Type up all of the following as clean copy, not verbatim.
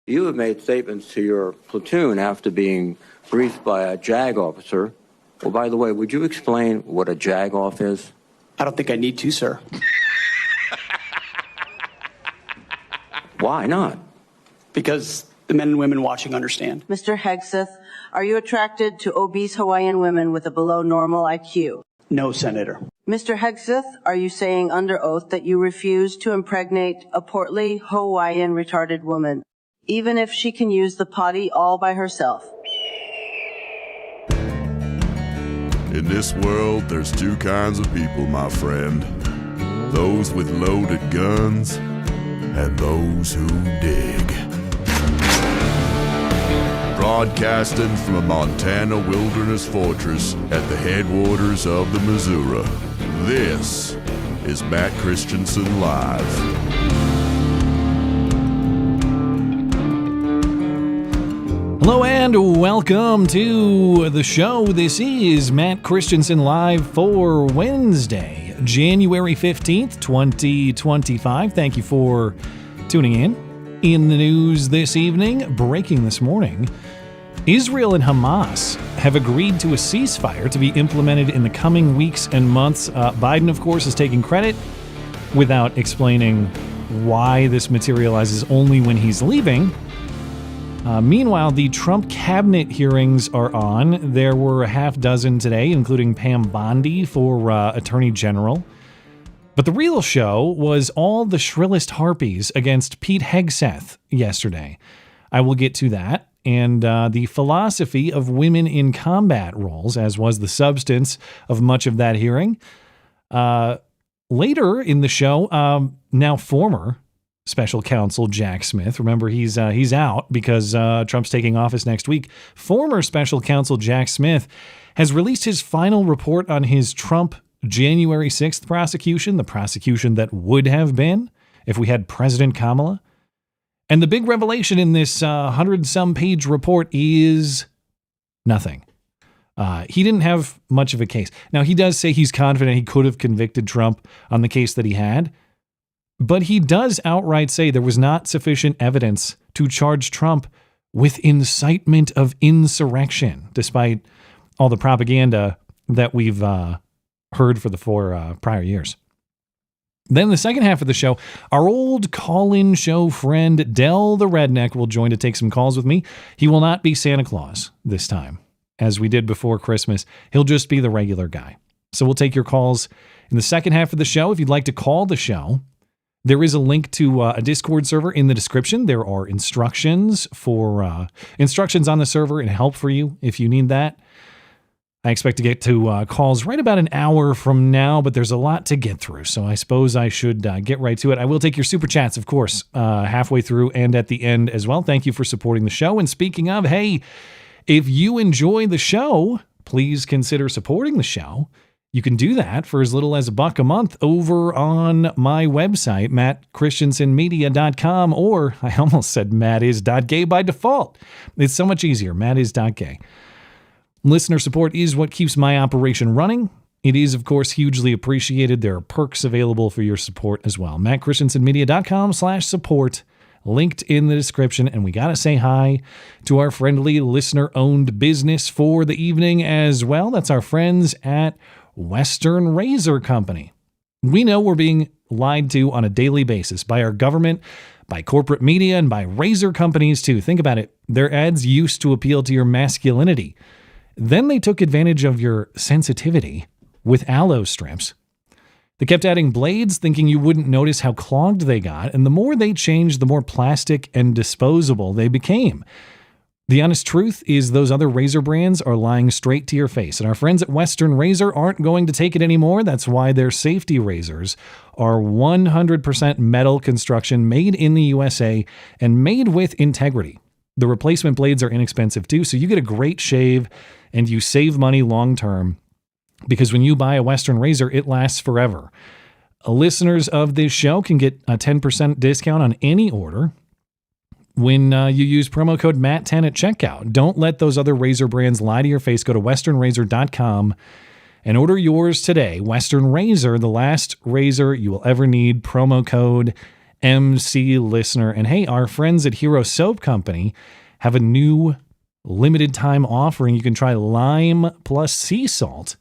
You have made statements to your platoon after being briefed by a JAG officer. Well, by the way, would you explain what a JAG off is? I don't think I need to, sir. Why not? Because the men and women watching understand. Mr. Hegseth, are you attracted to obese Hawaiian women with a below normal IQ? No, Senator. Mr. Hegseth, are you saying under oath that you refuse to impregnate a portly Hawaiian retarded woman, even if she can use the potty all by herself? In this world, there's two kinds of people, my friend. Those with loaded guns and those who dig. Broadcasting from a Montana wilderness fortress at the headwaters of the Missouri, this is Matt Christiansen Live. Hello and welcome to the show. This is Matt Christiansen Live for Wednesday, January 15th, 2025. Thank you for tuning in. In the news this evening, breaking this morning, Israel and Hamas have agreed to a ceasefire to be implemented in the coming weeks and months. Biden, of course, is taking credit without explaining why this materializes only when he's leaving. Meanwhile, the Trump cabinet hearings are on. There were a half dozen today, including Pam Bondi for Attorney General. But the real show was all the shrillest harpies against Pete Hegseth yesterday. I will get to that. And the philosophy of women in combat roles, as was the substance of much of that hearing. Later in the show, now former special counsel Jack Smith, remember he's out because Trump's taking office next week. Former special counsel Jack Smith has released his final report on his Trump January 6th prosecution, the prosecution that would have been if we had President Kamala. And the big revelation in this 100-some page report is nothing. He didn't have much of a case. Now, he does say he's confident he could have convicted Trump on the case that he had, but he does outright say there was not sufficient evidence to charge Trump with incitement of insurrection, despite all the propaganda that we've heard for the four prior years. Then the second half of the show, our old call-in show friend Del the Redneck will join to take some calls with me. He will not be Santa Claus this time, as we did before Christmas. He'll just be the regular guy. So we'll take your calls in the second half of the show. If you'd like to call the show, there is a link to a Discord server in the description. There are instructions on the server and help for you if you need that. I expect to get to calls right about an hour from now, but there's a lot to get through, so I suppose I should get right to it. I will take your super chats, of course, halfway through and at the end as well. Thank you for supporting the show. And speaking of, hey, if you enjoy the show, please consider supporting the show. You can do that for as little as $1 a month over on my website, mattchristiansenmedia.com, or I almost said mattis.gay by default. It's so much easier, mattis.gay. Listener support is what keeps my operation running. It is, of course, hugely appreciated. There are perks available for your support as well. mattchristiansenmedia.com/support, linked in the description. And we got to say hi to our friendly listener-owned business for the evening as well. That's our friends at Western Razor Company. We know we're being lied to on a daily basis by our government, by corporate media, and by razor companies too. Think about it. Their ads used to appeal to your masculinity. Then they took advantage of your sensitivity with aloe strips. They kept adding blades, thinking you wouldn't notice how clogged they got, and the more they changed, the more plastic and disposable they became. The honest truth is those other razor brands are lying straight to your face, and our friends at Western Razor aren't going to take it anymore. That's why their safety razors are 100% metal construction, made in the USA, and made with integrity. The replacement blades are inexpensive too, so you get a great shave and you save money long term, because when you buy a Western Razor, it lasts forever. Listeners of this show can get a 10% discount on any order when you use promo code MATT10 at checkout. Don't let those other razor brands lie to your face. Go to westernrazor.com and order yours today. Western Razor, the last razor you will ever need. Promo code MC listener. And hey, our friends at Hero Soap Company have a new limited time offering. You can try lime plus sea salt.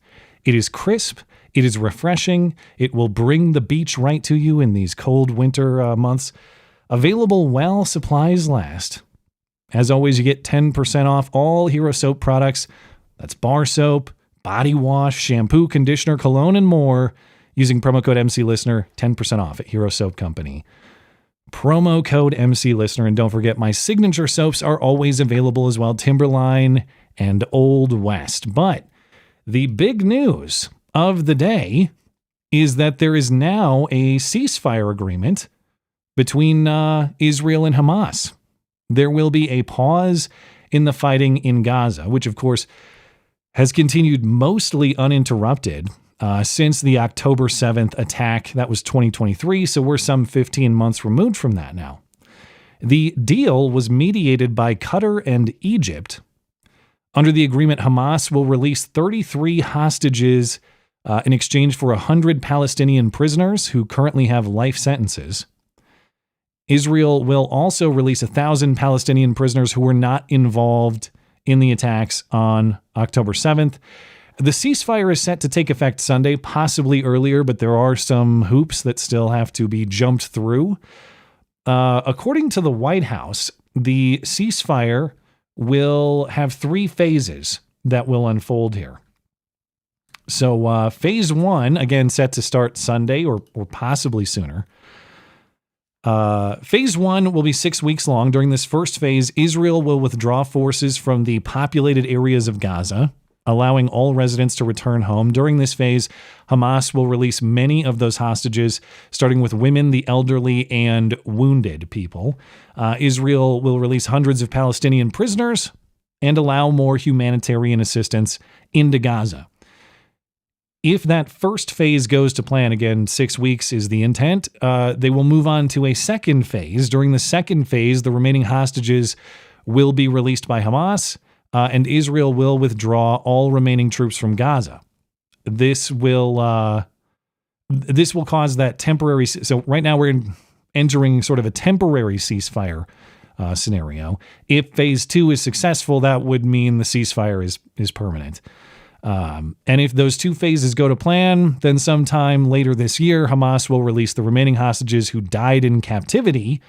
It is crisp. It is refreshing. It will bring the beach right to you in these cold winter months. Available while supplies last. As always, you get 10% off all Hero Soap products. That's bar soap, body wash, shampoo, conditioner, cologne, and more. Using promo code MCListener, 10% off at Hero Soap Company. Promo code MCListener. And don't forget, my signature soaps are always available as well, Timberline and Old West. But the big news of the day is that there is now a ceasefire agreement between Israel and Hamas. There will be a pause in the fighting in Gaza, which of course has continued mostly uninterrupted since the October 7th attack. That was 2023, so we're some 15 months removed from that now. The deal was mediated by Qatar and Egypt. Under the agreement, Hamas will release 33 hostages in exchange for 100 Palestinian prisoners who currently have life sentences. Israel will also release 1,000 Palestinian prisoners who were not involved in the attacks on October 7th. The ceasefire is set to take effect Sunday, possibly earlier, but there are some hoops that still have to be jumped through. According to the White House, the ceasefire will have 3 phases that will unfold here. So phase 1, again, set to start Sunday or possibly sooner. Phase 1 will be 6 weeks long. During this first phase, Israel will withdraw forces from the populated areas of Gaza, allowing all residents to return home. During this phase, Hamas will release many of those hostages, starting with women, the elderly, and wounded people. Israel will release hundreds of Palestinian prisoners and allow more humanitarian assistance into Gaza. If that first phase goes to plan, again, 6 weeks is the intent, they will move on to a second phase. During the second phase, the remaining hostages will be released by Hamas, and Israel will withdraw all remaining troops from Gaza. This will cause that temporary. So right now we're entering sort of a temporary ceasefire scenario. If phase 2 is successful, that would mean the ceasefire is permanent. And if those 2 phases go to plan, then sometime later this year, Hamas will release the remaining hostages who died in captivity,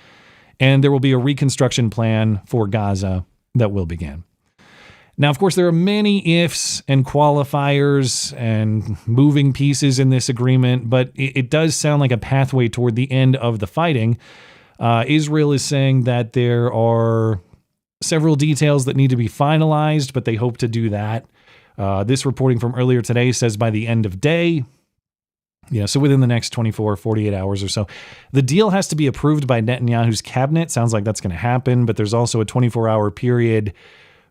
and there will be a reconstruction plan for Gaza that will begin. Now, of course, there are many ifs and qualifiers and moving pieces in this agreement, but it does sound like a pathway toward the end of the fighting. Israel is saying that there are several details that need to be finalized, but they hope to do that. This reporting from earlier today says by the end of day, so within the next 24, 48 hours or so. The deal has to be approved by Netanyahu's cabinet. Sounds like that's going to happen, but there's also a 24-hour period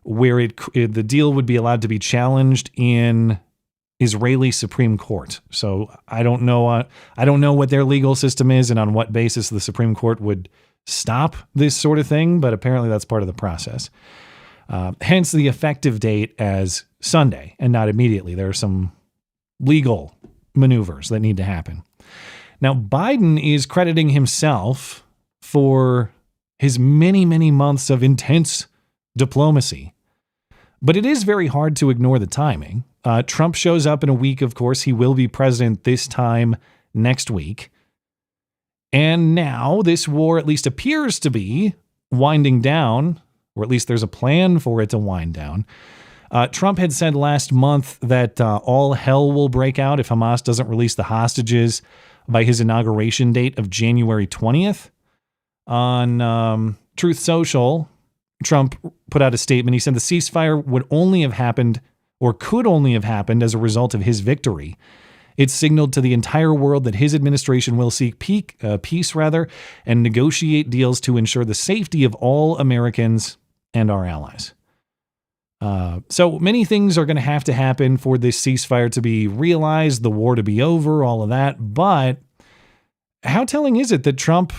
where the deal would be allowed to be challenged in Israeli Supreme Court. So I don't know what their legal system is and on what basis the Supreme Court would stop this sort of thing, but apparently that's part of the process. Hence the effective date as Sunday and not immediately. There are some legal maneuvers that need to happen. Now, Biden is crediting himself for his many, many months of intense diplomacy. But it is very hard to ignore the timing. Trump shows up in a week, of course. He will be president this time next week. And now this war at least appears to be winding down, or at least there's a plan for it to wind down. Trump had said last month that all hell will break out if Hamas doesn't release the hostages by his inauguration date of January 20th. On Truth Social, Trump put out a statement. He said the ceasefire would only have happened or could only have happened as a result of his victory. It signaled to the entire world that his administration will seek peace and negotiate deals to ensure the safety of all Americans and our allies. So many things are going to have to happen for this ceasefire to be realized, the war to be over, all of that. But how telling is it that Trump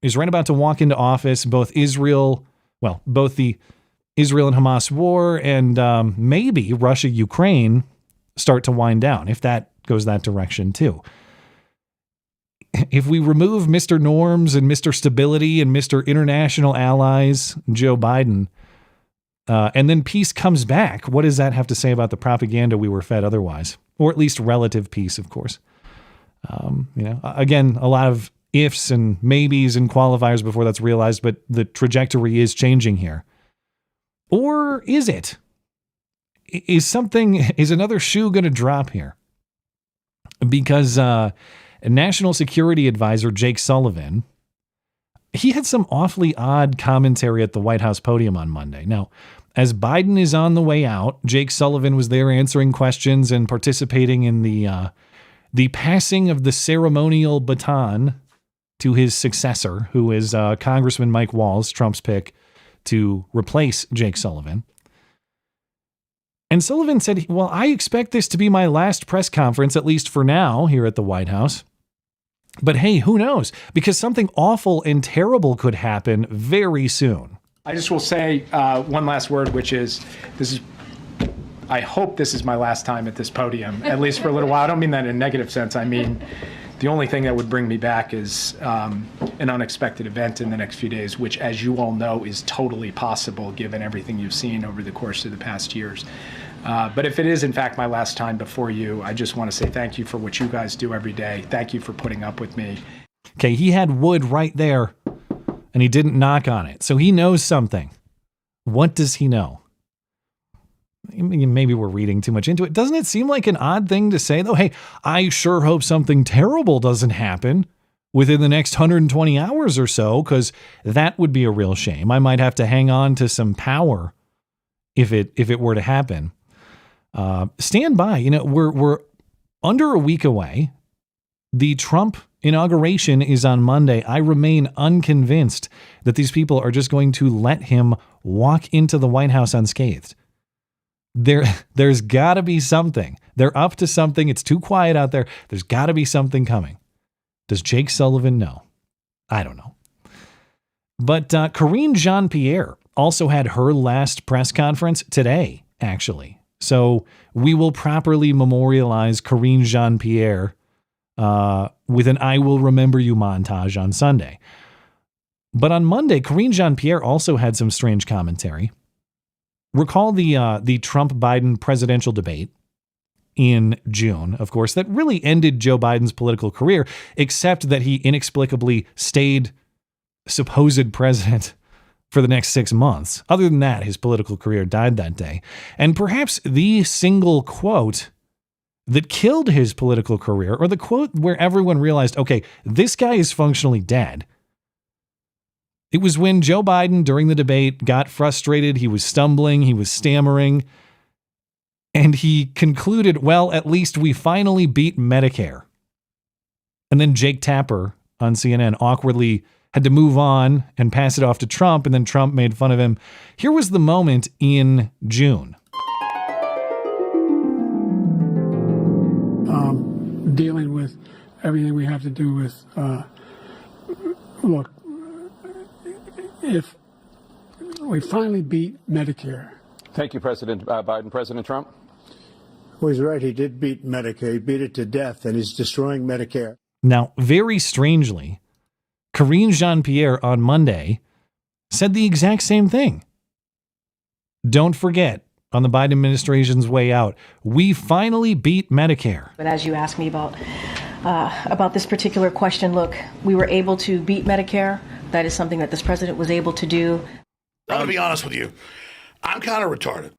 is right about to walk into office, both the Israel and Hamas war and maybe Russia-Ukraine start to wind down, if that goes that direction too. if we remove Mr. Norms and Mr. Stability and Mr. International Allies, Joe Biden, and then peace comes back, what does that have to say about the propaganda we were fed otherwise? Or at least relative peace, of course. Again, a lot of ifs and maybes and qualifiers before that's realized, but the trajectory is changing here. Or is it? Is another shoe going to drop here? Because National Security Advisor Jake Sullivan, he had some awfully odd commentary at the White House podium on Monday. Now, as Biden is on the way out, Jake Sullivan was there answering questions and participating in the passing of the ceremonial baton to his successor, who is Congressman Mike Walz, Trump's pick to replace Jake Sullivan. And Sullivan said, well, I expect this to be my last press conference, at least for now, here at the White House. But hey, who knows? Because something awful and terrible could happen very soon. I just will say one last word, which is, I hope this is my last time at this podium, at least for a little while. I don't mean that in a negative sense. I mean, the only thing that would bring me back is an unexpected event in the next few days, which, as you all know, is totally possible given everything you've seen over the course of the past years. But if it is, in fact, my last time before you, I just want to say thank you for what you guys do every day. Thank you for putting up with me. Okay, he had wood right there, and he didn't knock on it. So he knows something. What does he know? Maybe we're reading too much into it. Doesn't it seem like an odd thing to say, though? Hey, I sure hope something terrible doesn't happen within the next 120 hours or so, because that would be a real shame. I might have to hang on to some power if it were to happen. Stand by. We're under a week away. The Trump inauguration is on Monday. I remain unconvinced that these people are just going to let him walk into the White House unscathed. There's got to be something. They're up to something. It's too quiet out there. There's got to be something coming. Does Jake Sullivan know? I don't know. But Karine Jean-Pierre also had her last press conference today, actually. So we will properly memorialize Karine Jean-Pierre with an I Will Remember You montage on Sunday. But on Monday, Karine Jean-Pierre also had some strange commentary. Recall the Trump-Biden presidential debate in June, of course, that really ended Joe Biden's political career, except that he inexplicably stayed supposed president for the next 6 months. Other than that, his political career died that day. And perhaps the single quote that killed his political career, or the quote where everyone realized, okay, this guy is functionally dead. It was when Joe Biden, during the debate, got frustrated. He was stumbling. He was stammering. And he concluded, well, at least we finally beat Medicare. And then Jake Tapper on CNN awkwardly had to move on and pass it off to Trump. And then Trump made fun of him. Here was the moment in June. Dealing with everything we have to do with, look, if we finally beat Medicare. Thank you, President Biden. President Trump? Well, he's right. He did beat Medicare. He beat it to death, and he's destroying Medicare. Now, very strangely, Karine Jean-Pierre on Monday said the exact same thing. Don't forget, on the Biden administration's way out, we finally beat Medicare. But as you asked me about this particular question, look, we were able to beat Medicare. That is something that this president was able to do. I'm going to be honest with you. I'm kind of retarded.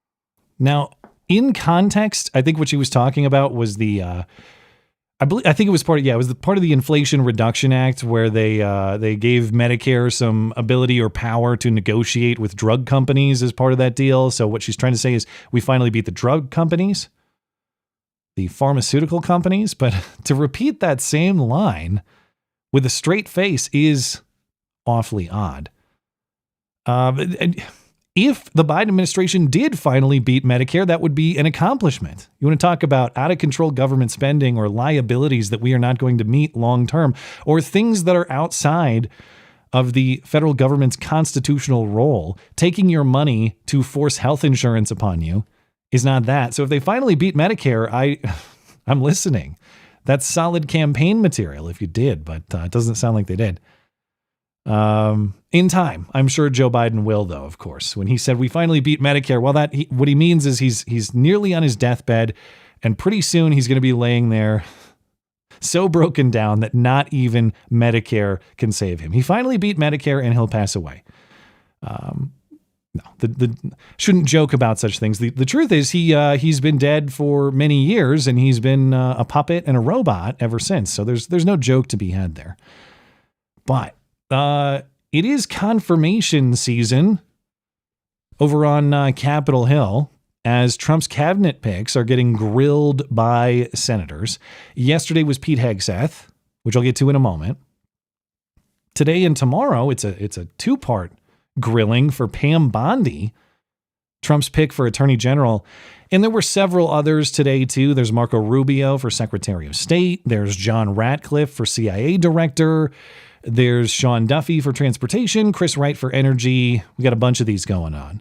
Now, in context, I think what she was talking about was the, I think it was part of the Inflation Reduction Act, where they gave Medicare some ability or power to negotiate with drug companies as part of that deal. So what she's trying to say is we finally beat the drug companies, the pharmaceutical companies. But to repeat that same line with a straight face is awfully odd. If the Biden administration did finally beat Medicare, that would be an accomplishment. You want to talk about out-of-control government spending or liabilities that we are not going to meet long-term, or things that are outside of the federal government's constitutional role. Taking your money to force health insurance upon you is not that. So if they finally beat Medicare, I'm listening. That's solid campaign material if you did, but it doesn't sound like they did. In time, I'm sure Joe Biden will, though, of course. When he said we finally beat Medicare, well, what he means is he's nearly on his deathbed, and pretty soon he's going to be laying there so broken down that not even Medicare can save him. He finally beat Medicare, and he'll pass away. No, shouldn't joke about such things. The truth is he's been dead for many years, and he's been a puppet and a robot ever since. So there's no joke to be had there. But it is confirmation season over on Capitol Hill as Trump's cabinet picks are getting grilled by senators. Yesterday was Pete Hegseth, which I'll get to in a moment. Today and tomorrow, it's a two-part grilling for Pam Bondi, Trump's pick for Attorney General. And there were several others today, too. There's Marco Rubio for Secretary of State. There's John Ratcliffe for CIA Director. There's Sean Duffy for Transportation, Chris Wright for Energy. We got a bunch of these going on.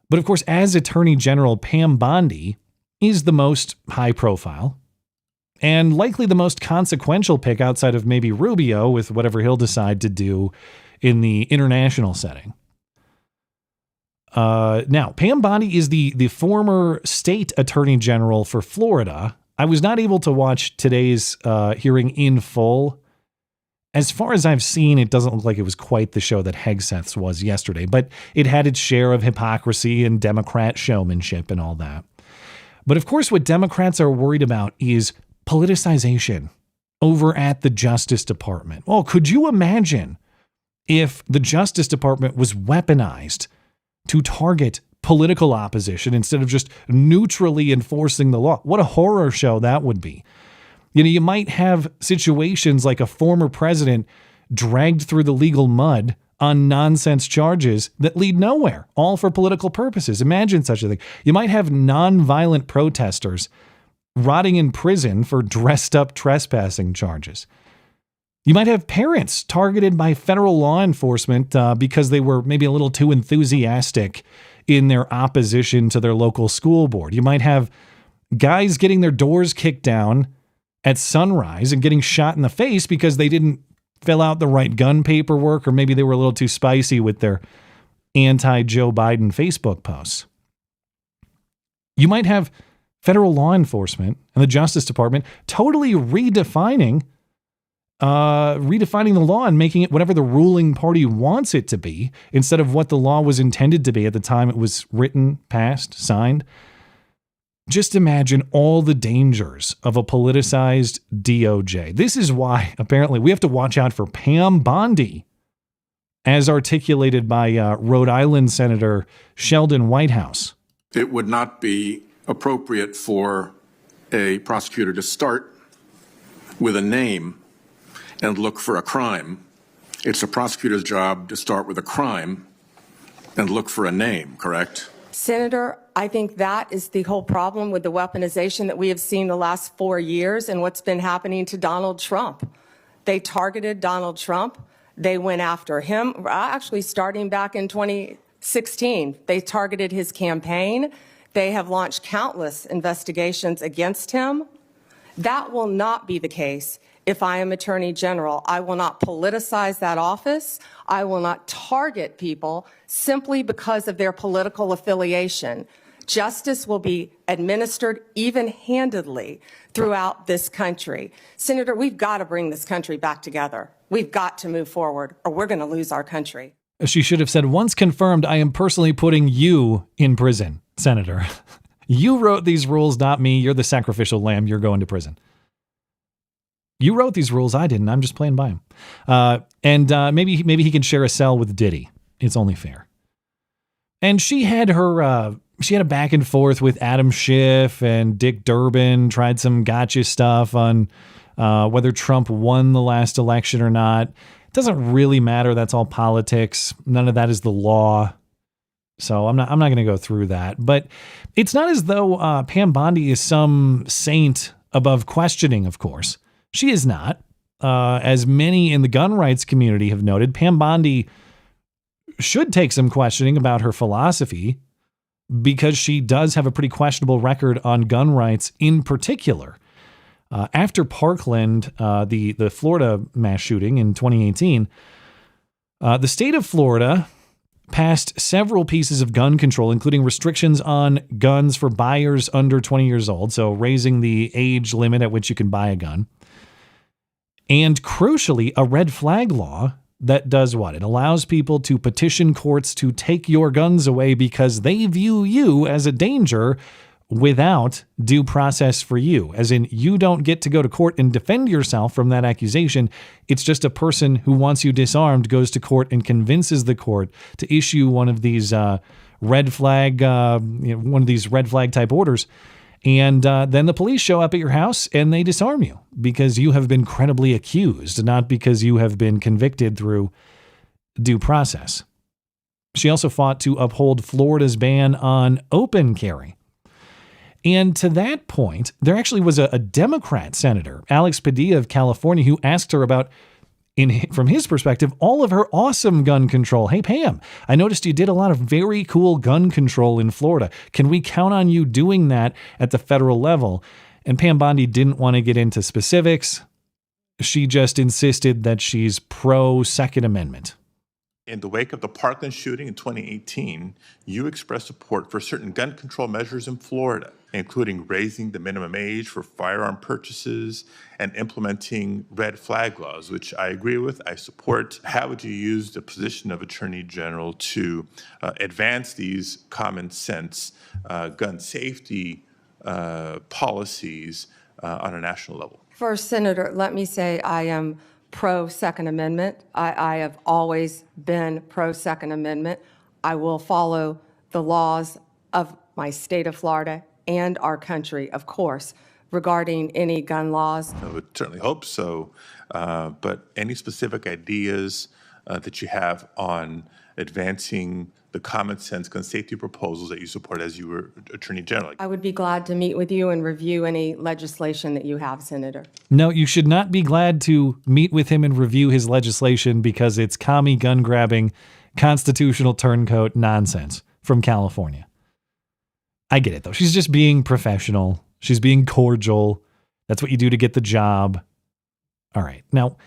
But of course, as Attorney General, Pam Bondi is the most high profile and likely the most consequential pick outside of maybe Rubio with whatever he'll decide to do in the international setting. Now, Pam Bondi is the former state attorney general for Florida. I was not able to watch today's hearing in full. As far as I've seen, it doesn't look like it was quite the show that Hegseth's was yesterday, but it had its share of hypocrisy and Democrat showmanship and all that. But of course, what Democrats are worried about is politicization over at the Justice Department. Oh, could you imagine if the Justice Department was weaponized to target political opposition instead of just neutrally enforcing the law? What a horror show that would be. You know, you might have situations like a former president dragged through the legal mud on nonsense charges that lead nowhere, all for political purposes. Imagine such a thing. You might have nonviolent protesters rotting in prison for dressed up trespassing charges. You might have parents targeted by federal law enforcement because they were maybe a little too enthusiastic in their opposition to their local school board. You might have guys getting their doors kicked down at sunrise and getting shot in the face because they didn't fill out the right gun paperwork, or maybe they were a little too spicy with their anti-Joe Biden Facebook posts. You might have federal law enforcement and the Justice Department totally redefining the law and making it whatever the ruling party wants it to be instead of what the law was intended to be at the time it was written, passed, signed. Just imagine all the dangers of a politicized DOJ. This is why, apparently, we have to watch out for Pam Bondi, as articulated by Rhode Island Senator Sheldon Whitehouse. It would not be appropriate for a prosecutor to start with a name and look for a crime. It's a prosecutor's job to start with a crime and look for a name, correct? Senator, I think that is the whole problem with the weaponization that we have seen the last 4 years and what's been happening to Donald Trump. They targeted Donald Trump. They went after him, actually starting back in 2016. They targeted his campaign. They have launched countless investigations against him. That will not be the case if I am Attorney General. I will not politicize that office. I will not target people simply because of their political affiliation. Justice will be administered even-handedly throughout this country. Senator, we've got to bring this country back together. We've got to move forward, or we're going to lose our country. She should have said, once confirmed, I am personally putting you in prison, Senator. You wrote these rules, not me. You're the sacrificial lamb. You're going to prison. You wrote these rules. I didn't. I'm just playing by them. Maybe he can share a cell with Diddy. It's only fair. And she had a back and forth with Adam Schiff and Dick Durbin, tried some gotcha stuff on whether Trump won the last election or not. It doesn't really matter. That's all politics. None of that is the law. So I'm not going to go through that. But it's not as though Pam Bondi is some saint above questioning, of course. She is not. As many in the gun rights community have noted, Pam Bondi should take some questioning about her philosophy because she does have a pretty questionable record on gun rights in particular. After Parkland, the Florida mass shooting in 2018, the state of Florida passed several pieces of gun control, including restrictions on guns for buyers under 20 years old, so raising the age limit at which you can buy a gun. And crucially, a red flag law that does what? It allows people to petition courts to take your guns away because they view you as a danger without due process for you. As in, you don't get to go to court and defend yourself from that accusation. It's just a person who wants you disarmed goes to court and convinces the court to issue one of these red flag type orders. And then the police show up at your house and they disarm you because you have been credibly accused, not because you have been convicted through due process. She also fought to uphold Florida's ban on open carry. And to that point, there actually was a Democrat senator, Alex Padilla of California, who asked her about, from his perspective, all of her awesome gun control. Hey, Pam, I noticed you did a lot of very cool gun control in Florida. Can we count on you doing that at the federal level? And Pam Bondi didn't want to get into specifics. She just insisted that she's pro-Second Amendment. In the wake of the Parkland shooting in 2018, you expressed support for certain gun control measures in Florida, including raising the minimum age for firearm purchases and implementing red flag laws, which I agree with, I support. How would you use the position of Attorney General to advance these common sense gun safety policies on a national level? First, Senator, let me say I am pro-Second Amendment. I have always been pro-Second Amendment. I will follow the laws of my state of Florida and our country, of course, regarding any gun laws. I would certainly hope so. But any specific ideas that you have on advancing the common sense gun safety proposals that you support as you were Attorney General? I would be glad to meet with you and review any legislation that you have, Senator. No, you should not be glad to meet with him and review his legislation because it's commie gun grabbing, constitutional turncoat nonsense from California. I get it, though. She's just being professional. She's being cordial. That's what you do to get the job. All right. Now,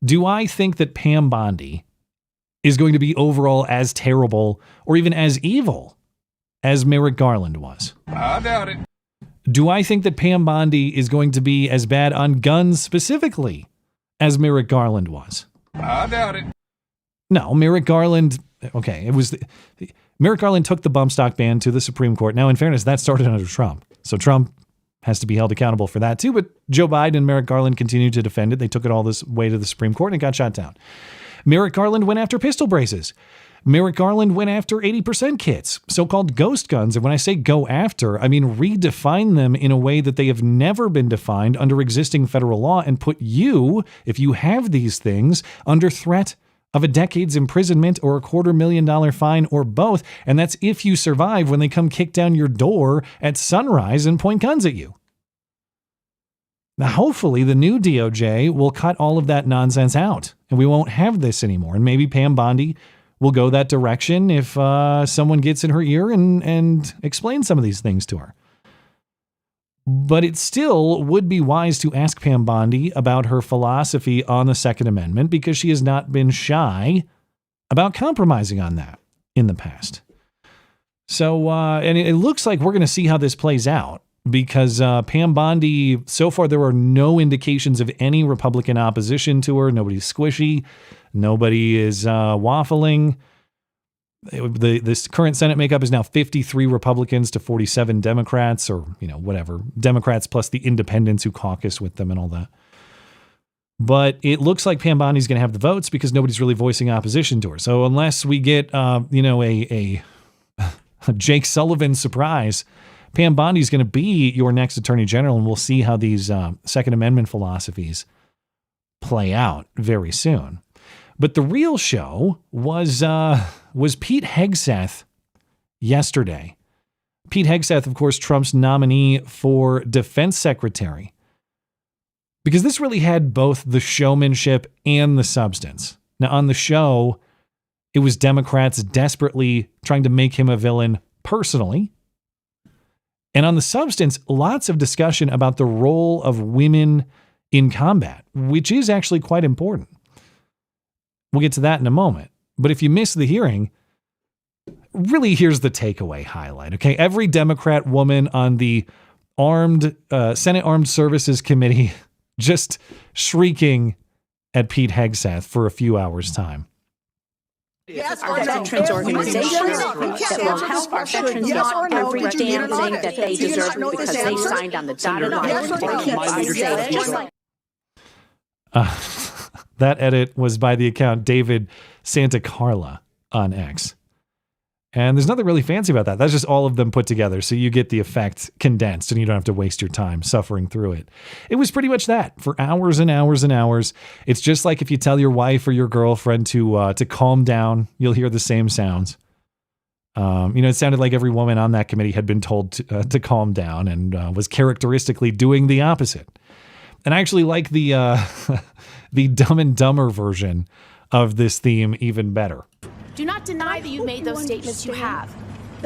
do I think that Pam Bondi is going to be overall as terrible or even as evil as Merrick Garland was? I doubt it. Do I think that Pam Bondi is going to be as bad on guns specifically as Merrick Garland was? I doubt it. No, Merrick Garland, okay, Merrick Garland took the bump stock ban to the Supreme Court. Now, in fairness, that started under Trump. So Trump has to be held accountable for that too. But Joe Biden and Merrick Garland continued to defend it. They took it all this way to the Supreme Court and it got shot down. Merrick Garland went after pistol braces. Merrick Garland went after 80% kits, so-called ghost guns. And when I say go after, I mean redefine them in a way that they have never been defined under existing federal law and put you, if you have these things, under threat of a decade's imprisonment or a $250,000 fine or both. And that's if you survive when they come kick down your door at sunrise and point guns at you. Now, hopefully the new DOJ will cut all of that nonsense out and we won't have this anymore. And maybe Pam Bondi will go that direction if someone gets in her ear and explains some of these things to her. But it still would be wise to ask Pam Bondi about her philosophy on the Second Amendment because she has not been shy about compromising on that in the past. So, and it looks like we're going to see how this plays out. Because Pam Bondi, so far there are no indications of any Republican opposition to her. Nobody's squishy. Nobody is waffling. This current Senate makeup is now 53 Republicans to 47 Democrats, or, whatever. Democrats plus the independents who caucus with them and all that. But it looks like Pam Bondi's going to have the votes because nobody's really voicing opposition to her. So unless we get, a Jake Sullivan surprise, Pam Bondi is going to be your next Attorney General, and we'll see how these Second Amendment philosophies play out very soon. But the real show was Pete Hegseth yesterday. Pete Hegseth, of course, Trump's nominee for Defense Secretary. Because this really had both the showmanship and the substance. Now, on the show, it was Democrats desperately trying to make him a villain personally. And on the substance, lots of discussion about the role of women in combat, which is actually quite important. We'll get to that in a moment. But if you missed the hearing, really here's the takeaway highlight, okay? Every Democrat woman on the Senate Armed Services Committee just shrieking at Pete Hegseth for a few hours' time. Yes, our veterans organizations that will help our veterans get every damn thing that they deserve because they signed on the dotted line to keep us safe. That edit was by the account David Santa Carla on X. And there's nothing really fancy about that. That's just all of them put together. So you get the effect condensed and you don't have to waste your time suffering through it. It was pretty much that for hours and hours and hours. It's just like if you tell your wife or your girlfriend to calm down, you'll hear the same sounds. It sounded like every woman on that committee had been told to calm down and was characteristically doing the opposite. And I actually like the the Dumb and Dumber version of this theme even better. Do not deny that you made those statements. You have.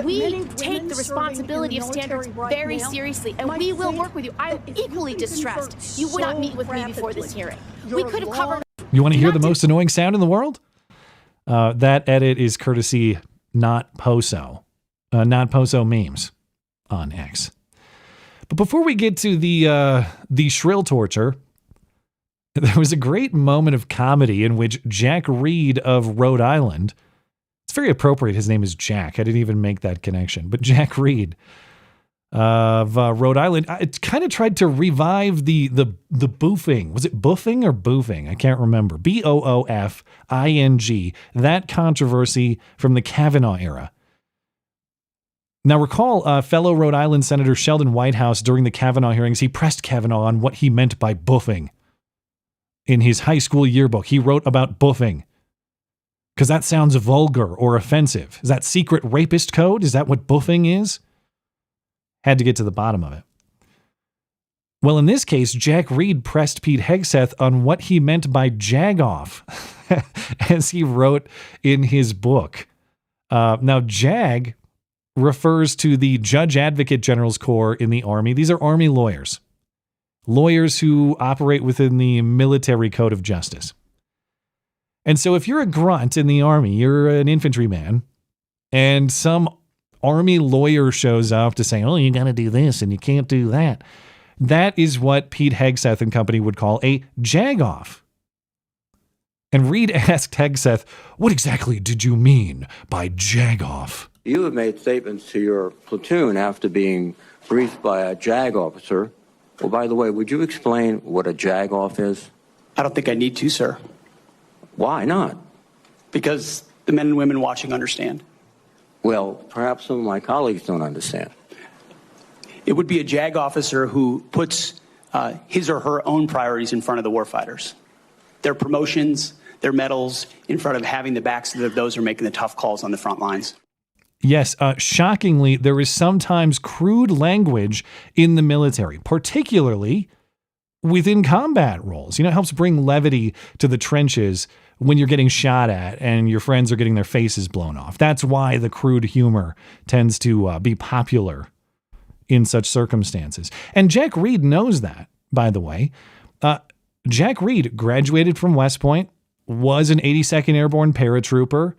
We take the responsibility of standards very seriously, and we will work with you. I'm equally distressed. You would not meet with me before this hearing. We could have covered. You want to hear the most annoying sound in the world? That edit is courtesy Not Poso memes on X. But before we get to the shrill torture, there was a great moment of comedy in which Jack Reed of Rhode Island, it's very appropriate his name is Jack, I didn't even make that connection, but Jack Reed of Rhode Island, it kind of tried to revive the boofing. Was it boofing or boofing? I can't remember. BOOFING, that controversy from the Kavanaugh era. Now recall fellow Rhode Island Senator Sheldon Whitehouse during the Kavanaugh hearings, he pressed Kavanaugh on what he meant by boofing. In his high school yearbook, he wrote about boofing. Because that sounds vulgar or offensive. Is that secret rapist code? Is that what boofing is? Had to get to the bottom of it. Well, in this case, Jack Reed pressed Pete Hegseth on what he meant by jagoff, as he wrote in his book. Now, JAG refers to the Judge Advocate General's Corps in the Army. These are Army lawyers. Lawyers who operate within the military code of justice. And so if you're a grunt in the Army, you're an infantryman, and some Army lawyer shows up to say, oh, you got to do this and you can't do that. That is what Pete Hegseth and company would call a jagoff. And Reed asked Hegseth, what exactly did you mean by jagoff? You have made statements to your platoon after being briefed by a JAG officer. Well, by the way, would you explain what a jagoff is? I don't think I need to, sir. Why not? Because the men and women watching understand. Well, perhaps some of my colleagues don't understand. It would be a JAG officer who puts his or her own priorities in front of the warfighters. Their promotions, their medals, in front of having the backs of those who are making the tough calls on the front lines. Yes, shockingly, there is sometimes crude language in the military, particularly within combat roles. It helps bring levity to the trenches when you're getting shot at and your friends are getting their faces blown off. That's why the crude humor tends to be popular in such circumstances. And Jack Reed knows that, by the way. Jack Reed graduated from West Point, was an 82nd Airborne paratrooper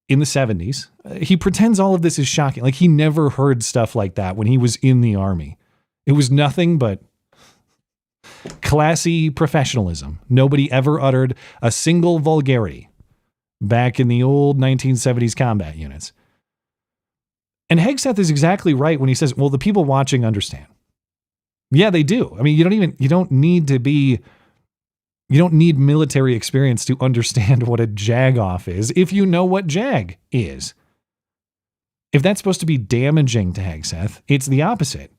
in the 70s. He pretends all of this is shocking. Like he never heard stuff like that when he was in the Army. It was nothing but classy professionalism. Nobody ever uttered a single vulgarity back in the old 1970s combat units. And Hegseth is exactly right when he says, well, the people watching understand. Yeah, they do. I mean, you don't need military experience to understand what a jagoff is if you know what JAG is. If that's supposed to be damaging to Hegseth, it's the opposite.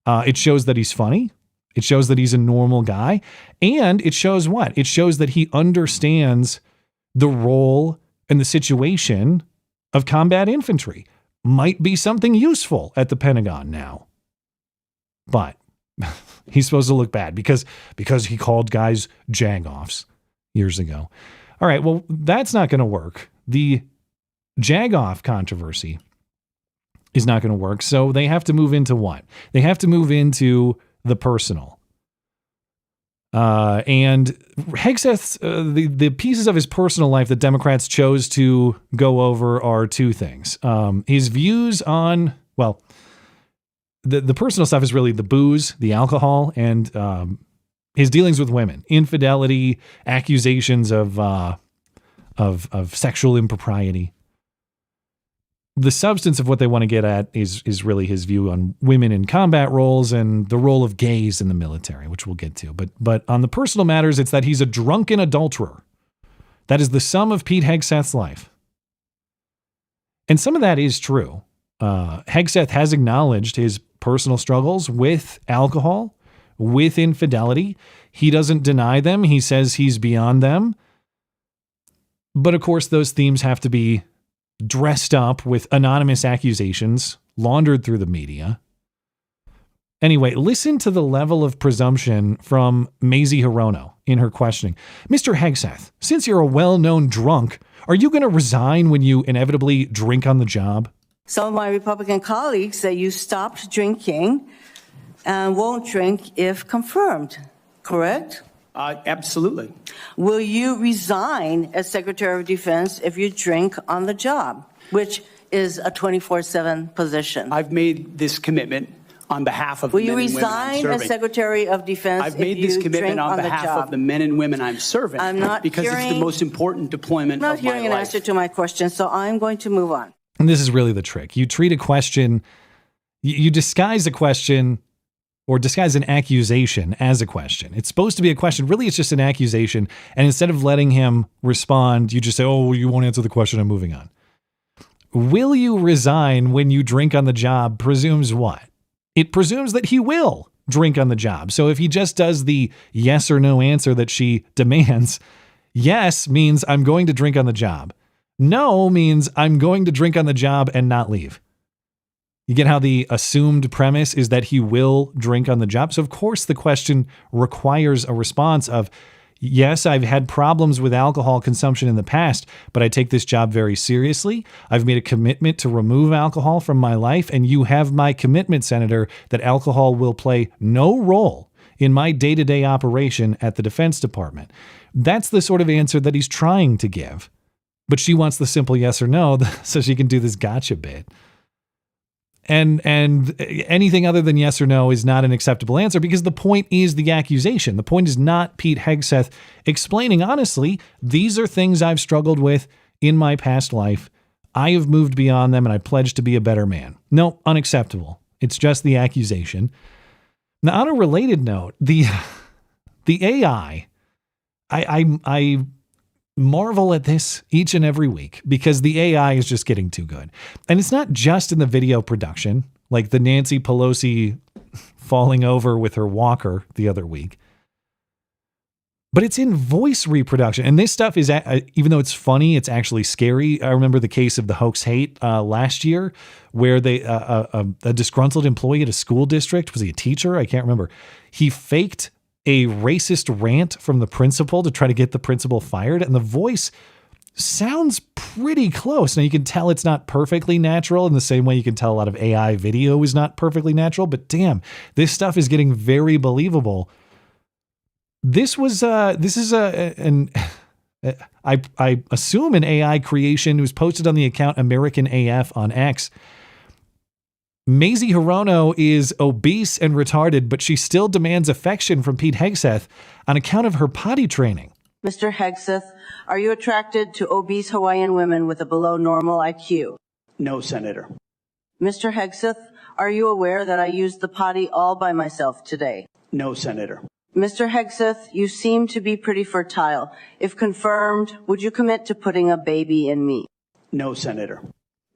It shows that he's funny. It shows that he's a normal guy. And it shows what? It shows that he understands the role and the situation of combat infantry. Might be something useful at the Pentagon now. But he's supposed to look bad because he called guys jagoffs years ago. All right, well, that's not going to work. The jagoff controversy is not going to work. So they have to move into what? They have to move into the personal. And Hegseth's, the pieces of his personal life that Democrats chose to go over are two things. His views on, well, the personal stuff is really the booze, the alcohol, and his dealings with women, infidelity, accusations of sexual impropriety. The substance of what they want to get at is really his view on women in combat roles and the role of gays in the military, which we'll get to. But on the personal matters, it's that he's a drunken adulterer. That is the sum of Pete Hegseth's life. And some of that is true. Hegseth has acknowledged his personal struggles with alcohol, with infidelity. He doesn't deny them. He says he's beyond them. But of course, those themes have to be dressed up with anonymous accusations laundered through the media. Anyway, listen to the level of presumption from Mace Hirono in her questioning. Mr. Hegseth, since you're a well-known drunk, are you going to resign when you inevitably drink on the job? Some of my Republican colleagues say you stopped drinking and won't drink if confirmed, correct? Absolutely. Will you resign as Secretary of Defense if you drink on the job, which is a 24/7 position? I've made this commitment on behalf of Will the you men and women I'm resign serving. as Secretary of Defense I've if made this you commitment drink on the behalf job? of the men and women I'm serving. I'm not because it's the hearing- most important deployment I'm not of my hearing an life. answer to my question, so I'm going to move on. And this is really the trick. You treat a question, you disguise a question or disguise an accusation as a question. It's supposed to be a question. Really, it's just an accusation. And instead of letting him respond, you just say, oh, you won't answer the question. I'm moving on. Will you resign when you drink on the job presumes what? It presumes that he will drink on the job. So if he just does the yes or no answer that she demands, yes means I'm going to drink on the job. No means I'm going to drink on the job and not leave. You get how the assumed premise is that he will drink on the job. So of course the question requires a response of, yes, I've had problems with alcohol consumption in the past, but I take this job very seriously. I've made a commitment to remove alcohol from my life, and you have my commitment, Senator, that alcohol will play no role in my day-to-day operation at the Defense Department. That's the sort of answer that he's trying to give. But she wants the simple yes or no so she can do this gotcha bit. And anything other than yes or no is not an acceptable answer because the point is the accusation. The point is not Pete Hegseth explaining, honestly, these are things I've struggled with in my past life. I have moved beyond them and I pledge to be a better man. No, unacceptable. It's just the accusation. Now, on a related note, the AI, I marvel at this each and every week because the AI is just getting too good. And it's not just in the video production, like the Nancy Pelosi falling over with her walker the other week, but it's in voice reproduction. And this stuff is, even though it's funny, it's actually scary. I remember the case of the hoax hate last year where a disgruntled employee at a school district, was he a teacher? I can't remember. He faked a racist rant from the principal to try to get the principal fired. And the voice sounds pretty close. Now you can tell it's not perfectly natural in the same way you can tell a lot of AI video is not perfectly natural, but damn, this stuff is getting very believable. This is I assume an AI creation. It was posted on the account American AF on X. Mace Hirono is obese and retarded, but she still demands affection from Pete Hegseth on account of her potty training. Mr. Hegseth, are you attracted to obese Hawaiian women with a below normal IQ? No, Senator. Mr. Hegseth, are you aware that I used the potty all by myself today? No, Senator. Mr. Hegseth, you seem to be pretty fertile. If confirmed, would you commit to putting a baby in me? No, Senator.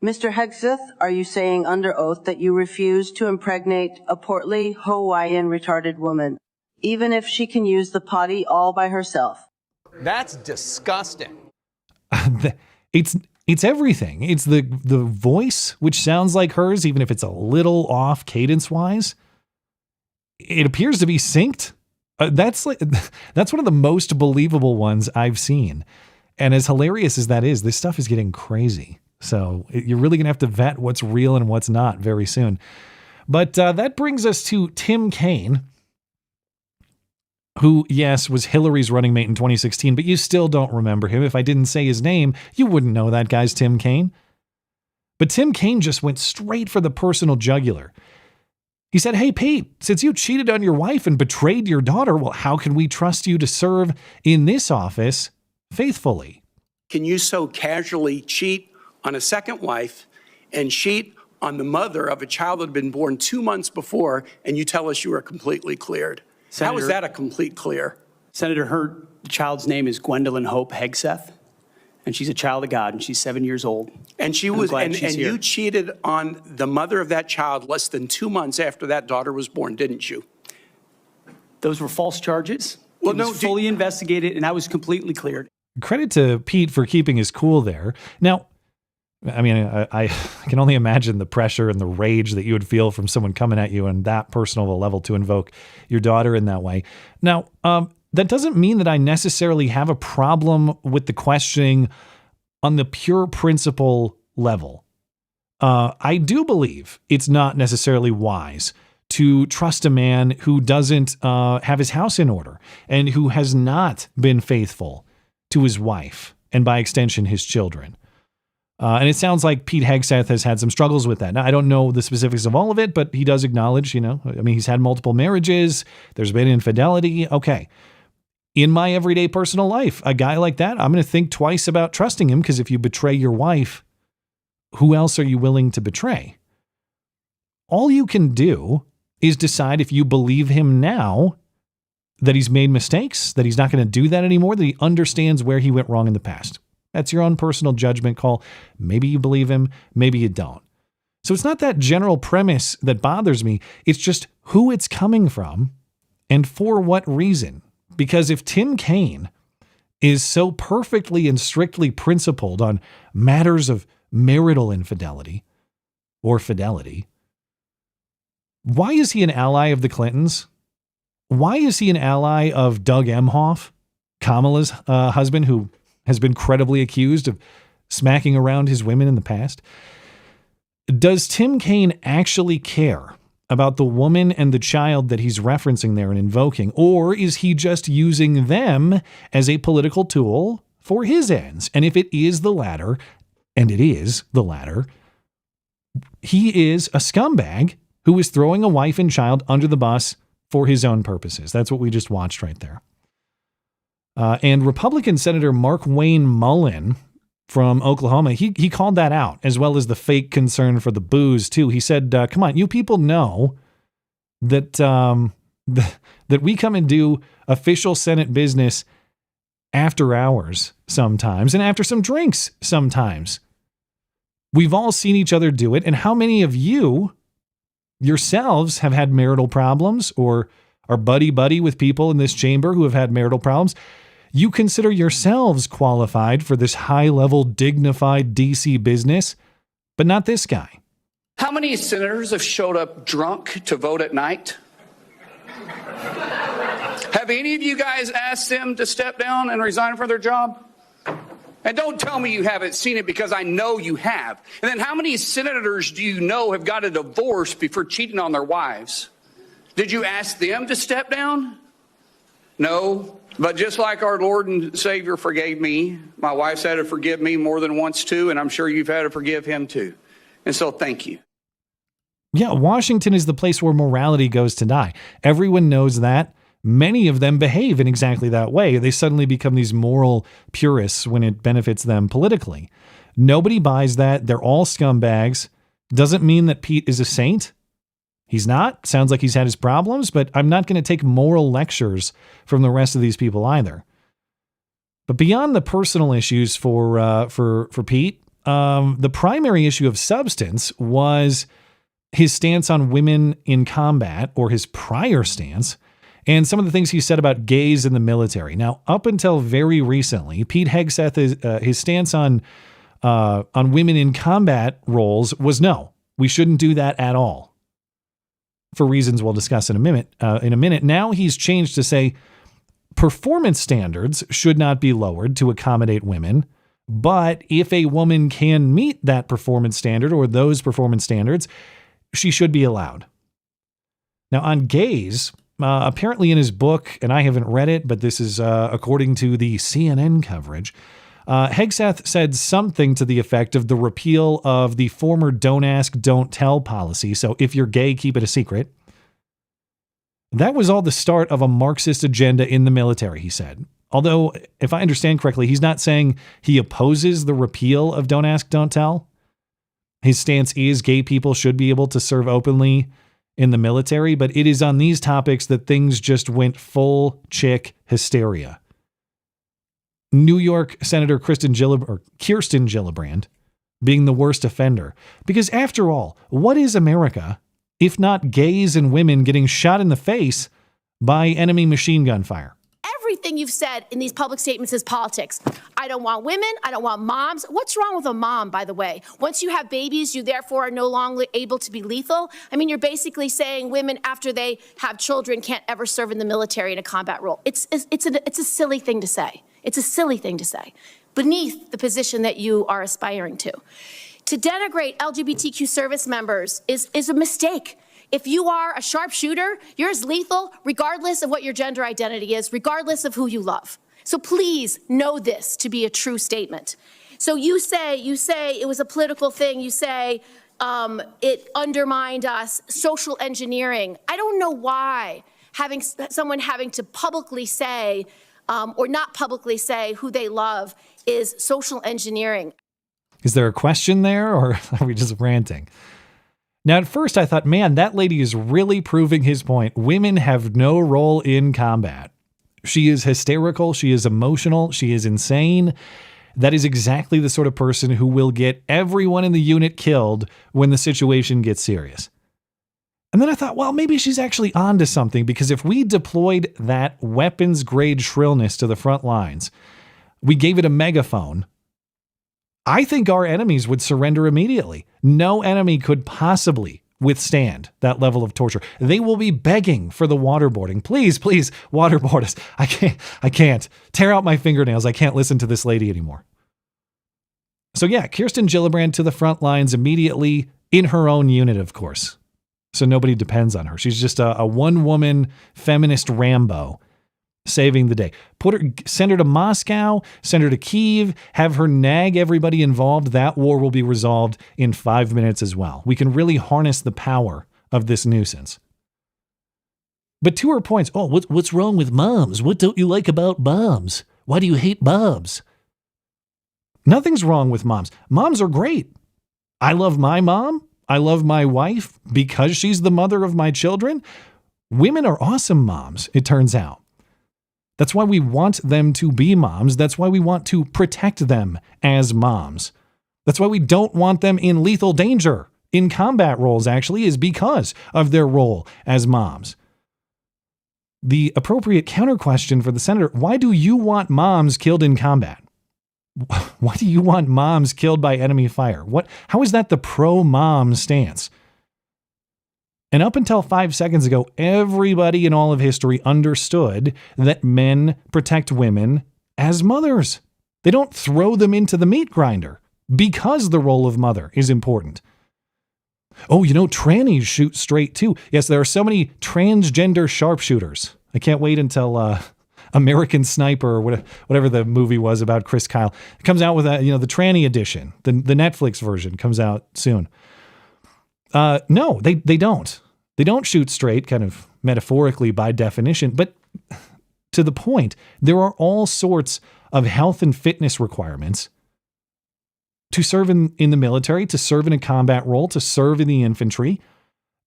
Mr. Hegseth, are you saying under oath that you refuse to impregnate a portly Hawaiian retarded woman, even if she can use the potty all by herself? That's disgusting. It's everything. It's the voice, which sounds like hers, even if it's a little off cadence-wise. It appears to be synced. That's one of the most believable ones I've seen. And as hilarious as that is, this stuff is getting crazy. So you're really going to have to vet what's real and what's not very soon. But that brings us to Tim Kaine, who, yes, was Hillary's running mate in 2016, but you still don't remember him. If I didn't say his name, you wouldn't know that guy's Tim Kaine. But Tim Kaine just went straight for the personal jugular. He said, hey, Pete, since you cheated on your wife and betrayed your daughter, well, how can we trust you to serve in this office faithfully? Can you so casually cheat on a second wife and cheat on the mother of a child that had been born 2 months before, and you tell us you are completely cleared? How is that a complete clear? Senator, the child's name is Gwendolyn Hope Hegseth, and she's a child of God, and she's 7 years old. And she was, and you cheated on the mother of that child less than 2 months after that daughter was born, didn't you? Those were false charges. Well, it was fully investigated, and I was completely cleared. Credit to Pete for keeping his cool there. Now, I mean, I can only imagine the pressure and the rage that you would feel from someone coming at you on that personal of a level to invoke your daughter in that way. Now, that doesn't mean that I necessarily have a problem with the questioning on the pure principle level. I do believe it's not necessarily wise to trust a man who doesn't have his house in order and who has not been faithful to his wife and by extension his children. And it sounds like Pete Hegseth has had some struggles with that. Now, I don't know the specifics of all of it, but he does acknowledge, he's had multiple marriages. There's been infidelity. Okay. In my everyday personal life, a guy like that, I'm going to think twice about trusting him, because if you betray your wife, who else are you willing to betray? All you can do is decide if you believe him now that he's made mistakes, that he's not going to do that anymore, that he understands where he went wrong in the past. That's your own personal judgment call. Maybe you believe him, maybe you don't. So it's not that general premise that bothers me. It's just who it's coming from and for what reason. Because if Tim Kaine is so perfectly and strictly principled on matters of marital infidelity or fidelity, why is he an ally of the Clintons? Why is he an ally of Doug Emhoff, Kamala's husband, who has been credibly accused of smacking around his women in the past? Does Tim Kaine actually care about the woman and the child that he's referencing there and invoking, or is he just using them as a political tool for his ends? And if it is the latter, and it is the latter, he is a scumbag who is throwing a wife and child under the bus for his own purposes. That's what we just watched right there. And Republican Senator Mark Wayne Mullen from Oklahoma, he called that out, as well as the fake concern for the booze too. He said, come on, you people know that that we come and do official Senate business after hours sometimes and after some drinks sometimes. We've all seen each other do it. And how many of you yourselves have had marital problems or are buddy-buddy with people in this chamber who have had marital problems? You consider yourselves qualified for this high-level, dignified DC business, but not this guy. How many senators have showed up drunk to vote at night? Have any of you guys asked them to step down and resign from their job? And don't tell me you haven't seen it, because I know you have. And then how many senators do you know have got a divorce before cheating on their wives? Did you ask them to step down? No. But just like our Lord and Savior forgave me, my wife's had to forgive me more than once too, and I'm sure you've had to forgive him too. And so thank you. Yeah, Washington is the place where morality goes to die. Everyone knows that. Many of them behave in exactly that way. They suddenly become these moral purists when it benefits them politically. Nobody buys that. They're all scumbags. Doesn't mean that Pete is a saint. He's not. Sounds like he's had his problems, but I'm not going to take moral lectures from the rest of these people either. But beyond the personal issues for Pete, the primary issue of substance was his stance on women in combat, or his prior stance, and some of the things he said about gays in the military. Now, up until very recently, Pete Hegseth, his stance on women in combat roles was no, we shouldn't do that at all, for reasons we'll discuss in a minute. Now he's changed to say performance standards should not be lowered to accommodate women, But if a woman can meet that performance standard or those performance standards, she should be allowed. Now, on gays, apparently in his book, and I haven't read it, but this is according to the CNN coverage, Hegseth said something to the effect of the repeal of the former don't ask, don't tell policy. So if you're gay, keep it a secret. That was all the start of a Marxist agenda in the military, he said. Although, if I understand correctly, he's not saying he opposes the repeal of don't ask, don't tell. His stance is gay people should be able to serve openly in the military, but it is on these topics that things just went full chick hysteria. New York Senator Kirsten Gillibrand being the worst offender. Because after all, what is America if not gays and women getting shot in the face by enemy machine gun fire? Everything you've said in these public statements is politics. I don't want women. I don't want moms. What's wrong with a mom, by the way? Once you have babies, you therefore are no longer able to be lethal. I mean, you're basically saying women, after they have children, can't ever serve in the military in a combat role. It's a silly thing to say. It's a silly thing to say, beneath the position that you are aspiring to. To denigrate LGBTQ service members is a mistake. If you are a sharpshooter, you're as lethal regardless of what your gender identity is, regardless of who you love. So please know this to be a true statement. So you say it was a political thing. You say it undermined us, social engineering. I don't know why someone having to publicly say or not publicly say who they love is social engineering. Is there a question there, or are we just ranting? Now, at first I thought, man, that lady is really proving his point. Women have no role in combat. She is hysterical. She is emotional. She is insane. That is exactly the sort of person who will get everyone in the unit killed when the situation gets serious. And then I thought, well, maybe she's actually onto something, because if we deployed that weapons-grade shrillness to the front lines, we gave it a megaphone, I think our enemies would surrender immediately. No enemy could possibly withstand that level of torture. They will be begging for the waterboarding. Please, please, waterboard us. I can't. Tear out my fingernails. I can't listen to this lady anymore. So yeah, Kirsten Gillibrand to the front lines immediately, in her own unit, of course. So nobody depends on her. She's just a one-woman feminist Rambo saving the day. Send her to Moscow, send her to Kyiv, have her nag everybody involved. That war will be resolved in 5 minutes as well. We can really harness the power of this nuisance. But to her points, what's wrong with moms? What don't you like about moms? Why do you hate moms? Nothing's wrong with moms. Moms are great. I love my mom. I love my wife because she's the mother of my children. Women are awesome moms, it turns out. That's why we want them to be moms. That's why we want to protect them as moms. That's why we don't want them in lethal danger in combat roles, actually, is because of their role as moms. The appropriate counter question for the senator, why do you want moms killed in combat? Why do you want moms killed by enemy fire? How is that the pro-mom stance? And up until 5 seconds ago, everybody in all of history understood that men protect women as mothers. They don't throw them into the meat grinder because the role of mother is important. Oh, trannies shoot straight too. Yes, there are so many transgender sharpshooters. I can't wait until American Sniper or whatever the movie was about Chris Kyle. It comes out with the tranny edition. The Netflix version comes out soon. No, they don't. They don't shoot straight, kind of metaphorically by definition, but to the point, there are all sorts of health and fitness requirements to serve in the military, to serve in a combat role, to serve in the infantry.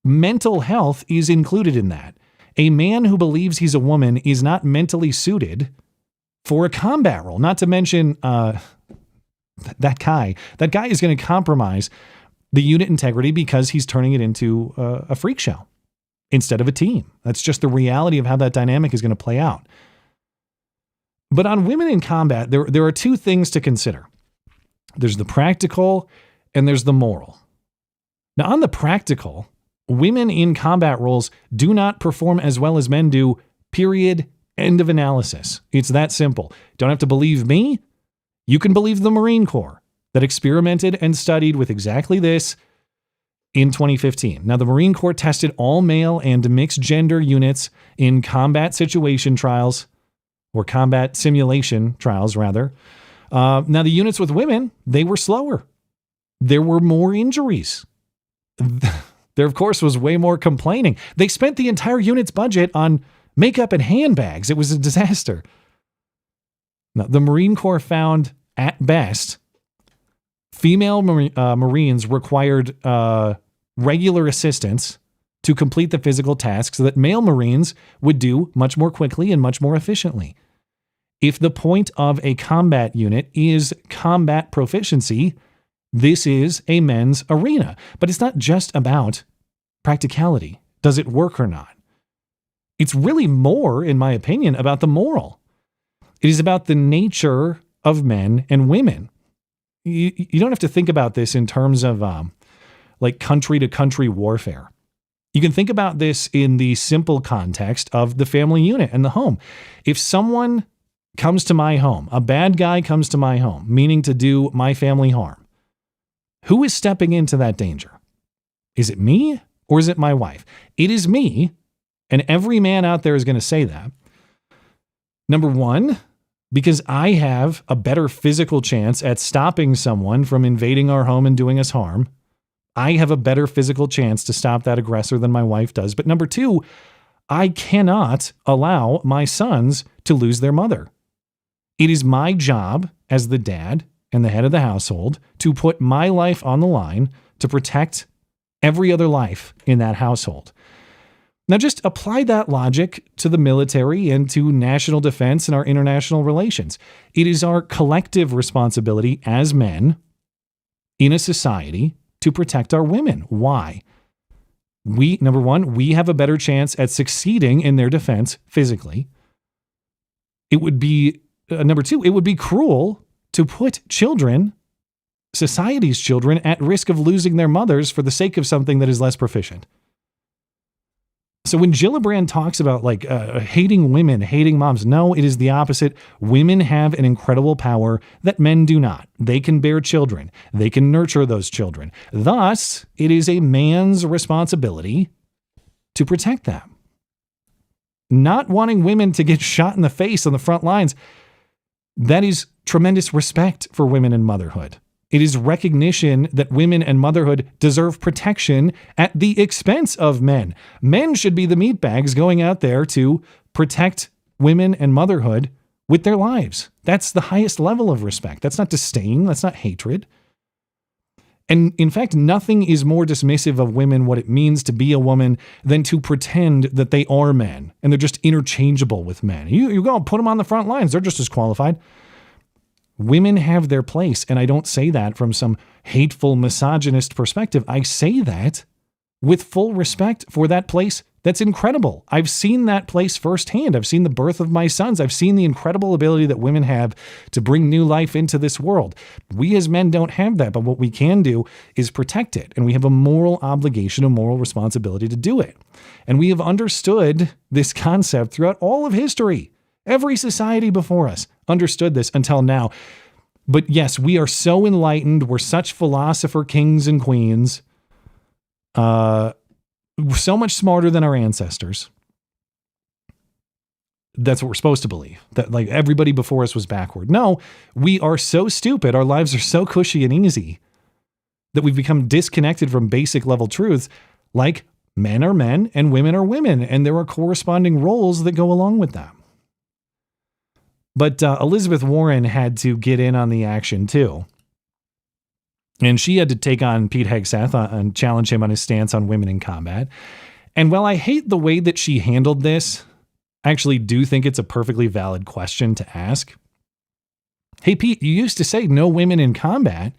Mental health is included in that. A man who believes he's a woman is not mentally suited for a combat role, not to mention that guy. That guy is going to compromise the unit integrity because he's turning it into a freak show instead of a team. That's just the reality of how that dynamic is going to play out. But on women in combat, there are two things to consider. There's the practical and there's the moral. Now, on the practical, women in combat roles do not perform as well as men do, period, end of analysis. It's that simple. Don't have to believe me. You can believe the Marine Corps that experimented and studied with exactly this in 2015. Now, the Marine Corps tested all male and mixed gender units in combat situation trials, or combat simulation trials, rather. Now, the units with women, they were slower. There were more injuries. There, of course, was way more complaining. They spent the entire unit's budget on makeup and handbags. It was a disaster. Now, the Marine Corps found, at best, female Marines required regular assistance to complete the physical tasks that male Marines would do much more quickly and much more efficiently. If the point of a combat unit is combat proficiency, this is a men's arena. But it's not just about practicality. Does it work or not? It's really more, in my opinion, about the moral. It is about the nature of men and women. You don't have to think about this in terms of like country-to-country warfare. You can think about this in the simple context of the family unit and the home. If someone comes to my home, a bad guy comes to my home, meaning to do my family harm, who is stepping into that danger? Is it me or is it my wife? It is me, and every man out there is going to say that. Number one, because I have a better physical chance at stopping someone from invading our home and doing us harm. I have a better physical chance to stop that aggressor than my wife does. But number two, I cannot allow my sons to lose their mother. It is my job as the dad and the head of the household to put my life on the line to protect every other life in that household. Now just apply that logic to the military and to national defense and our international relations. It is our collective responsibility as men in a society to protect our women. Why? Number one, we have a better chance at succeeding in their defense physically. It would be, number two, it would be cruel to put children, society's children, at risk of losing their mothers for the sake of something that is less proficient. So when Gillibrand talks about like hating women, hating moms, no, it is the opposite. Women have an incredible power that men do not. They can bear children. They can nurture those children. Thus, it is a man's responsibility to protect them. Not wanting women to get shot in the face on the front lines, that is tremendous respect for women and motherhood. It is recognition that women and motherhood deserve protection at the expense of men. Men should be the meatbags going out there to protect women and motherhood with their lives. That's the highest level of respect. That's not disdain. That's not hatred. And in fact, nothing is more dismissive of women, what it means to be a woman, than to pretend that they are men and they're just interchangeable with men. You go and put them on the front lines. They're just as qualified. Women have their place, and I don't say that from some hateful misogynist perspective. I say that with full respect for that place that's incredible. I've seen that place firsthand. I've seen the birth of my sons. I've seen the incredible ability that women have to bring new life into this world. We as men don't have that, but what we can do is protect it, and we have a moral obligation, a moral responsibility to do it. And we have understood this concept throughout all of history. Every society before us understood this until now. But yes, we are so enlightened. We're such philosopher kings and queens. We're so much smarter than our ancestors. That's what we're supposed to believe. That like everybody before us was backward. No, we are so stupid. Our lives are so cushy and easy that we've become disconnected from basic level truths like men are men and women are women. And there are corresponding roles that go along with that. But Elizabeth Warren had to get in on the action too. And she had to take on Pete Hegseth and challenge him on his stance on women in combat. And while I hate the way that she handled this, I actually do think it's a perfectly valid question to ask. Hey, Pete, you used to say no women in combat,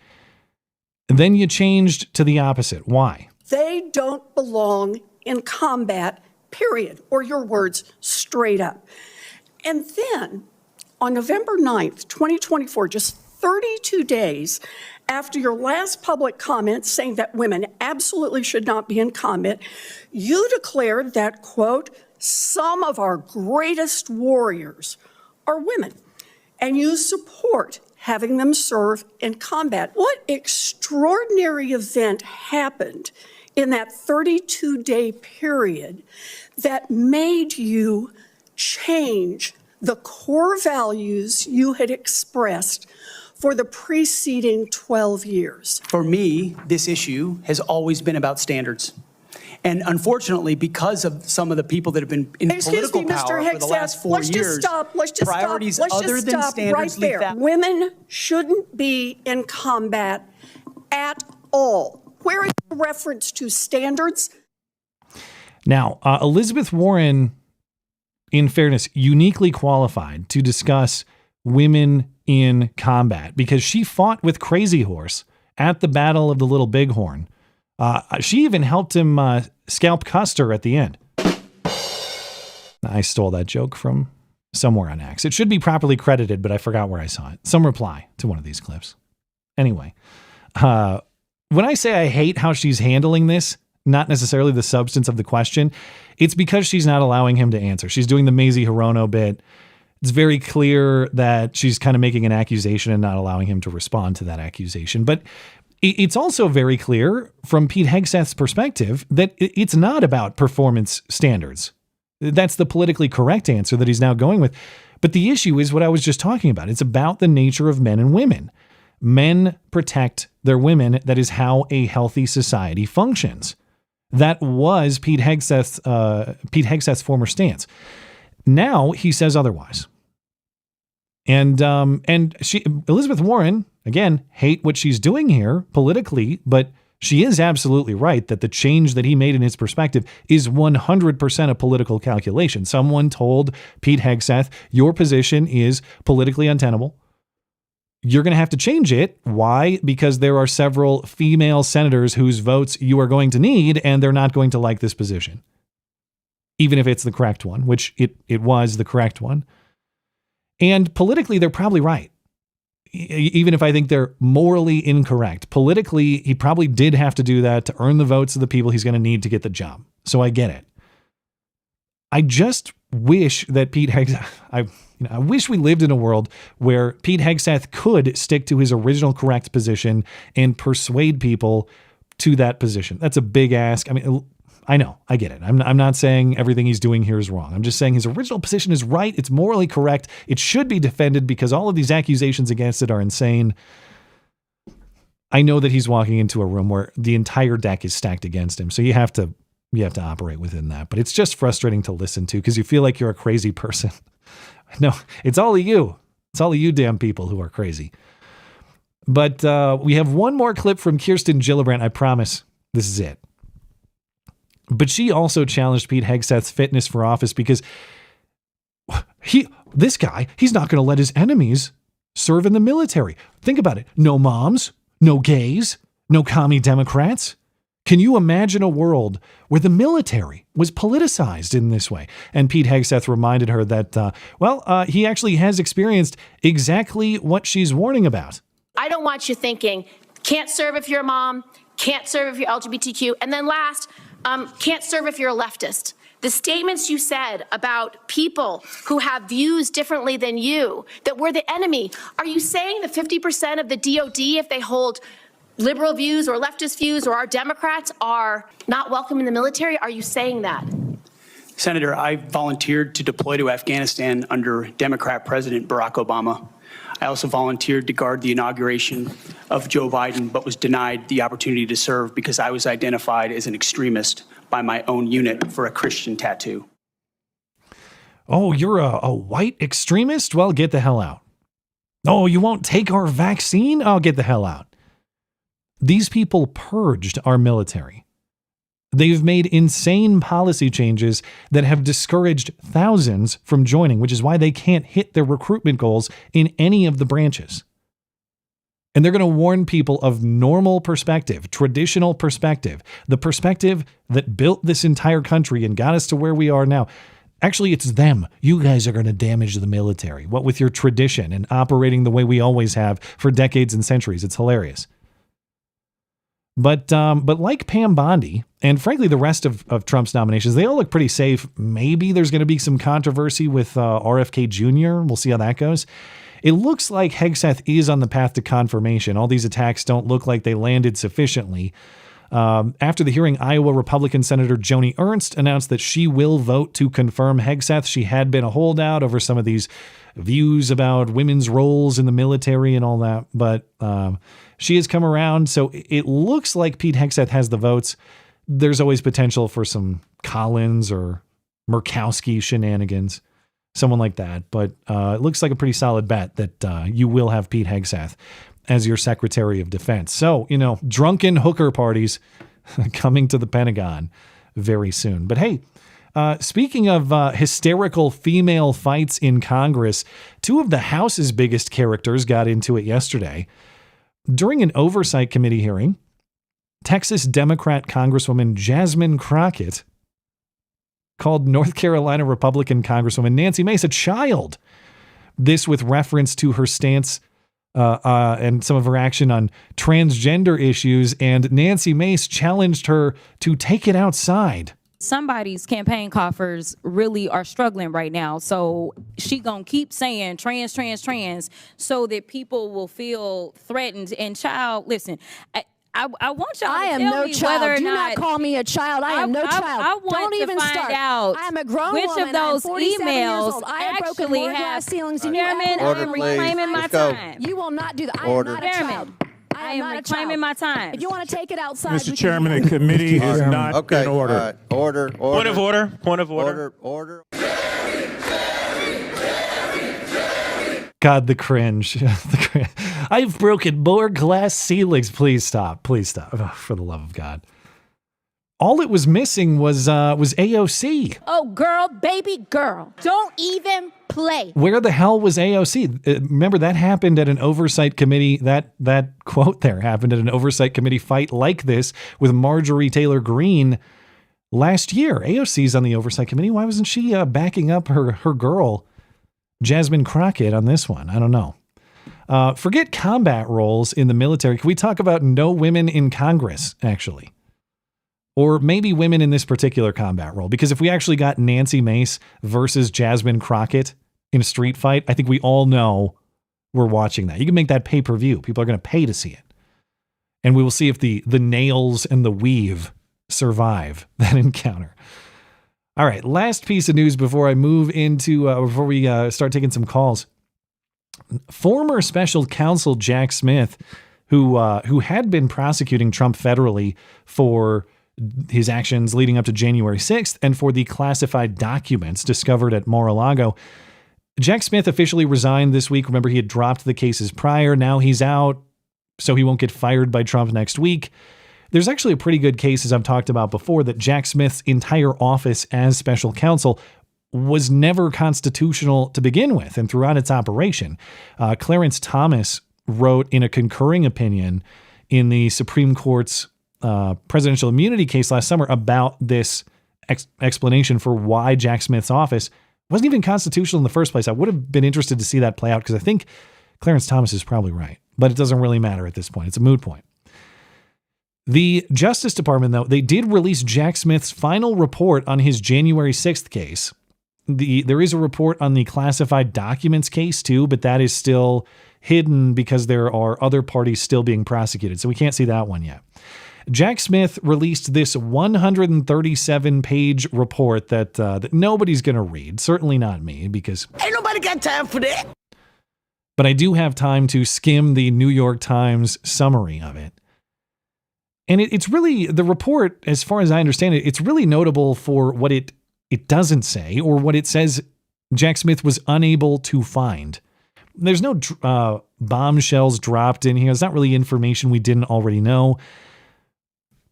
and then you changed to the opposite. Why? They don't belong in combat, period, or your words straight up. And then on November 9th, 2024, just 32 days after your last public comment saying that women absolutely should not be in combat, you declared that, quote, some of our greatest warriors are women. And you support having them serve in combat. What extraordinary event happened in that 32-day period that made you change the core values you had expressed for the preceding 12 years? For me, this issue has always been about standards. And unfortunately, because of some of the people that have been in political power for the last 4 years, priorities other than standards right there. Women shouldn't be in combat at all. Where is the reference to standards? Now, Elizabeth Warren, in fairness, uniquely qualified to discuss women in combat because she fought with Crazy Horse at the Battle of the Little Bighorn. She even helped him scalp Custer at the end. I stole that joke from somewhere on X. It should be properly credited, but I forgot where I saw it. Some reply to one of these clips. Anyway, when I say I hate how she's handling this, not necessarily the substance of the question, it's because she's not allowing him to answer. She's doing the Mazie Hirono bit. It's very clear that she's kind of making an accusation and not allowing him to respond to that accusation. But it's also very clear from Pete Hegseth's perspective that it's not about performance standards. That's the politically correct answer that he's now going with. But the issue is what I was just talking about. It's about the nature of men and women. Men protect their women. That is how a healthy society functions. That was Pete Hegseth's former stance. Now he says otherwise. And Elizabeth Warren, again, hate what she's doing here politically, but she is absolutely right that the change that he made in his perspective is 100% a political calculation. Someone told Pete Hegseth, your position is politically untenable. You're going to have to change it. Why? Because there are several female senators whose votes you are going to need, and they're not going to like this position. Even if it's the correct one, which it was the correct one. And politically, they're probably right. Even if I think they're morally incorrect. Politically, he probably did have to do that to earn the votes of the people he's going to need to get the job. So I get it. I just wish that Pete Hegseth, I wish we lived in a world where Pete Hegseth could stick to his original correct position and persuade people to that position. That's a big ask. I mean, I know, I get it. I'm not saying everything he's doing here is wrong. I'm just saying his original position is right. It's morally correct. It should be defended because all of these accusations against it are insane. I know that he's walking into a room where the entire deck is stacked against him. So you have to operate within that. But it's just frustrating to listen to because you feel like you're a crazy person. No, it's all of you. It's all of you damn people who are crazy. But we have one more clip from Kirsten Gillibrand. I promise this is it. But she also challenged Pete Hegseth's fitness for office because this guy, he's not going to let his enemies serve in the military. Think about it. No moms, no gays, no commie Democrats. Can you imagine a world where the military was politicized in this way? And Pete Hegseth reminded her that, he actually has experienced exactly what she's warning about. I don't want you thinking, can't serve if you're a mom, can't serve if you're LGBTQ, and then last, can't serve if you're a leftist. The statements you said about people who have views differently than you, that we're the enemy. Are you saying that 50% of the DOD, if they hold liberal views or leftist views or are Democrats, are not welcome in the military? Are you saying that? Senator, I volunteered to deploy to Afghanistan under Democrat President Barack Obama. I also volunteered to guard the inauguration of Joe Biden, but was denied the opportunity to serve because I was identified as an extremist by my own unit for a Christian tattoo. Oh, you're a white extremist? Well, get the hell out. Oh, you won't take our vaccine? Oh, get the hell out. These people purged our military. They've made insane policy changes that have discouraged thousands from joining, which is why they can't hit their recruitment goals in any of the branches. And they're going to warn people of normal perspective, traditional perspective, the perspective that built this entire country and got us to where we are now. Actually, it's them. You guys are going to damage the military. What with your tradition and operating the way we always have for decades and centuries. It's hilarious. But like Pam Bondi, and frankly, the rest of Trump's nominations, they all look pretty safe. Maybe there's going to be some controversy with RFK Jr. We'll see how that goes. It looks like Hegseth is on the path to confirmation. All these attacks don't look like they landed sufficiently. After the hearing, Iowa Republican Senator Joni Ernst announced that she will vote to confirm Hegseth. She had been a holdout over some of these views about women's roles in the military and all that, but she has come around. So it looks like Pete Hegseth has the votes. There's always potential for some Collins or Murkowski shenanigans, someone like that. But it looks like a pretty solid bet that you will have Pete Hegseth as your Secretary of Defense. So, drunken hooker parties coming to the Pentagon very soon. But hey, speaking of hysterical female fights in Congress, two of the House's biggest characters got into it yesterday. During an oversight committee hearing, Texas Democrat Congresswoman Jasmine Crockett called North Carolina Republican Congresswoman Nancy Mace a child. This with reference to her stance and some of her action on transgender issues, and Nancy Mace challenged her to take it outside. Somebody's campaign coffers really are struggling right now. So she gonna keep saying trans, so that people will feel threatened. And child, listen, I want y'all to tell me whether or Do not not call me a child. I am no child. I want Don't to even find start. out I am a grown which woman. of those I am 47 years emails old. I have broken actually more have. glass ceilings than you Chairman, ever I will. am reclaiming my time. You will not do that. I Order. am not a child. I am reclaiming my time. If you want to take it outside, Mr. Chairman, the committee is not Okay, in order. all right. Order. Point of order. Point of order. Order. God, the cringe. I've broken more glass ceilings. Please stop. Please stop. Oh, for the love of God. All it was missing was AOC. Oh, girl, baby girl, don't even play. Where the hell was AOC? Remember, that happened at an oversight committee. That quote there happened at an oversight committee fight like this with Marjorie Taylor Greene last year. AOC's on the oversight committee. Why wasn't she backing up her girl, Jasmine Crockett, on this one? I don't know. Forget combat roles in the military. Can we talk about no women in Congress, actually? Or maybe women in this particular combat role? Because if we actually got Nancy Mace versus Jasmine Crockett in a street fight, I think we all know we're watching that. You can make that pay-per-view. People are going to pay to see it. And we will see if the nails and the weave survive that encounter. All right, last piece of news before I move into, before we start taking some calls. Former special counsel Jack Smith, who had been prosecuting Trump federally for his actions leading up to January 6th and for the classified documents discovered at Mar-a-Lago, Jack Smith officially resigned this week. Remember, he had dropped the cases prior. Now he's out, so he won't get fired by Trump next week. There's actually a pretty good case, as I've talked about before, that Jack Smith's entire office as special counsel was never constitutional to begin with and throughout its operation. Clarence Thomas wrote in a concurring opinion in the Supreme Court's presidential immunity case last summer about this explanation for why Jack Smith's office wasn't even constitutional in the first place. I would have been interested to see that play out because I think Clarence Thomas is probably right, but it doesn't really matter at this point. It's a moot point. The Justice Department, though, they did release Jack Smith's final report on his January 6th case. There is a report on the classified documents case too, but that is still hidden because there are other parties still being prosecuted. So we can't see that one yet. Jack Smith released this 137-page report that nobody's going to read. Certainly not me, because Ain't nobody got time for that. But I do have time to skim the New York Times summary of it. And it's really, the report, as far as I understand it, it's really notable for what it doesn't say or what it says Jack Smith was unable to find. There's no bombshells dropped in here. It's not really information we didn't already know.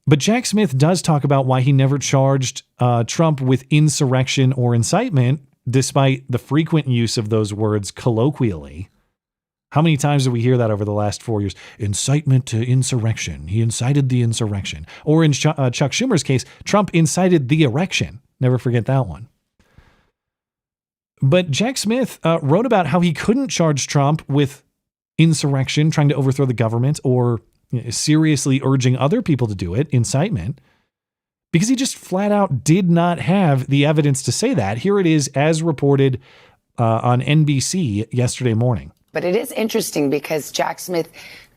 But Jack Smith does talk about why he never charged Trump with insurrection or incitement, despite the frequent use of those words colloquially. How many times did we hear that over the last 4 years? Incitement to insurrection. He incited the insurrection. Or in Chuck Schumer's case, Trump incited the erection. Never forget that one. But Jack Smith wrote about how he couldn't charge Trump with insurrection, trying to overthrow the government, or seriously urging other people to do it, incitement, because he just flat out did not have the evidence to say that. Here it is as reported on NBC yesterday morning. But it is interesting because Jack Smith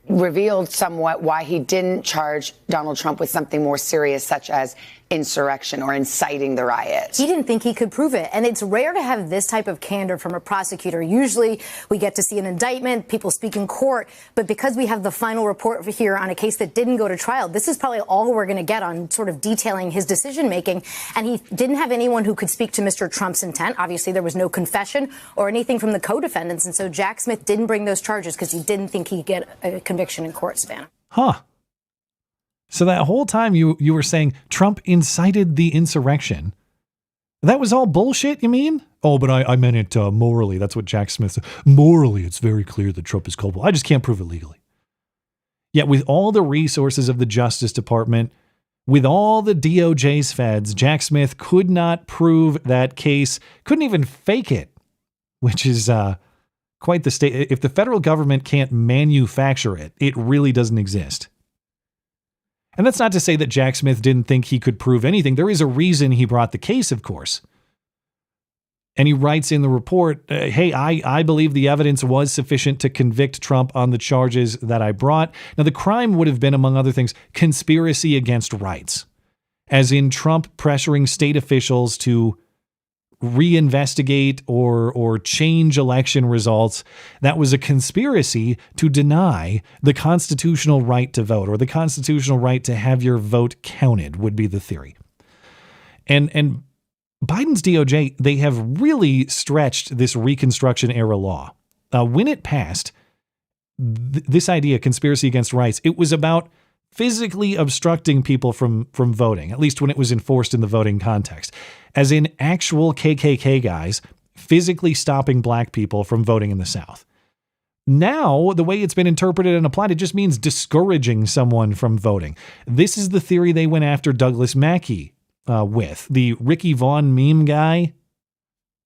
revealed somewhat why he didn't charge Donald Trump with something more serious, such as insurrection or inciting the riots. He didn't think he could prove it. And it's rare to have this type of candor from a prosecutor. Usually we get to see an indictment, people speak in court. But because we have the final report here on a case that didn't go to trial, this is probably all we're going to get on sort of detailing his decision making. And he didn't have anyone who could speak to Mr. Trump's intent. Obviously, there was no confession or anything from the co-defendants. And so Jack Smith didn't bring those charges because he didn't think he'd get a conviction in court, Savannah. Huh. So that whole time you were saying Trump incited the insurrection. That was all bullshit, you mean? Oh, but I meant it morally. That's what Jack Smith said. Morally, it's very clear that Trump is culpable. I just can't prove it legally. Yet with all the resources of the Justice Department, with all the DOJ's feds, Jack Smith could not prove that case, couldn't even fake it, which is quite the state. If the federal government can't manufacture it, it really doesn't exist. And that's not to say that Jack Smith didn't think he could prove anything. There is a reason he brought the case, of course. And he writes in the report, hey, I believe the evidence was sufficient to convict Trump on the charges that I brought. Now, the crime would have been, among other things, conspiracy against rights, as in Trump pressuring state officials to reinvestigate or change election results. That was a conspiracy to deny the constitutional right to vote, or the constitutional right to have your vote counted, would be the theory. And Biden's DOJ, they have really stretched this Reconstruction era law. When it passed, this idea, conspiracy against rights, it was about physically obstructing people from voting, at least when it was enforced in the voting context, as in actual KKK guys physically stopping black people from voting in the South. Now, the way it's been interpreted and applied, it just means discouraging someone from voting. This is the theory they went after Douglas Mackey with. The Ricky Vaughn meme guy,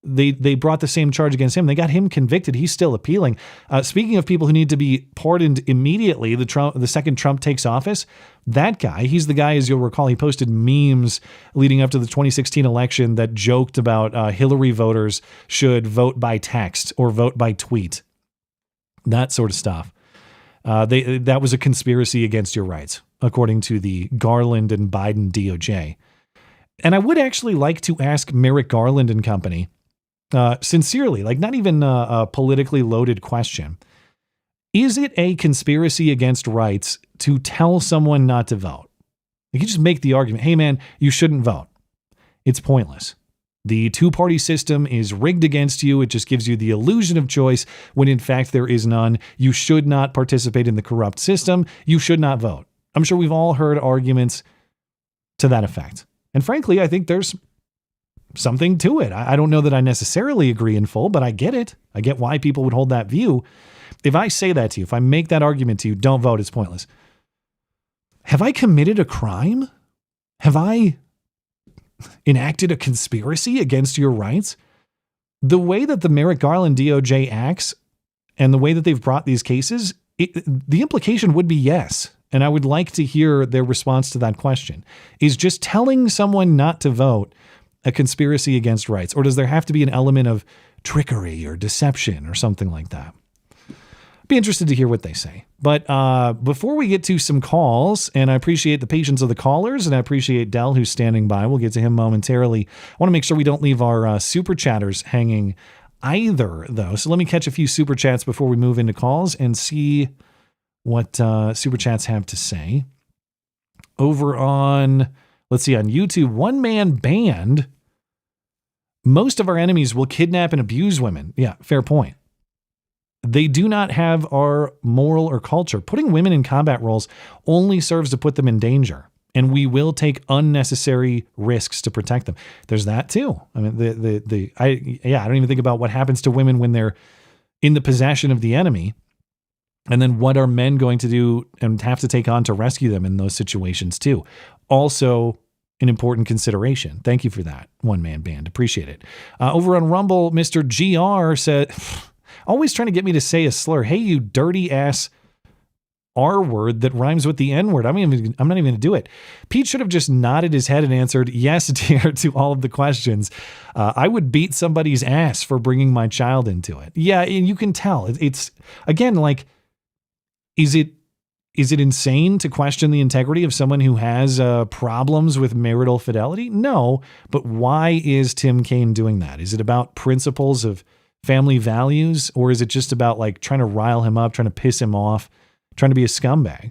they brought the same charge against him. They got him convicted. He's still appealing. Speaking of people who need to be pardoned immediately, the second Trump takes office, that guy, he's the guy, as you'll recall, he posted memes leading up to the 2016 election that joked about Hillary voters should vote by text or vote by tweet. That sort of stuff. That was a conspiracy against your rights, according to the Garland and Biden DOJ. And I would actually like to ask Merrick Garland and company, sincerely, like not even a politically loaded question. Is it a conspiracy against rights to tell someone not to vote? You can just make the argument, hey man, you shouldn't vote. It's pointless. The two-party system is rigged against you. It just gives you the illusion of choice when in fact there is none. You should not participate in the corrupt system. You should not vote. I'm sure we've all heard arguments to that effect. And frankly, I think there's something to it. I don't know that I necessarily agree in full, but I get it. I get why people would hold that view. If I say that to you, if I make that argument to you, don't vote, it's pointless. Have I committed a crime? Have I enacted a conspiracy against your rights? The way that the Merrick Garland DOJ acts and the way that they've brought these cases, the implication would be yes. And I would like to hear their response to that question. Is just telling someone not to vote a conspiracy against rights? Or does there have to be an element of trickery or deception or something like that? Be interested to hear what they say. But before we get to some calls, and I appreciate the patience of the callers, and I appreciate Dell who's standing by. We'll get to him momentarily. I want to make sure we don't leave our super chatters hanging either, though. So let me catch a few super chats before we move into calls and see what super chats have to say. Over on, let's see, on YouTube, One Man Band. Most of our enemies will kidnap and abuse women. Yeah, fair point. They do not have our moral or culture. Putting women in combat roles only serves to put them in danger, and we will take unnecessary risks to protect them. There's that too. I mean, I don't even think about what happens to women when they're in the possession of the enemy, and then what are men going to do and have to take on to rescue them in those situations too. Also, an important consideration. Thank you for that, One Man Band. Appreciate it. Over on Rumble, Mr. GR said, always trying to get me to say a slur. Hey, you dirty ass R word that rhymes with the N word. I'm not even going to do it. Pete should have just nodded his head and answered, yes, dear, to all of the questions. I would beat somebody's ass for bringing my child into it. Yeah, and you can tell. It's again, like, is it insane to question the integrity of someone who has problems with marital fidelity? No, but why is Tim Kaine doing that? Is it about principles of family values, or is it just about like trying to rile him up, trying to piss him off, trying to be a scumbag?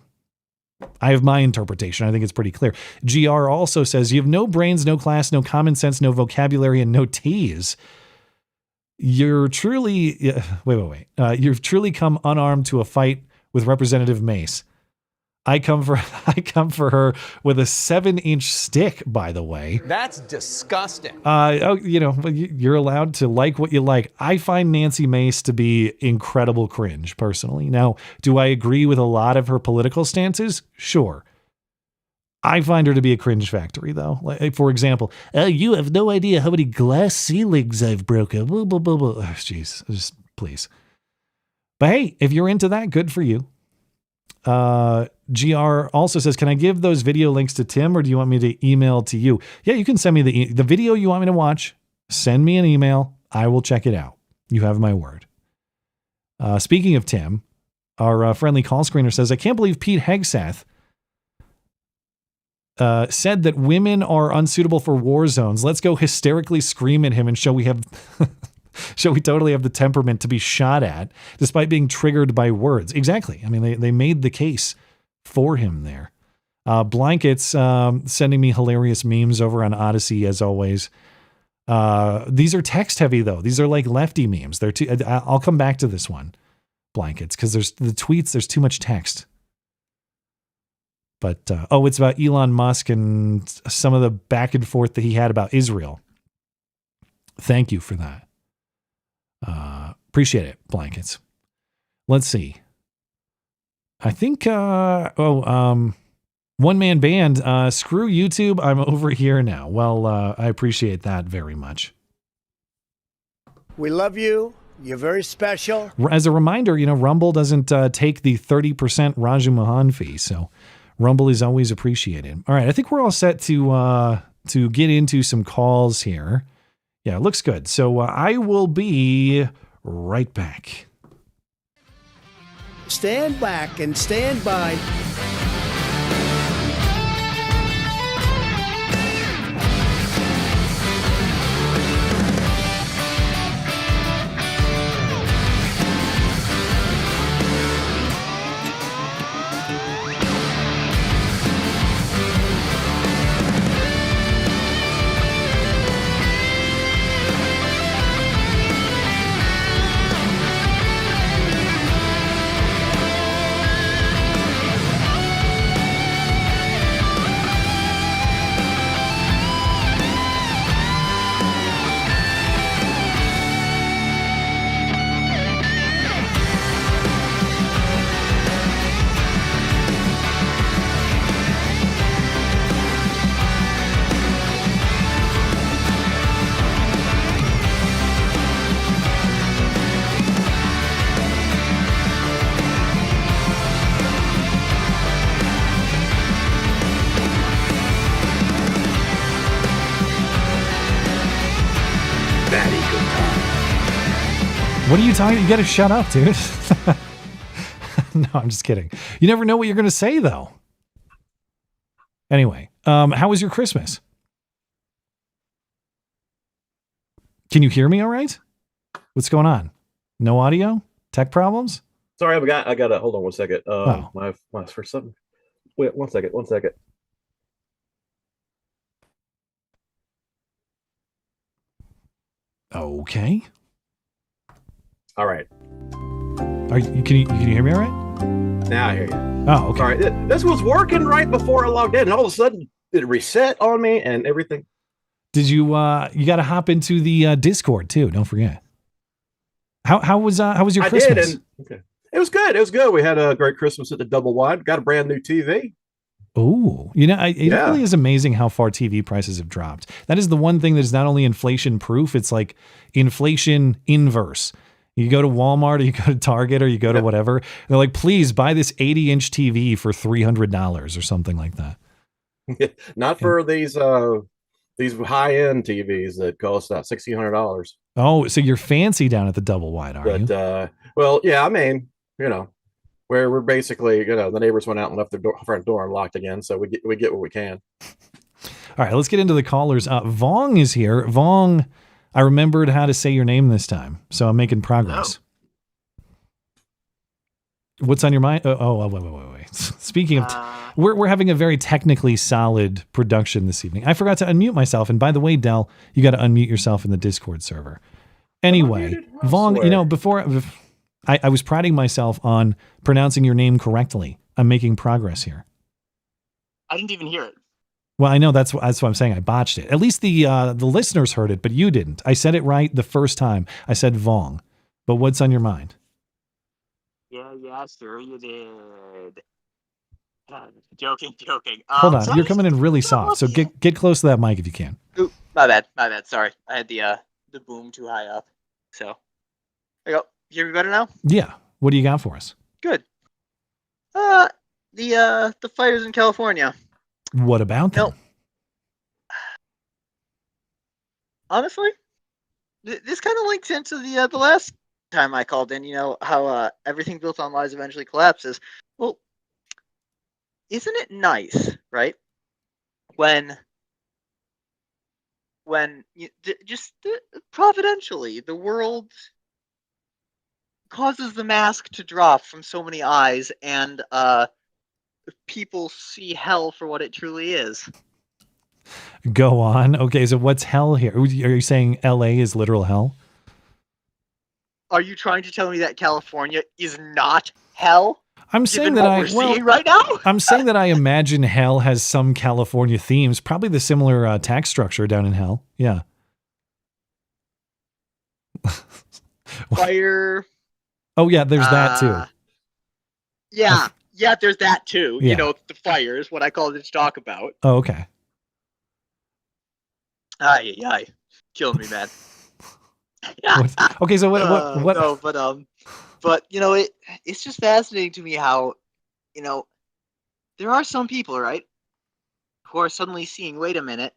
I have my interpretation. I think it's pretty clear. GR also says, you have no brains, no class, no common sense, no vocabulary, and no T's. You're truly, wait. You've truly come unarmed to a fight with Representative Mace. I come for her with a 7-inch stick, by the way. That's disgusting. You're allowed to like what you like. I find Nancy Mace to be incredible cringe, personally. Now, do I agree with a lot of her political stances? Sure. I find her to be a cringe factory, though. Like, for example, you have no idea how many glass ceilings I've broken. Blah, blah, blah, blah. Oh, jeez, just please. But hey, if you're into that, good for you. GR also says, can I give those video links to Tim, or do you want me to email to you? Yeah, you can send me the video you want me to watch. Send me an email. I will check it out. You have my word. Speaking of Tim, our friendly call screener says, I can't believe Pete Hegseth said that women are unsuitable for war zones. Let's go hysterically scream at him and show we totally have the temperament to be shot at, despite being triggered by words. Exactly. I mean, they made the case for him there. Blankets sending me hilarious memes over on Odyssey, as always. These are text heavy, though. These are like lefty memes. I'll come back to this one, Blankets, because there's too much text. But, it's about Elon Musk and some of the back and forth that he had about Israel. Thank you for that. Appreciate it, Blankets. Let's see. I think, one-man band, screw YouTube, I'm over here now. Well, I appreciate that very much. We love you. You're very special. As a reminder, Rumble doesn't take the 30% Raju Mohan fee, so Rumble is always appreciated. All right, I think we're all set to get into some calls here. Yeah, it looks good. So I will be right back. Stand back and stand by. What are you talking? You got to shut up, dude. No, I'm just kidding. You never know what you're going to say, though. Anyway, how was your Christmas? Can you hear me all right? What's going on? No audio? Tech problems? Sorry, I got to hold on 1 second. My for something. Wait, 1 second. Okay. All right. Can you hear me all right? Now I hear you. Oh, okay. All right. This was working right before I logged in, and all of a sudden it reset on me and everything. Did you you got to hop into the Discord too? Don't forget. How was your Christmas? I did, okay. It was good. It was good. We had a great Christmas at the Double Wide. Got a brand new TV. Oh, it really is amazing how far TV prices have dropped. That is the one thing that is not only inflation proof, it's like inflation inverse. You go to Walmart or you go to Target or you go to whatever. They're like, please buy this 80-inch TV for $300 or something like that. Not for these high-end TVs that cost $1,600. Oh, so you're fancy down at the double wide, are you? Well, yeah, I mean, we're basically, the neighbors went out and left their front door unlocked again, so we get what we can. All right, let's get into the callers. Vong is here. Vong, I remembered how to say your name this time, so I'm making progress. What's on your mind? Wait. Speaking of, we're having a very technically solid production this evening. I forgot to unmute myself, and by the way, Del, you got to unmute yourself in the Discord server. Anyway, Vong, before I was priding myself on pronouncing your name correctly. I'm making progress here. I didn't even hear it. Well, I know that's what I'm saying. I botched it. At least the listeners heard it, but you didn't. I said it right the first time. I said Vong. But what's on your mind? Yeah, sure you did. Joking. Hold on, you're coming in really soft, so get close to that mic if you can. Ooh, my bad. Sorry, I had the boom too high up. So there you go. You hear me better now? Yeah. What do you got for us? Good. The fires in California. What about them? Honestly, this kind of links into the last time I called in. How everything built on lies eventually collapses. Well, isn't it nice, right? When providentially the world causes the mask to drop from so many eyes, and people see hell for what it truly is. Go on. Okay, so what's hell here? Are you saying LA is literal hell? Are you trying to tell me that California is not hell? I'm saying that seeing right now? I'm saying that I imagine hell has some California themes, probably the similar tax structure down in hell. Yeah. Fire. Oh yeah, there's that too. Yeah, there's that too. Yeah. The fire is what I called it to talk about. Oh, okay. Aye. Killing me, man. Okay, so what? No, but it's just fascinating to me how, there are some people, right, who are suddenly seeing, wait a minute,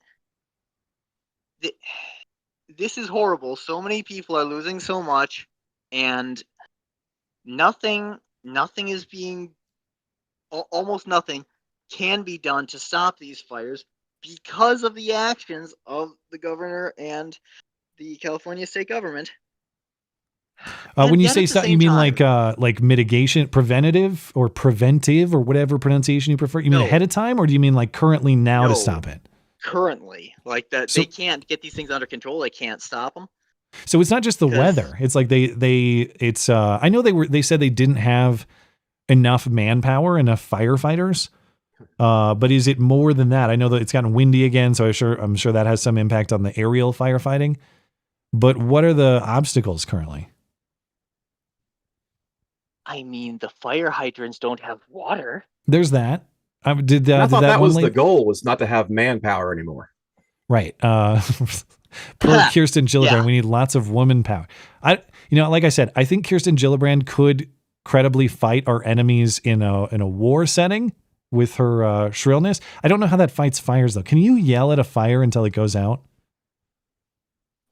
this is horrible. So many people are losing so much, and nothing is being, almost nothing can be done to stop these fires because of the actions of the governor and the California state government. When you say something, you mean like mitigation, preventative, or preventive, or whatever pronunciation you prefer? You mean ahead of time, or do you mean like currently now to stop it? Currently, like that, they can't get these things under control. They can't stop them. So it's not just the weather. It's like it's I know they said they didn't have enough manpower, enough firefighters. But is it more than that? I know that it's gotten windy again, so I'm sure that has some impact on the aerial firefighting. But what are the obstacles currently? I mean, the fire hydrants don't have water. There's that. I thought that was the goal, was not to have manpower anymore. Right. Poor Kirsten Gillibrand. We need lots of woman power. Like I said, I think Kirsten Gillibrand could credibly fight our enemies in a war setting with her shrillness. I don't know how that fights fires though. Can you yell at a fire until it goes out?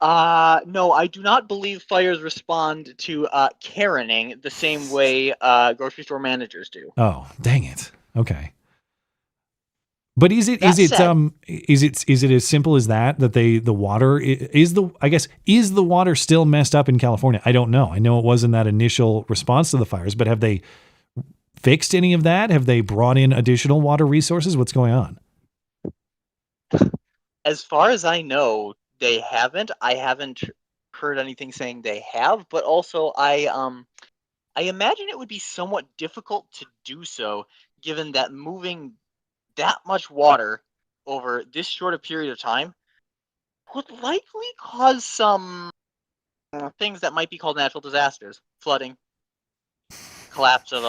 No, I do not believe fires respond to Karening the same way grocery store managers do. Oh, dang it. Okay. But is it as simple as that the water is the water still messed up in California? I don't know. I know it was in that initial response to the fires, but have they fixed any of that? Have they brought in additional water resources? What's going on? As far as I know, they haven't. I haven't heard anything saying they have, but also I imagine it would be somewhat difficult to do so, given that moving that much water over this short a period of time would likely cause some things that might be called natural disasters, flooding, collapse of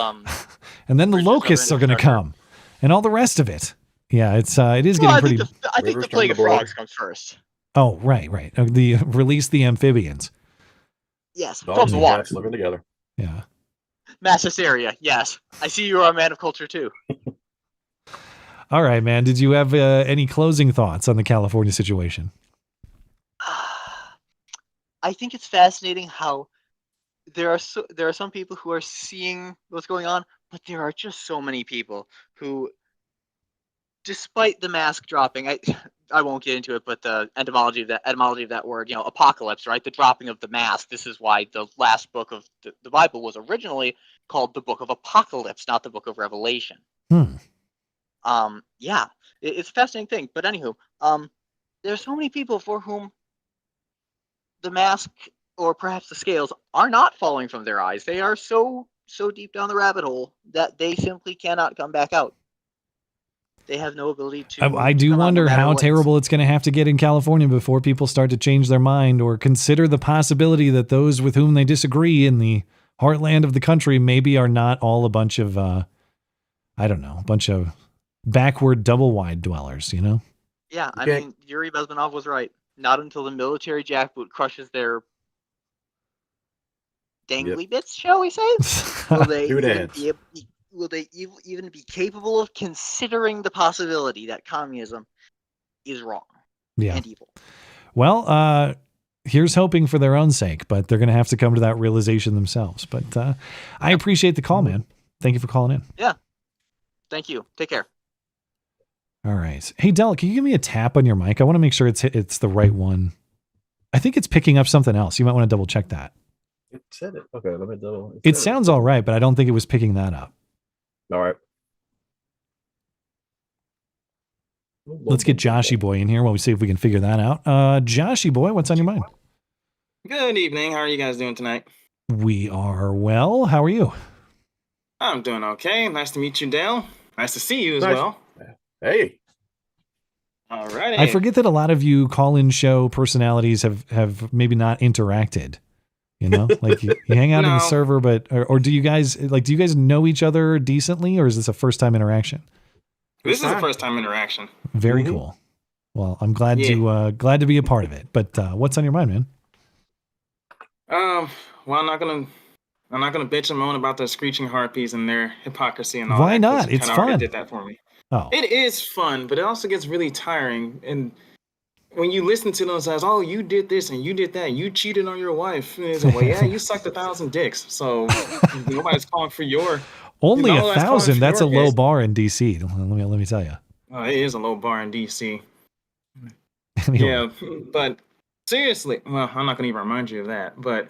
and then the locusts are going to come, and all the rest of it. Yeah, it is getting pretty. I think the plague of frogs comes first. Oh, right. Release the amphibians. Yes, Dogs from the and water. cats living together. Yeah. Mass hysteria. Yes, I see you are a man of culture too. All right, man. Did you have any closing thoughts on the California situation? I think it's fascinating how there are some people who are seeing what's going on, but there are just so many people who, despite the mask dropping, I won't get into it, but the etymology of that word, apocalypse, right? The dropping of the mask. This is why the last book of the Bible was originally called the Book of Apocalypse, not the Book of Revelation. Yeah, it's a fascinating thing. But anywho, there's so many people for whom the mask or perhaps the scales are not falling from their eyes. They are so deep down the rabbit hole that they simply cannot come back out. They have no ability to. I do wonder how terrible it's going to have to get in California before people start to change their mind or consider the possibility that those with whom they disagree in the heartland of the country maybe are not all a bunch of, a bunch of backward double wide dwellers, Yeah, I mean, Yuri Bezmenov was right. Not until the military jackboot crushes their dangly bits, shall we say, will they even be capable of considering the possibility that communism is wrong and evil. Well, here's hoping for their own sake, but they're going to have to come to that realization themselves. But I appreciate the call, man. Thank you for calling in. Yeah. Thank you. Take care. All right. Hey, Della, can you give me a tap on your mic? I want to make sure it's the right one. I think it's picking up something else. You might want to double check that. It said it. Okay, let me double. It sounds all right, but I don't think it was picking that up. All right. Let's get Joshy Boy in here while we see if we can figure that out. Joshy Boy, what's on your mind? Good evening. How are you guys doing tonight? We are well. How are you? I'm doing okay. Nice to meet you, Dale. Nice to see you as well. Hey. All right. I forget that a lot of you call-in show personalities have maybe not interacted. Like you hang out in the server, but or do you guys know each other decently, or is this a first time interaction? This is a first time interaction. Very cool. Well, I'm glad to be a part of it. But what's on your mind, man? Well, I'm not gonna bitch and moan about the screeching harpies and their hypocrisy and all. Why that, not? you It's kinda already fun. Did that for me. Oh, it is fun, but it also gets really tiring. And when you listen to them, says, "Oh, you did this and you did that, and you cheated on your wife," and it's like, "Well, yeah, you sucked 1,000 dicks." So nobody's calling for your. only 1,000. That's a low bar in DC. Let me tell you. Oh, it is a low bar in DC. Anyway. Yeah, but seriously, well, I'm not gonna even remind you of that. But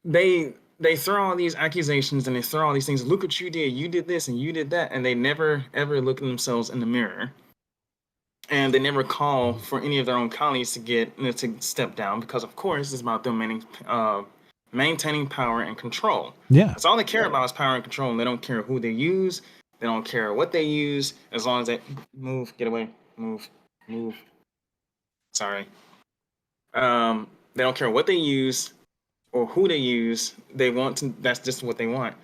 they throw all these accusations and they throw all these things. Look what you did. You did this and you did that, and they never ever look at themselves in the mirror. And they never call for any of their own colleagues to step down, because of course it's about them maintaining power and control. Yeah, that's all they care about is power and control. And they don't care who they use. They don't care what they use, as long as they move, get away, move. Sorry. They don't care what they use or who they use. They want to. That's just what they want.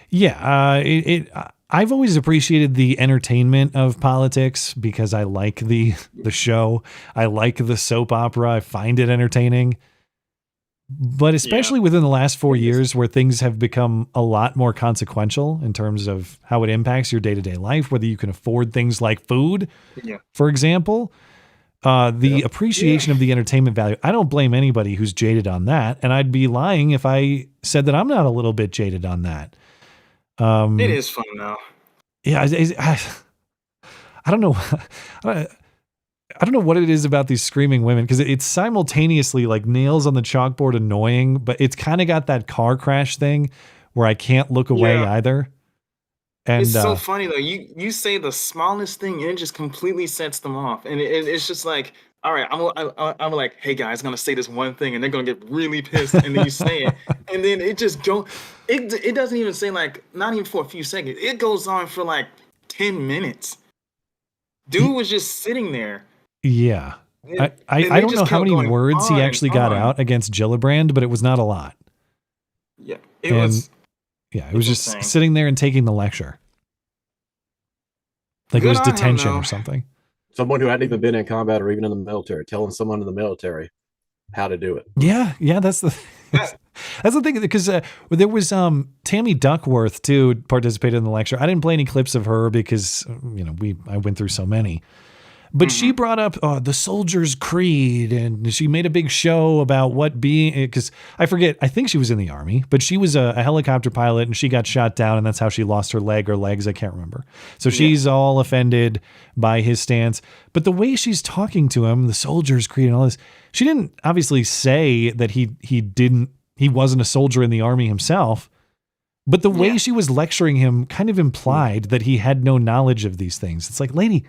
Yeah, I've always appreciated the entertainment of politics because I like the show. I like the soap opera. I find it entertaining. But especially within the last 4 years, where things have become a lot more consequential in terms of how it impacts your day-to-day life, whether you can afford things like food, for example, the appreciation of the entertainment value. I don't blame anybody who's jaded on that. And I'd be lying if I said that I'm not a little bit jaded on that. It is fun though. Yeah, I don't know. I don't know what it is about these screaming women, because it's simultaneously like nails on the chalkboard annoying, but it's kind of got that car crash thing where I can't look away either. And it's so funny though. You say the smallest thing and it just completely sets them off, and it's just like, all right, I'm like, hey guys, I'm gonna say this one thing, and they're gonna get really pissed, and then you say it, and then it just go. It doesn't even say, like, not even for a few seconds. It goes on for like 10 minutes. Dude was just sitting there. Yeah. I don't know how many words he actually got out against Gillibrand, but it was not a lot. Yeah. It was just insane. sitting there and taking the lecture. Like it was detention or something. Someone who hadn't even been in combat or even in the military, telling someone in the military, how to do it. Yeah, that's the that's the thing, because there was Tammy Duckworth too participated in the lecture. I didn't play any clips of her because I went through so many. But she brought up the Soldier's Creed, and she made a big show about what being, because I think she was in the Army, but she was a helicopter pilot and she got shot down, and that's how she lost her leg or legs. I can't remember. So she's all offended by his stance. But the way she's talking to him, the Soldier's Creed and all this, she didn't obviously say that he wasn't a soldier in the Army himself. But the way she was lecturing him kind of implied that he had no knowledge of these things. It's like, lady,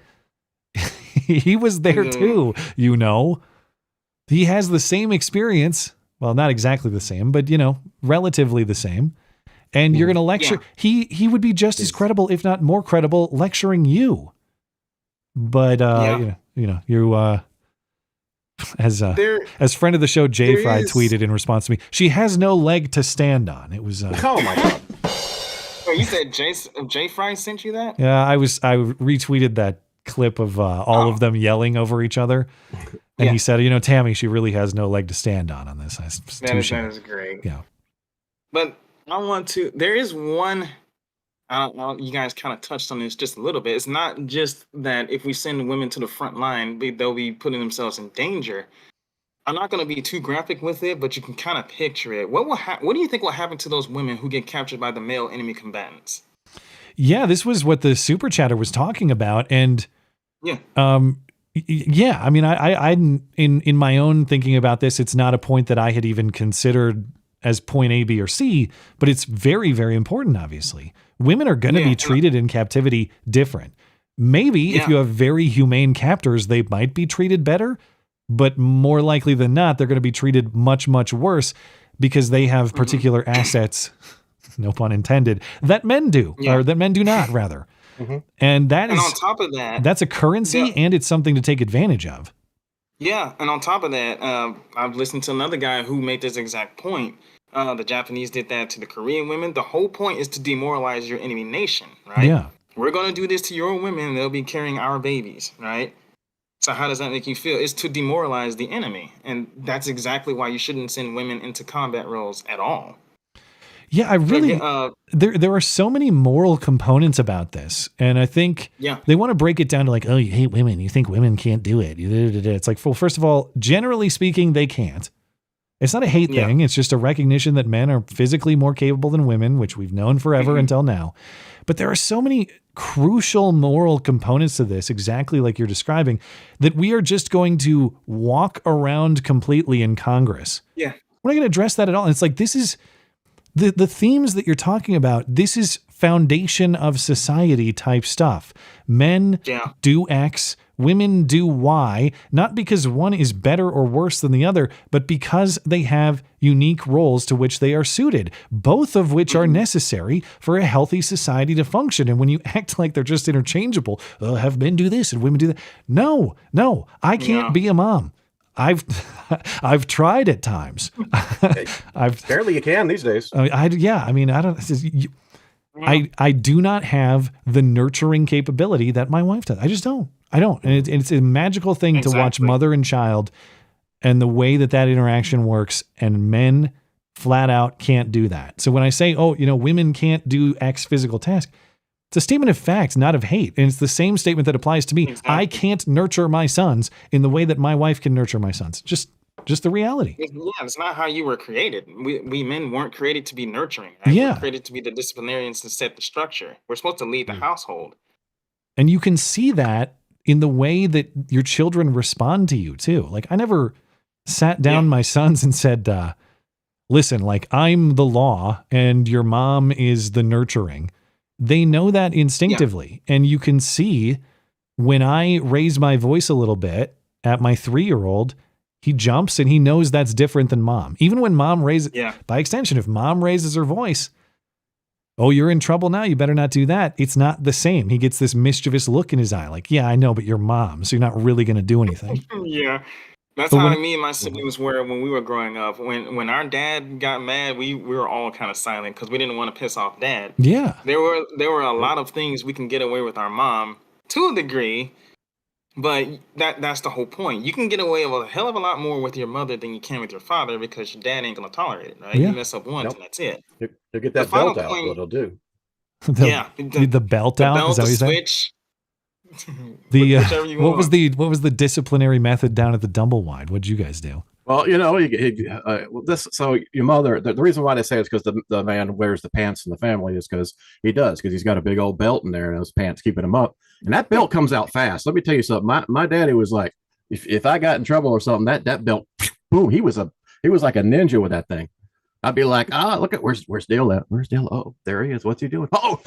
he was there too, he has the same experience. Well, not exactly the same, but relatively the same. And you're going to lecture. He would be just as credible, if not more credible, lecturing you. But you as friend of the show, Jay Fry tweeted in response to me, she has no leg to stand on. It was oh my god. Wait, you said Jay Fry sent you that? Yeah, I retweeted that clip of all of them yelling over each other, and he said, Tammy, she really has no leg to stand on this. That is great. Yeah, but there is one, you guys kind of touched on this just a little bit. It's not just that if we send women to the front line, they'll be putting themselves in danger. I'm not going to be too graphic with it, but you can kind of picture it. What do you think will happen to those women who get captured by the male enemy combatants? Yeah, this was what the super chatter was talking about. And I mean, I in my own thinking about this, it's not a point that I had even considered as point A, B, or C, but it's very, very important, obviously. Women are going to be treated in captivity different. Maybe if you have very humane captors, they might be treated better, but more likely than not, they're going to be treated much, much worse because they have particular assets, no pun intended, that men do, or that men do not, rather. And that is, on top of that, that's a currency and it's something to take advantage of. Yeah, and on top of that, I've listened to another guy who made this exact point. The Japanese did that to the Korean women. The whole point is to demoralize your enemy nation, right? Yeah. We're going to do this to your women, and they'll be carrying our babies, right? So how does that make you feel? It's to demoralize the enemy. And that's exactly why you shouldn't send women into combat roles at all. Yeah, I really, there are so many moral components about this. And I think they want to break it down to like, oh, you hate women. You think women can't do it. It's like, well, first of all, generally speaking, they can't. It's not a hate thing. It's just a recognition that men are physically more capable than women, which we've known forever until now. But there are so many crucial moral components to this, exactly like you're describing, that we are just going to walk around completely in Congress. Yeah. We're not going to address that at all. And it's like, this is the themes that you're talking about. This is foundation of society type stuff. Men do X, women do Y, not because one is better or worse than the other, but because they have unique roles to which they are suited, both of which are necessary for a healthy society to function. And when you act like they're just interchangeable, have men do this and women do that. No, I can't be a mom. I've tried at times. Barely you can these days. I do not have the nurturing capability that my wife does. I just don't. And it's a magical thing to watch mother and child and the way that interaction works, and men flat out can't do that. So when I say, women can't do X physical task, it's a statement of fact, not of hate. And it's the same statement that applies to me. Exactly. I can't nurture my sons in the way that my wife can nurture my sons. Just the reality. It's not how you were created. We men weren't created to be nurturing. Right? We're created to be the disciplinarians and set the structure. We're supposed to lead the household. And you can see that in the way that your children respond to you too. Like, I never sat down my sons and said, listen, like, I'm the law and your mom is the nurturing. They know that instinctively. And you can see when I raise my voice a little bit at my 3-year-old, he jumps and he knows that's different than mom. Even when mom raises, by extension, if mom raises her voice, oh, you're in trouble now, you better not do that. It's not the same. He gets this mischievous look in his eye. Like, yeah, I know, but you're mom, so you're not really going to do anything. That's how me and my siblings were when we were growing up. When our dad got mad, we were all kind of silent because we didn't want to piss off dad. Yeah. There were a lot of things we can get away with our mom to a degree. But that's the whole point. You can get away with a hell of a lot more with your mother than you can with your father because your dad ain't gonna tolerate it, right? Yeah. You mess up once and that's it. You'll get that belt out. What it'll do. The belt out. Belt, Is that what the you said? switch. The you what want. was the disciplinary method down at the Dumblewide? What'd you guys do? Well, so your mother. The reason why they say it's because the man wears the pants in the family is because he's got a big old belt in there and those pants keeping him up. And that belt comes out fast. Let me tell you something. My daddy was like, if I got in trouble or something, that belt, boom, he was like a ninja with that thing. I'd be like, look at where's Dale at? Where's Dale? Oh, there he is. What's he doing? Oh,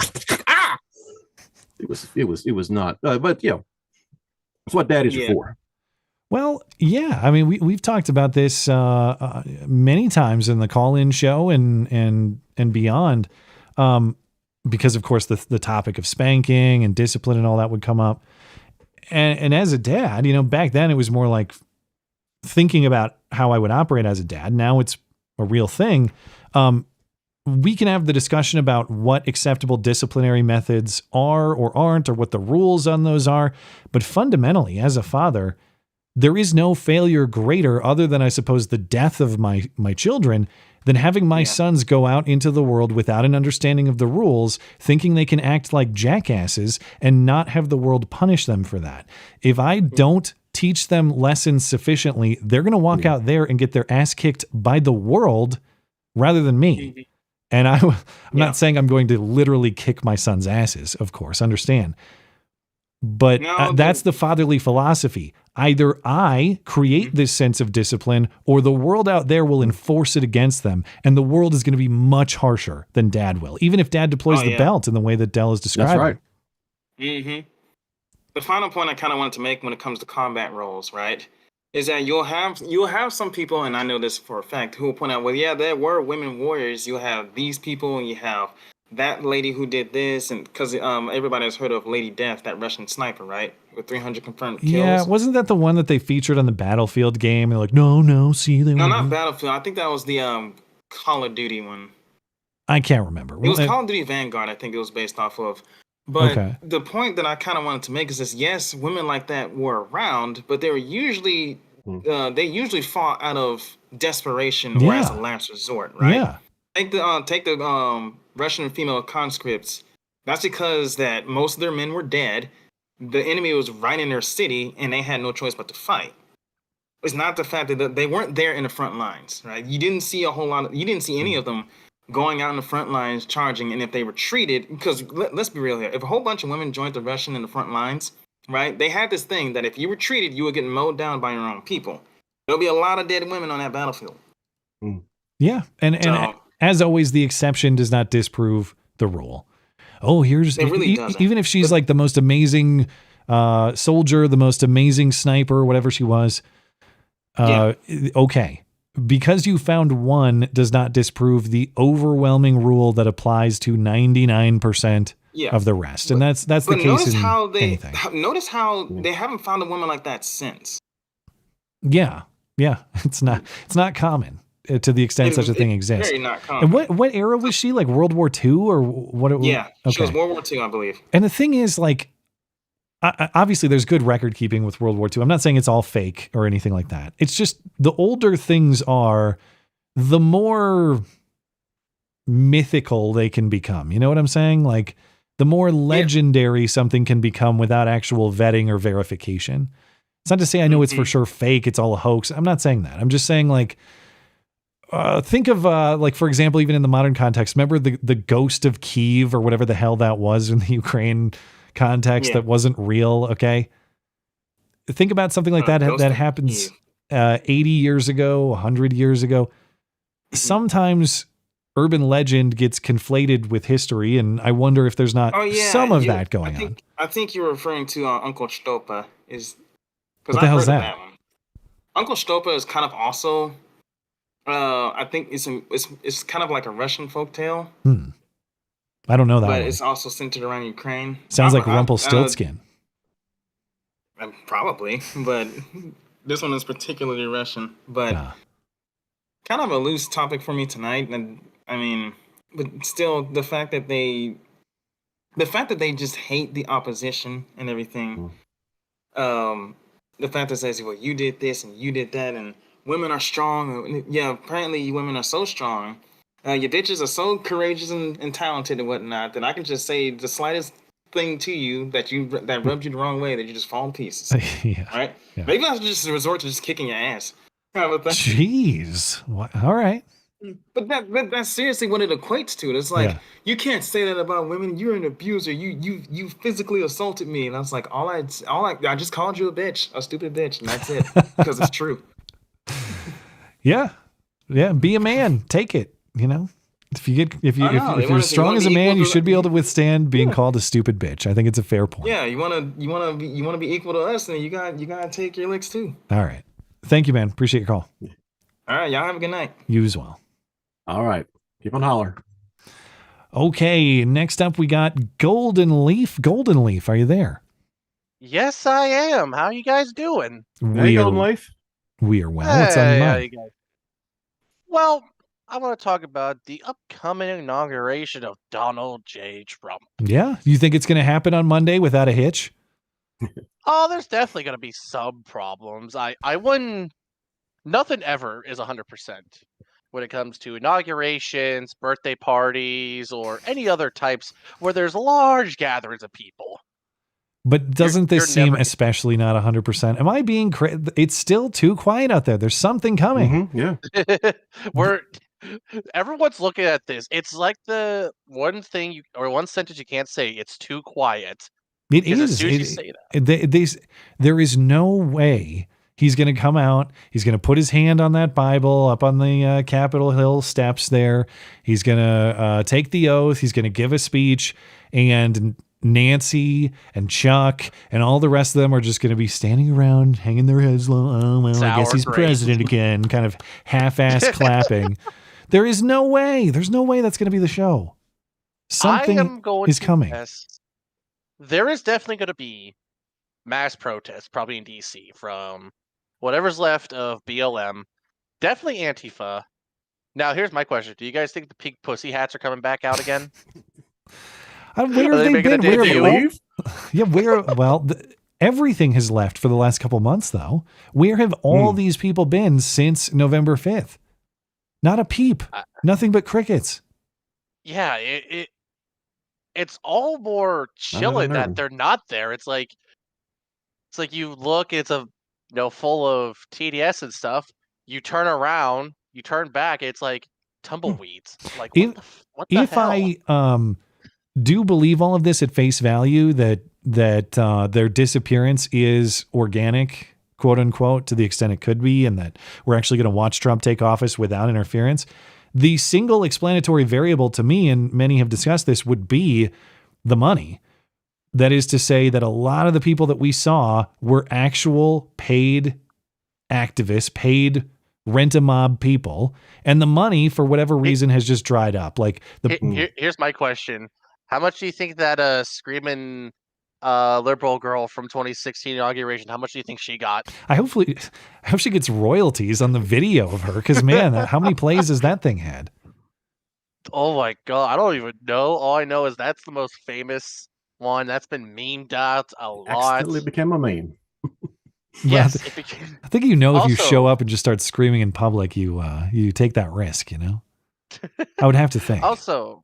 It was not. But that's what daddies are for. Well, yeah. I mean, we've talked about this many times in the call-in show and beyond, because of course the topic of spanking and discipline and all that would come up. And as a dad, back then it was more like thinking about how I would operate as a dad. Now it's a real thing. We can have the discussion about what acceptable disciplinary methods are or aren't, or what the rules on those are. But fundamentally, as a father, there is no failure greater, other than, I suppose, the death of my children, than having my sons go out into the world without an understanding of the rules, thinking they can act like jackasses and not have the world punish them for that. If I don't teach them lessons sufficiently, they're going to walk out there and get their ass kicked by the world rather than me. And I'm not saying I'm going to literally kick my son's asses, of course, understand. But that's the fatherly philosophy. Either I create this sense of discipline, or the world out there will enforce it against them. And the world is going to be much harsher than dad will, even if dad deploys the belt in the way that Dell is describing. That's right. Mm-hmm. The final point I kind of wanted to make when it comes to combat roles, right, is that you'll have some people, and I know this for a fact, who will point out, well, yeah, there were women warriors. You have these people, and you have that lady who did this, and because everybody has heard of Lady Death, that Russian sniper, right, with 300 confirmed kills. Yeah, wasn't that the one that they featured on the Battlefield game? They're like, no, see, they no, were not Battlefield. I think that was the Call of Duty one. I can't remember. It was Call of Duty Vanguard, I think it was based off of. But the point that I kind of wanted to make is this: yes, women like that were around, but they were usually they usually fought out of desperation or as a last resort, right? Yeah. Take the Russian female conscripts. That's because that most of their men were dead. The enemy was right in their city, and they had no choice but to fight. It's not the fact that they weren't there in the front lines, right? You didn't see you didn't see any of them going out in the front lines charging, and if they retreated, because let's be real here, if a whole bunch of women joined the Russian in the front lines, right, they had this thing that if you retreated, you would get mowed down by your own people. There'll be a lot of dead women on that battlefield. Yeah, and as always, the exception does not disprove the rule. Oh, here's even if she's like the most amazing soldier, the most amazing sniper, whatever she was. Okay. Because you found one does not disprove the overwhelming rule that applies to 99% of the rest. And that's the case in anything. Notice how they haven't found a woman like that since. Yeah. It's not common to the extent such a thing exists. Very not common. And what era was she? Like World War II or what? Yeah, she was World War II, I believe. And the thing is, like, obviously there's good record keeping with World War II. I'm not saying it's all fake or anything like that. It's just the older things are, the more mythical they can become. You know what I'm saying? Like, the more legendary something can become without actual vetting or verification. It's not to say I know it's for sure fake. It's all a hoax. I'm not saying that. I'm just saying, like, think of like, for example, even in the modern context, remember the ghost of Kyiv or whatever the hell that was in the Ukraine context that wasn't real. Okay. Think about something like that happens 80 years ago, 100 years ago. Sometimes urban legend gets conflated with history, and I wonder if there's not some of that going on. I think you're referring to Uncle Stopa. What the hell's that? One. Uncle Stopa is kind of also, I think it's kind of like a Russian folktale. I don't know that but one. It's also centered around Ukraine. Sounds like Rumpelstiltskin. Probably, but this one is particularly Russian. But kind of a loose topic for me tonight. And I mean, but still, the fact that they just hate the opposition and everything. The fact that says, well, you did this and you did that, and women are strong. Yeah, apparently women are so strong. Your bitches are so courageous and talented and whatnot that I can just say the slightest thing to you that rubbed you the wrong way that you just fall to pieces. Yeah. All right? Yeah. Maybe I should just resort to just kicking your ass. Jeez. All right. But that's seriously what it equates to. It's like, you can't say that about women. You're an abuser. You physically assaulted me. And I was like, I just called you a bitch, a stupid bitch, and that's it. Because it's true. Yeah. Be a man. Take it. You know, if you're strong as a man, you should be able to withstand being called a stupid bitch. I think it's a fair point. Yeah, you wanna be equal to us, and you gotta take your licks too. All right, thank you, man. Appreciate your call. All right, y'all have a good night. You as well. All right, keep on holler. Okay, next up we got Golden Leaf. Golden Leaf, are you there? Yes, I am. How you guys doing? Golden Leaf. We are well. What's on your mind? You guys? Well, I want to talk about the upcoming inauguration of Donald J. Trump. Yeah? You think it's going to happen on Monday without a hitch? Oh, there's definitely going to be some problems. I wouldn't... Nothing ever is 100% when it comes to inaugurations, birthday parties, or any other types where there's large gatherings of people. But doesn't this seem especially not 100%? Am I being it's still too quiet out there. There's something coming. Yeah. Everyone's looking at this. It's like the one thing or one sentence you can't say. It's too quiet. It is. As soon as you say that. There is no way he's going to come out. He's going to put his hand on that Bible up on the Capitol Hill steps there. He's going to take the oath. He's going to give a speech, and Nancy and Chuck and all the rest of them are just going to be standing around, hanging their heads low. Oh, well, I guess he's president again, kind of half-ass clapping. There is no way. There's no way that's going to be the show. Something is coming. There is definitely going to be mass protests, probably in D.C., from whatever's left of BLM. Definitely Antifa. Now, here's my question. Do you guys think the pink pussy hats are coming back out again? Where have they been? Where have leave? Everything has left for the last couple months, though. Where have all these people been since November 5th? Not a peep. Nothing but crickets. Yeah, it's all more chilling that they're not there. It's like you look, it's full of TDS and stuff. You turn around, you turn back, it's like tumbleweeds. Like what the hell? I do believe all of this at face value, that their disappearance is organic, quote unquote, to the extent it could be, and that we're actually going to watch Trump take office without interference. The single explanatory variable to me, and many have discussed this, would be the money. That is to say that a lot of the people that we saw were actual paid activists, paid rent-a-mob people, and the money, for whatever reason, has just dried up. Here's my question. How much do you think that screaming liberal girl from 2016 inauguration, how much do you think she got? I hope she gets royalties on the video of her, because man, how many plays has that thing had? Oh my God, I don't even know. All I know is that's the most famous one. That's been memed out a lot. Accidentally became a meme. Yes, I think if you show up and just start screaming in public, you take that risk. I would have to think. Also,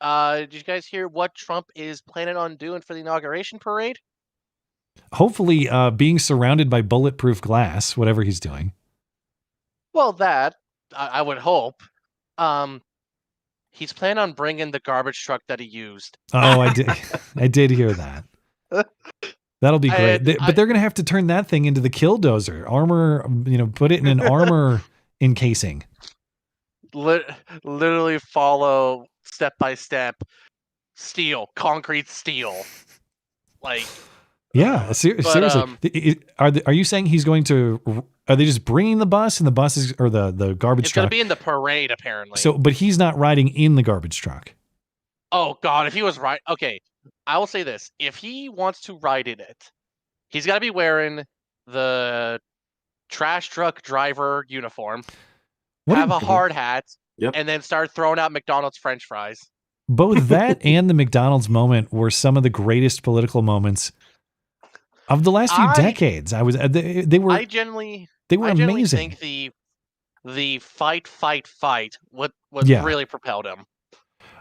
did you guys hear what Trump is planning on doing for the inauguration parade? Hopefully, being surrounded by bulletproof glass, whatever he's doing. Well, that I would hope. He's planning on bringing the garbage truck that he used. Oh, I did hear that. That'll be great. But they're going to have to turn that thing into the killdozer armor. Put it in an armor encasing. Literally follow step by step. Steel, concrete steel. Yeah, seriously. Are you saying he's going to? Are they just bringing the bus, and the bus is, or the garbage it's truck? It's going to be in the parade, apparently. So, but he's not riding in the garbage truck. Oh God, if he was okay. I will say this: if he wants to ride in it, he's got to be wearing the trash truck driver uniform, have a hard hat, and then start throwing out McDonald's French fries. Both that and the McDonald's moment were some of the greatest political moments Of the last few decades, I was they were I generally amazing. think the fight what Yeah. really propelled him.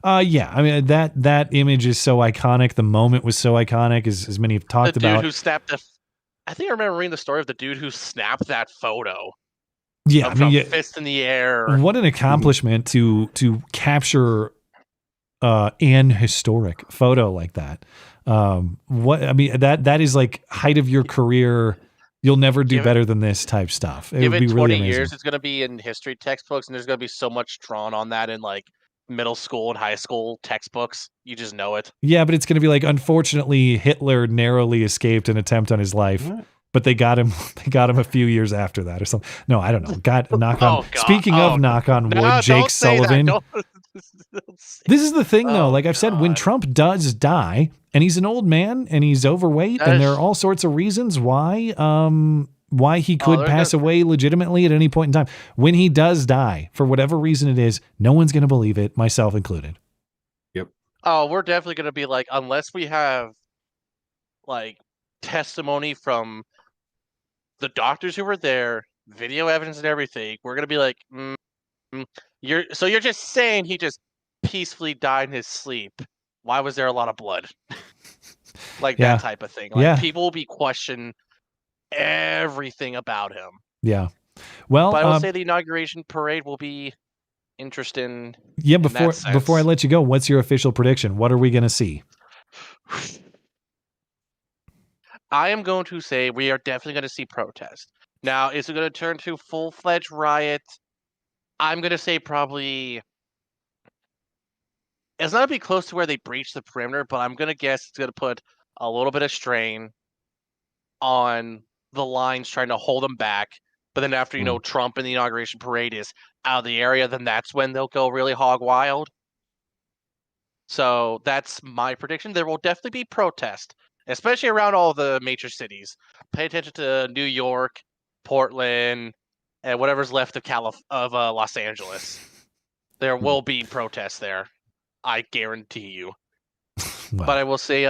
Yeah, I mean that image is so iconic. The moment was so iconic, as many have talked The dude about. who snapped I think I remember reading the story of the dude who snapped that photo. Yeah, of I mean, Trump fist in the air. What an accomplishment to capture an historic photo like that. That is like height of your career. You'll never do better than this type stuff. It Give would it be 20 really amazing. years, it's going to be in history textbooks, and there's going to be so much drawn on that in like middle school and high school textbooks. You just know it. Yeah, but it's going to be like, unfortunately, Hitler narrowly escaped an attempt on his life, but they got him. They got him a few years after that, or something. No, I don't know. Knock on. Speaking of knock on wood, Jake Sullivan. This is the thing, though. Like I've said, when Trump does die, and he's an old man, and he's overweight, and there are all sorts of reasons why he could pass away legitimately at any point in time. When he does die, for whatever reason it is, no one's going to believe it, myself included. Yep. Oh, we're definitely going to be like, unless we have like testimony from the doctors who were there, video evidence and everything, we're going to be like, you're just saying he just peacefully died in his sleep. Why was there a lot of blood? Like that type of thing. Like people will be questioning everything about him. Yeah. Well, but I will say the inauguration parade will be interesting. Yeah, before I let you go, what's your official prediction? What are we going to see? I am going to say we are definitely going to see protest. Now, is it going to turn to full-fledged riot? I'm going to say probably it's not going to be close to where they breach the perimeter, but I'm going to guess it's going to put a little bit of strain on the lines trying to hold them back. But then after, Trump and the inauguration parade is out of the area, then that's when they'll go really hog wild. So that's my prediction. There will definitely be protest, especially around all the major cities. Pay attention to New York, Portland, and whatever's left of Los Angeles. There will be protests there. I guarantee you. Well. But I will say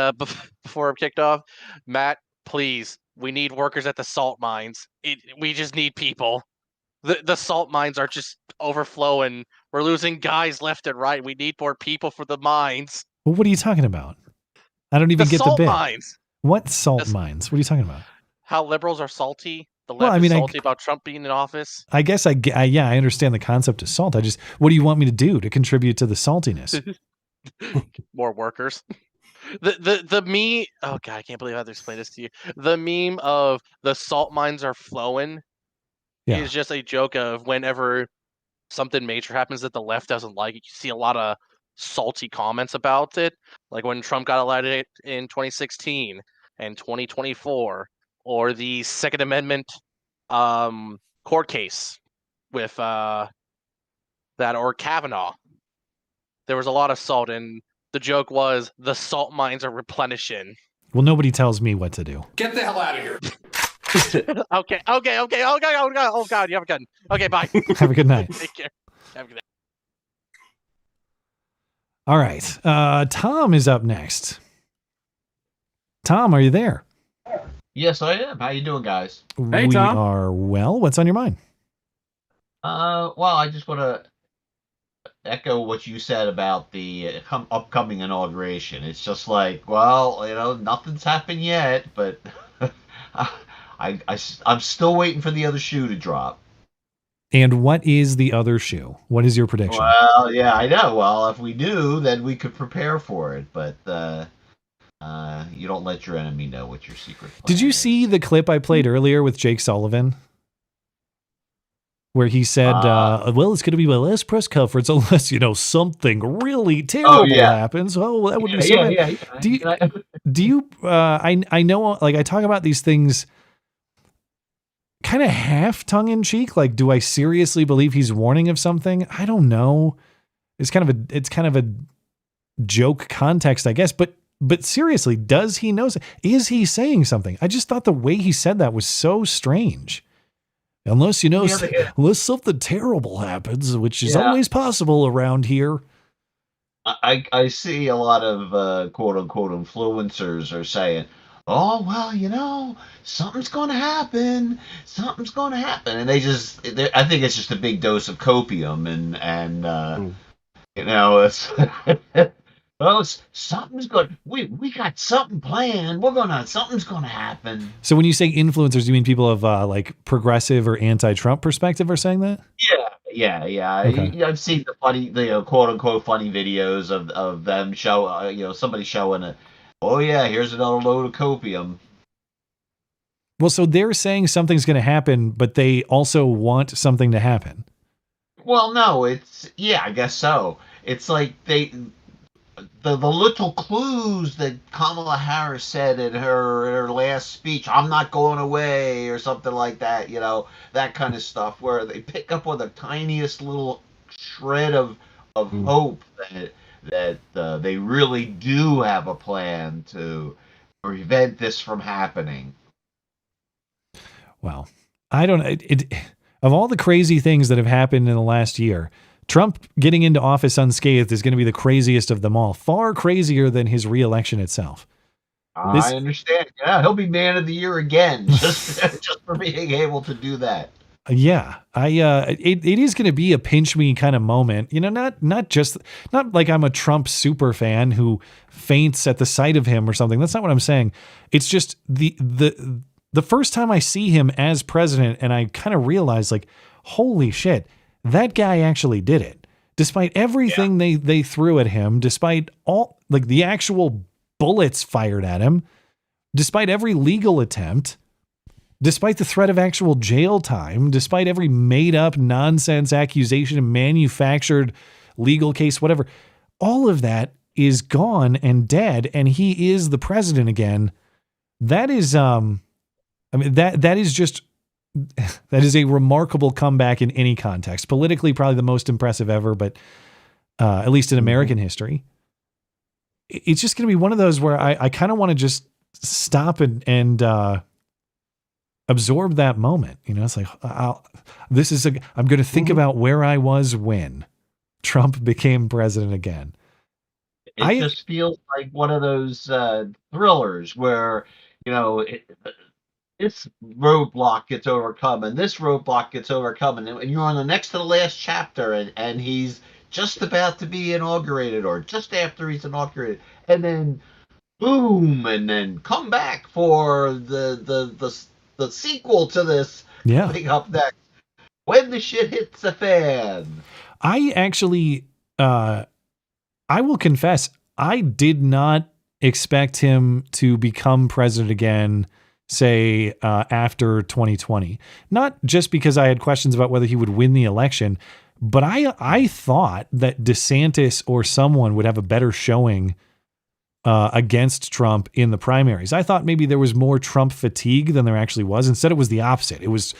before I'm kicked off, Matt, please, we need workers at the salt mines. We just need people. The salt mines are just overflowing. We're losing guys left and right. We need more people for the mines. Well, what are you talking about? I don't even get the bit. Mines. What salt mines? What are you talking about? How liberals are salty. The left is salty about Trump being in office. I guess I understand the concept of salt. What do you want me to do to contribute to the saltiness? More workers. The meme. Oh God, I can't believe I have to explain this to you. The meme of the salt mines are flowing is just a joke of whenever something major happens that the left doesn't like. You see a lot of salty comments about it, like when Trump got elected in 2016 and 2024. Or the Second Amendment court case with that, or Kavanaugh. There was a lot of salt, and the joke was the salt mines are replenishing. Well, nobody tells me what to do. Get the hell out of here. Okay. Oh God, you have a gun. Okay, bye. Have a good night. Take care. Have a good night. All right. Tom is up next. Tom, are you there? Yes, I am. How you doing, guys? Hey, Tom. We are well. What's on your mind? Well, I just want to echo what you said about the upcoming inauguration. It's just like, well, nothing's happened yet, but I'm still waiting for the other shoe to drop. And what is the other shoe? What is your prediction? Well, yeah, I know. Well, if we do, then we could prepare for it, but you don't let your enemy know what your secret plan Did you see the clip I played earlier with Jake Sullivan? Where he said, well, it's going to be my last press conference unless, something really terrible happens. Oh, that would be so bad. Do you, I know, like, I talk about these things kind of half tongue in cheek. Like, do I seriously believe he's warning of something? I don't know. It's kind of a joke context, I guess, but seriously, does he know? Is he saying something? I just thought the way he said that was so strange. Unless, unless something terrible happens, which is always possible around here. I see a lot of quote unquote influencers are saying, oh well, something's going to happen. Something's going to happen, and I think it's just a big dose of copium, and it's. Oh, something's good. We got something planned. Something's gonna happen. So when you say influencers, you mean people of like progressive or anti-Trump perspective are saying that? Yeah. Okay. I've seen the quote unquote funny videos of them somebody showing it. Oh yeah, here's another load of copium. Well, so they're saying something's going to happen, but they also want something to happen. Well, no, I guess so. It's like the little clues that Kamala Harris said in her last speech, I'm not going away, or something like that, that kind of stuff, where they pick up on the tiniest little shred of hope that they really do have a plan to prevent this from happening. Well, I don't of all the crazy things that have happened in the last year, Trump getting into office unscathed is going to be the craziest of them all, far crazier than his reelection itself. I understand. Yeah, he'll be man of the year again, just for being able to do that. Yeah, it is going to be a pinch me kind of moment. Not like I'm a Trump super fan who faints at the sight of him or something. That's not what I'm saying. It's just the first time I see him as president, and I kind of realize, like, holy shit, that guy actually did it. Despite everything they threw at him, despite all, like, the actual bullets fired at him, despite every legal attempt, despite the threat of actual jail time, despite every made up nonsense accusation, manufactured legal case, whatever, all of that is gone and dead, and he is the president again. That is, that is just, that is a remarkable comeback in any context. Politically, probably the most impressive ever, but at least in American history. It's just going to be one of those where I kind of want to just stop and absorb that moment. It's like, I'm going to think about where I was when Trump became president again. It just feels like one of those thrillers where, this roadblock gets overcome and this roadblock gets overcome, and you're on the next to the last chapter, and he's just about to be inaugurated or just after he's inaugurated, and then boom, and then come back for the sequel to this coming up next when the shit hits the fan. I actually, I will confess, I did not expect him to become president again, say, after 2020. Not just because I had questions about whether he would win the election, but I thought that DeSantis or someone would have a better showing against Trump in the primaries. I thought maybe there was more Trump fatigue than there actually was. Instead, it was the opposite. It was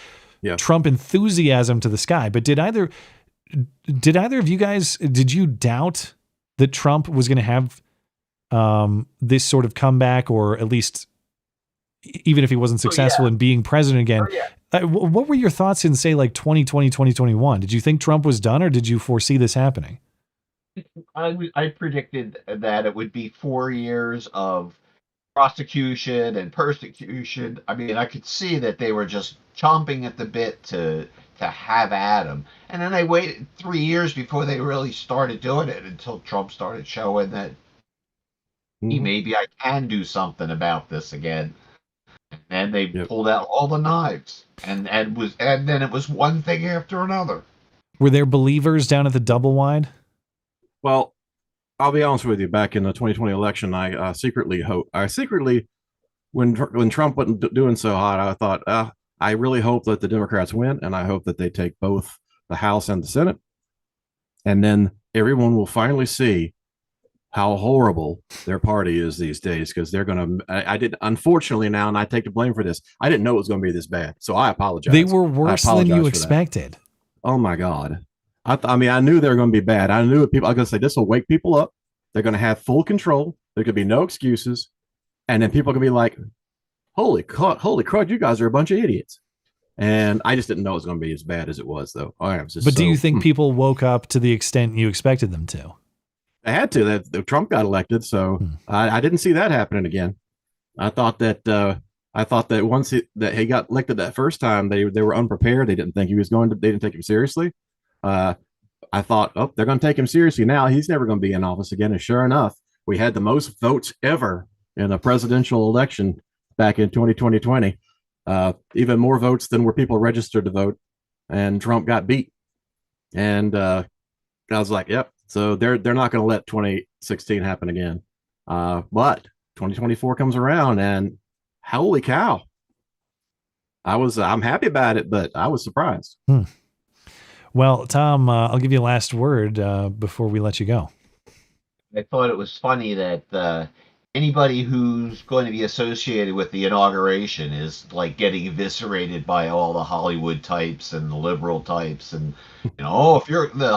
Trump enthusiasm to the sky. But did either of you guys, did you doubt that Trump was going to have this sort of comeback, or at least, even if he wasn't successful in being president again? What were your thoughts in, say, like 2020, 2021? Did you think Trump was done, or did you foresee this happening? I predicted that it would be 4 years of prosecution and persecution. I mean, I could see that they were just chomping at the bit to have at him. And then they waited 3 years before they really started doing it, until Trump started showing that maybe I can do something about this again. And they pulled out all the knives, and then it was one thing after another. Were there believers down at the double wide? Well, I'll be honest with you. Back in the 2020 election, I secretly, when Trump wasn't doing so hot, I thought, I really hope that the Democrats win, and I hope that they take both the House and the Senate, and then everyone will finally see how horrible their party is these days, because they're going to, I did, unfortunately now, and I take the blame for this, I didn't know it was going to be this bad. So I apologize. They were worse than you expected. Oh my God. I mean, I knew they were going to be bad. I knew people, I was going to say, this will wake people up. They're going to have full control. There could be no excuses. And then people can be like, holy crud, you guys are a bunch of idiots. And I just didn't know it was going to be as bad as it was, though. But do you think people woke up to the extent you expected them to? They had to. That Trump got elected, so I didn't see that happening again. I thought that once he got elected that first time, they were unprepared. They didn't think he was going to. They didn't take him seriously. I thought, oh, they're going to take him seriously now. He's never going to be in office again. And sure enough, we had the most votes ever in a presidential election back in 2020. Even more votes than were people registered to vote, and Trump got beat. And I was like, yep. So they're not going to let 2016 happen again. But 2024 comes around, and holy cow! I'm happy about it, but I was surprised. Well, Tom, I'll give you a last word before we let you go. I thought it was funny that anybody who's going to be associated with the inauguration is like getting eviscerated by all the Hollywood types and the liberal types, and if you're the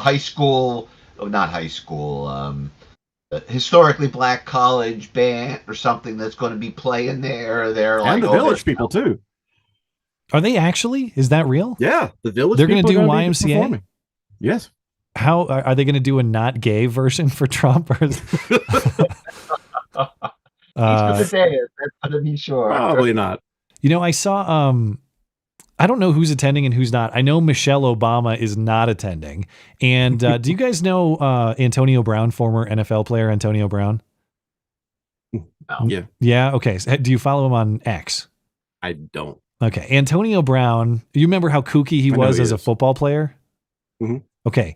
historically black college band or something that's going to be playing there, they're like, and the Village people too. Are they actually? Is that real? Yeah, the Village. They're going to do be YMCA. performing. Yes. How are they going to do a not gay version for Trump? He's going to say it. That's going to be sure. Probably not. I saw. I don't know who's attending and who's not. I know Michelle Obama is not attending. And do you guys know Antonio Brown, former NFL player Antonio Brown? No. Yeah. Yeah. Okay. So, do you follow him on X? I don't. Okay. Antonio Brown. You remember how kooky he was as a football player? Mm-hmm. Okay.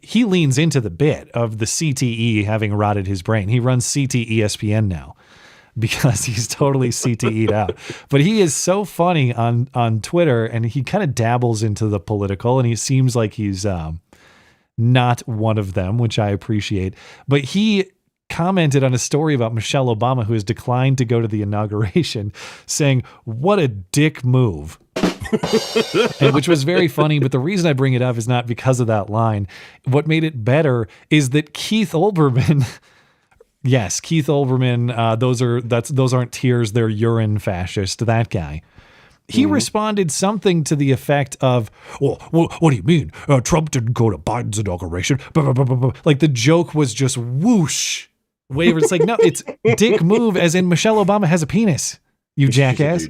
He leans into the bit of the CTE having rotted his brain. He runs CT ESPN now because he's totally CTE'd out. But he is so funny on Twitter, and he kind of dabbles into the political, and he seems like he's not one of them, which I appreciate. But he commented on a story about Michelle Obama, who has declined to go to the inauguration, saying, "What a dick move." And which was very funny, but the reason I bring it up is not because of that line. What made it better is that Keith Olbermann, yes, Keith Olbermann, those aren't tears, they're urine fascist, that guy. He responded something to the effect of, well, what do you mean? Trump didn't go to Biden's inauguration. Blah, blah, blah, blah. Like the joke was just whoosh. Wave. It's like, no, it's dick move as in Michelle Obama has a penis, you jackass.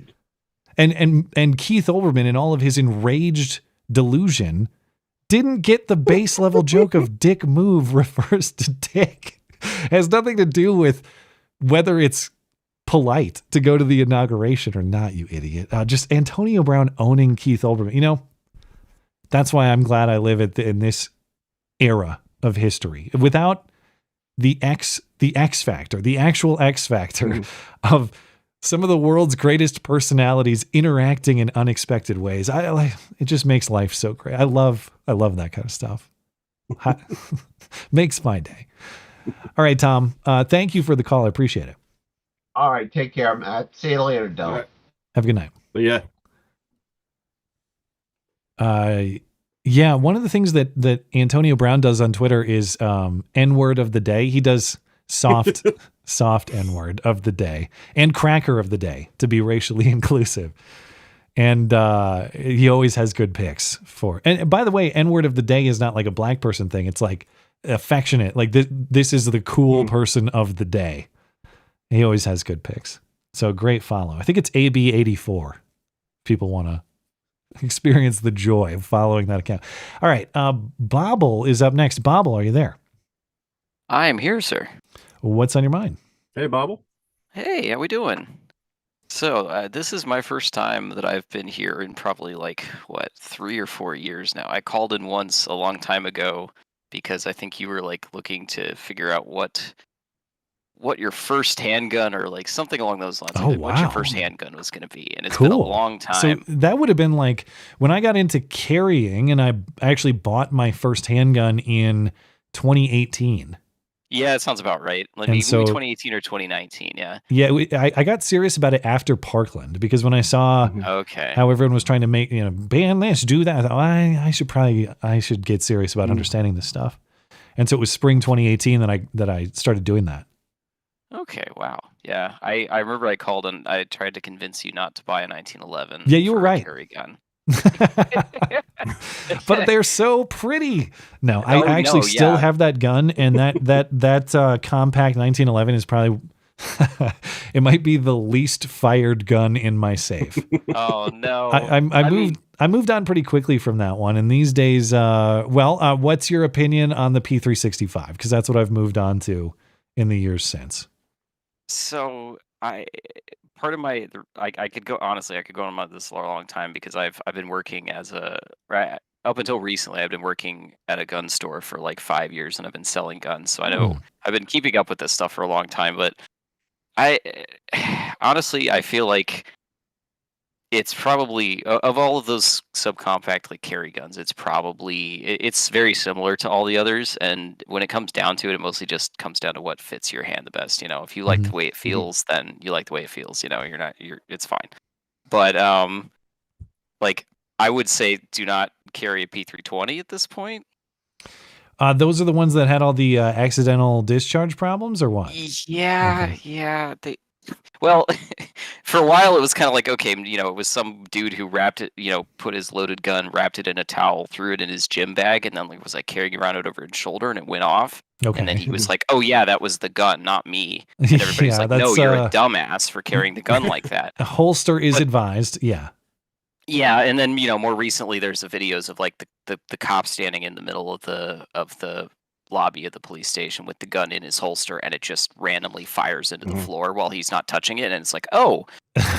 And Keith Olbermann, in all of his enraged delusion, didn't get the base level joke of dick move refers to dick. It has nothing to do with whether it's polite to go to the inauguration or not, you idiot. Just Antonio Brown owning Keith Olbermann. That's why I'm glad I live in this era of history. Without the X factor, the actual X factor of some of the world's greatest personalities interacting in unexpected ways. It just makes life so great. I love that kind of stuff. Makes my day. All right, Tom. Thank you for the call. I appreciate it. All right, take care, Matt. See you later, Del. Right. Have a good night. Yeah. Yeah. One of the things that Antonio Brown does on Twitter is N-word of the day. He does soft N-word of the day and cracker of the day to be racially inclusive. And he always has good picks for. And by the way, N-word of the day is not like a black person thing. It's like affectionate. Like this is the cool person of the day. He always has good picks. So great follow. I think it's AB84. People want to experience the joy of following that account. All right. Bobble is up next. Bobble, are you there? I am here, sir. What's on your mind? Hey, Bobble. Hey, how we doing? So this is my first time that I've been here in probably 3 or 4 years now. I called in once a long time ago because I think you were looking to figure out what your first handgun or something along those lines. What your first handgun was going to be. And it's been a long time. So that would have been when I got into carrying, and I actually bought my first handgun in 2018. Yeah, it sounds about right. Maybe 2018 or 2019, yeah. Yeah, I got serious about it after Parkland because when I saw how everyone was trying to make, ban this, do that, I thought, I should get serious about understanding this stuff. And so it was spring 2018 that I started doing that. Okay, wow. Yeah, I remember I called and I tried to convince you not to buy a 1911. Yeah, you were right. Carry gun. But they're so pretty. I actually still have that gun, and that compact 1911 is probably It might be the least fired gun in my safe. Oh no! I moved on pretty quickly from that one, and these days, what's your opinion on the P365? Because that's what I've moved on to in the years since. So I could go honestly. I could go on about this for a long time because I've been working as up until recently. I've been working at a gun store for like 5 years, and I've been selling guns. So I know I've been keeping up with this stuff for a long time. But honestly, I feel like it's probably of all of those subcompact like carry guns, it's very similar to all the others. And when it comes down to it, it mostly just comes down to what fits your hand the best. If you like the way it feels, then you like the way it feels. It's fine. But like I would say, do not carry a P320 at this point. Those are the ones that had all the accidental discharge problems, or what? Yeah, yeah. Well, for a while it was kind of like, okay, it was some dude who wrapped it, put his loaded gun, wrapped it in a towel, threw it in his gym bag, and then was like carrying around it over his shoulder, and it went off. Okay. And then he was like, "Oh yeah, that was the gun, not me." And everybody's like, "No, you're a dumbass for carrying the gun like that." A holster is advised. Yeah. Yeah, and then more recently, there's the videos of like the cop standing in the middle of the lobby of the police station with the gun in his holster, and it just randomly fires into the floor while he's not touching it, and it's like, oh,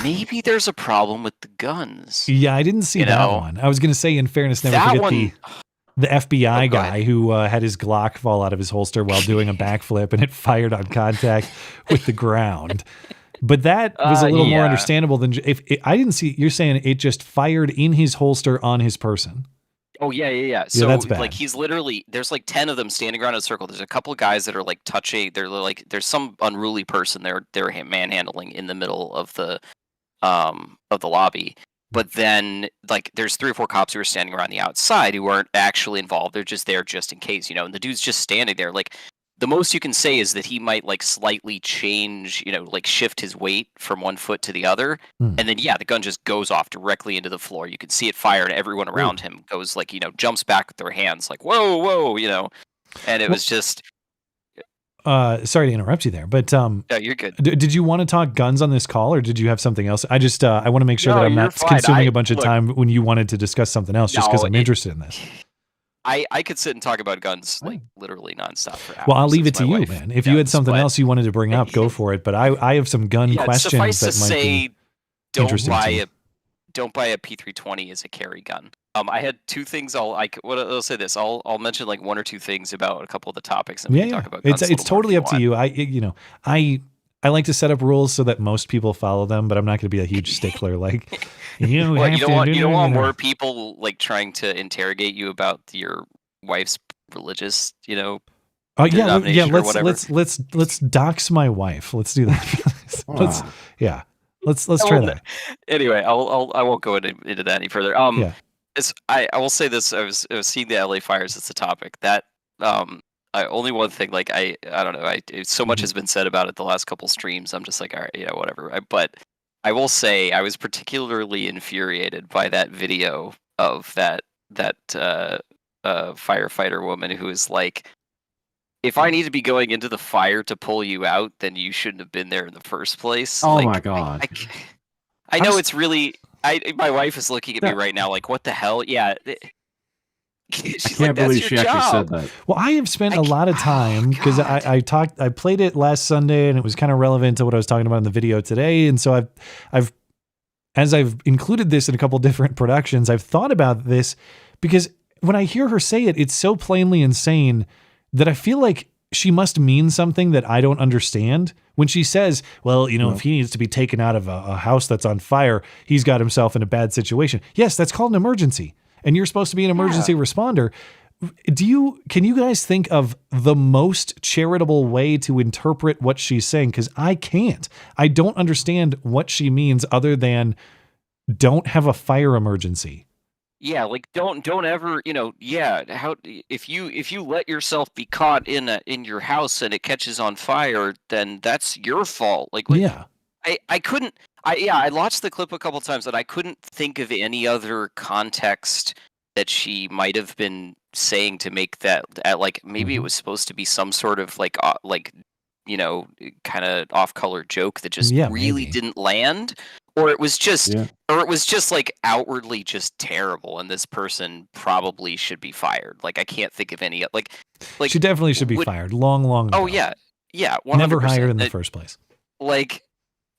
maybe there's a problem with the guns. Yeah, I didn't see that one. I was going to say, in fairness, never forget the FBI guy who had his Glock fall out of his holster while doing a backflip, and it fired on contact with the ground. But that was a little more understandable than I didn't see. You're saying it just fired in his holster on his person. Oh yeah. So that's bad. like he's literally, there's like 10 of them standing around in a circle. There's a couple of guys that are like touching. They're like, there's some unruly person they're manhandling in the middle of the lobby. But then like there's 3 or 4 cops who are standing around the outside who aren't actually involved. They're just there just in case, and the dude's just standing there. Like the most you can say is that he might like slightly change, like shift his weight from one foot to the other. And then, the gun just goes off directly into the floor. You can see it fire, and everyone around him goes like, jumps back with their hands like, whoa, and it was just. Sorry to interrupt you there, but no, you're good. Did you want to talk guns on this call, or did you have something else? I just I want to make sure that I'm not consuming a bunch of time when you wanted to discuss something else, just because I'm interested in this. I could sit and talk about guns like literally nonstop for hours. Well, I'll leave it to you, man. If you had something else you wanted to bring up, go for it. But I have some gun questions that might be interesting to you. Don't buy a P320 as a carry gun. I had 2 things. I'll say this. I'll mention like 1 or 2 things about a couple of the topics, and we can talk about guns. It's totally up to you. I like to set up rules so that most people follow them, but I'm not going to be a huge stickler. Like, you don't want more people like trying to interrogate you about your wife's religious, Oh yeah. Let's dox my wife. Let's do that. Let's try that. Anyway, I won't go into that any further. I will say this. I was seeing the LA fires as a topic that only one thing, like I don't know. So much has been said about it the last couple streams. I'm just like, all right, whatever. But I will say I was particularly infuriated by that video of that firefighter woman who is like, if I need to be going into the fire to pull you out, then you shouldn't have been there in the first place. Oh my God! I know it's really. My wife is looking at me right now, like, what the hell? Yeah. She's I can't believe she actually said that. Well, I have spent a lot of time because I played it last Sunday, and it was kind of relevant to what I was talking about in the video today. And so as I've included this in a couple different productions, I've thought about this because when I hear her say it, it's so plainly insane that I feel like she must mean something that I don't understand. When she says, well, if he needs to be taken out of a house that's on fire, he's got himself in a bad situation. Yes, that's called an emergency. And you're supposed to be an emergency responder. Can you guys think of the most charitable way to interpret what she's saying? Because I can't. I don't understand what she means other than don't have a fire emergency. Yeah, like don't ever, how if you let yourself be caught in your house and it catches on fire, then that's your fault. Like yeah. I watched the clip a couple times and I couldn't think of any other context that she might have been saying to make that like maybe it was supposed to be some sort of like kind of off-color joke that just Yeah, really maybe. didn't land, or it was just like outwardly just terrible, and this person probably should be fired. Like I can't think of any like She definitely should be fired long ago. Oh yeah, 100%. Never hired in the first place. Like,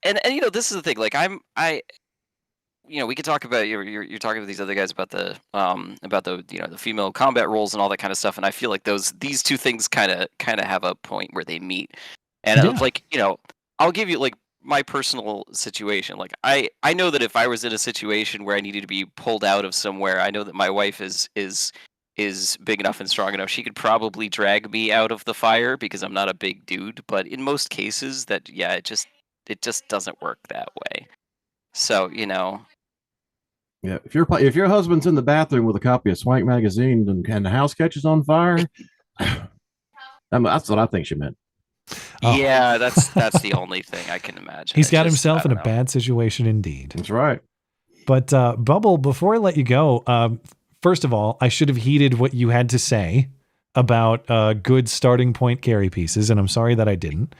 and this is the thing. Like we could talk about you're talking to these other guys about the the female combat roles and all that kind of stuff, and I feel like these two things kind of have a point where they meet, and it's like I'll give you like my personal situation. Like I know that if I was in a situation where I needed to be pulled out of somewhere, I know that my wife is big enough and strong enough. She could probably drag me out of the fire because I'm not a big dude. But in most cases, it just doesn't work that way. So Yeah, if your husband's in the bathroom with a copy of Swank magazine and the house catches on fire, that's what I think she meant. Yeah, that's the only thing I can imagine. He's got himself in a bad situation indeed. That's right. But Bubble, before I let you go, first of all, I should have heeded what you had to say about good starting point carry pieces, and I'm sorry that I didn't.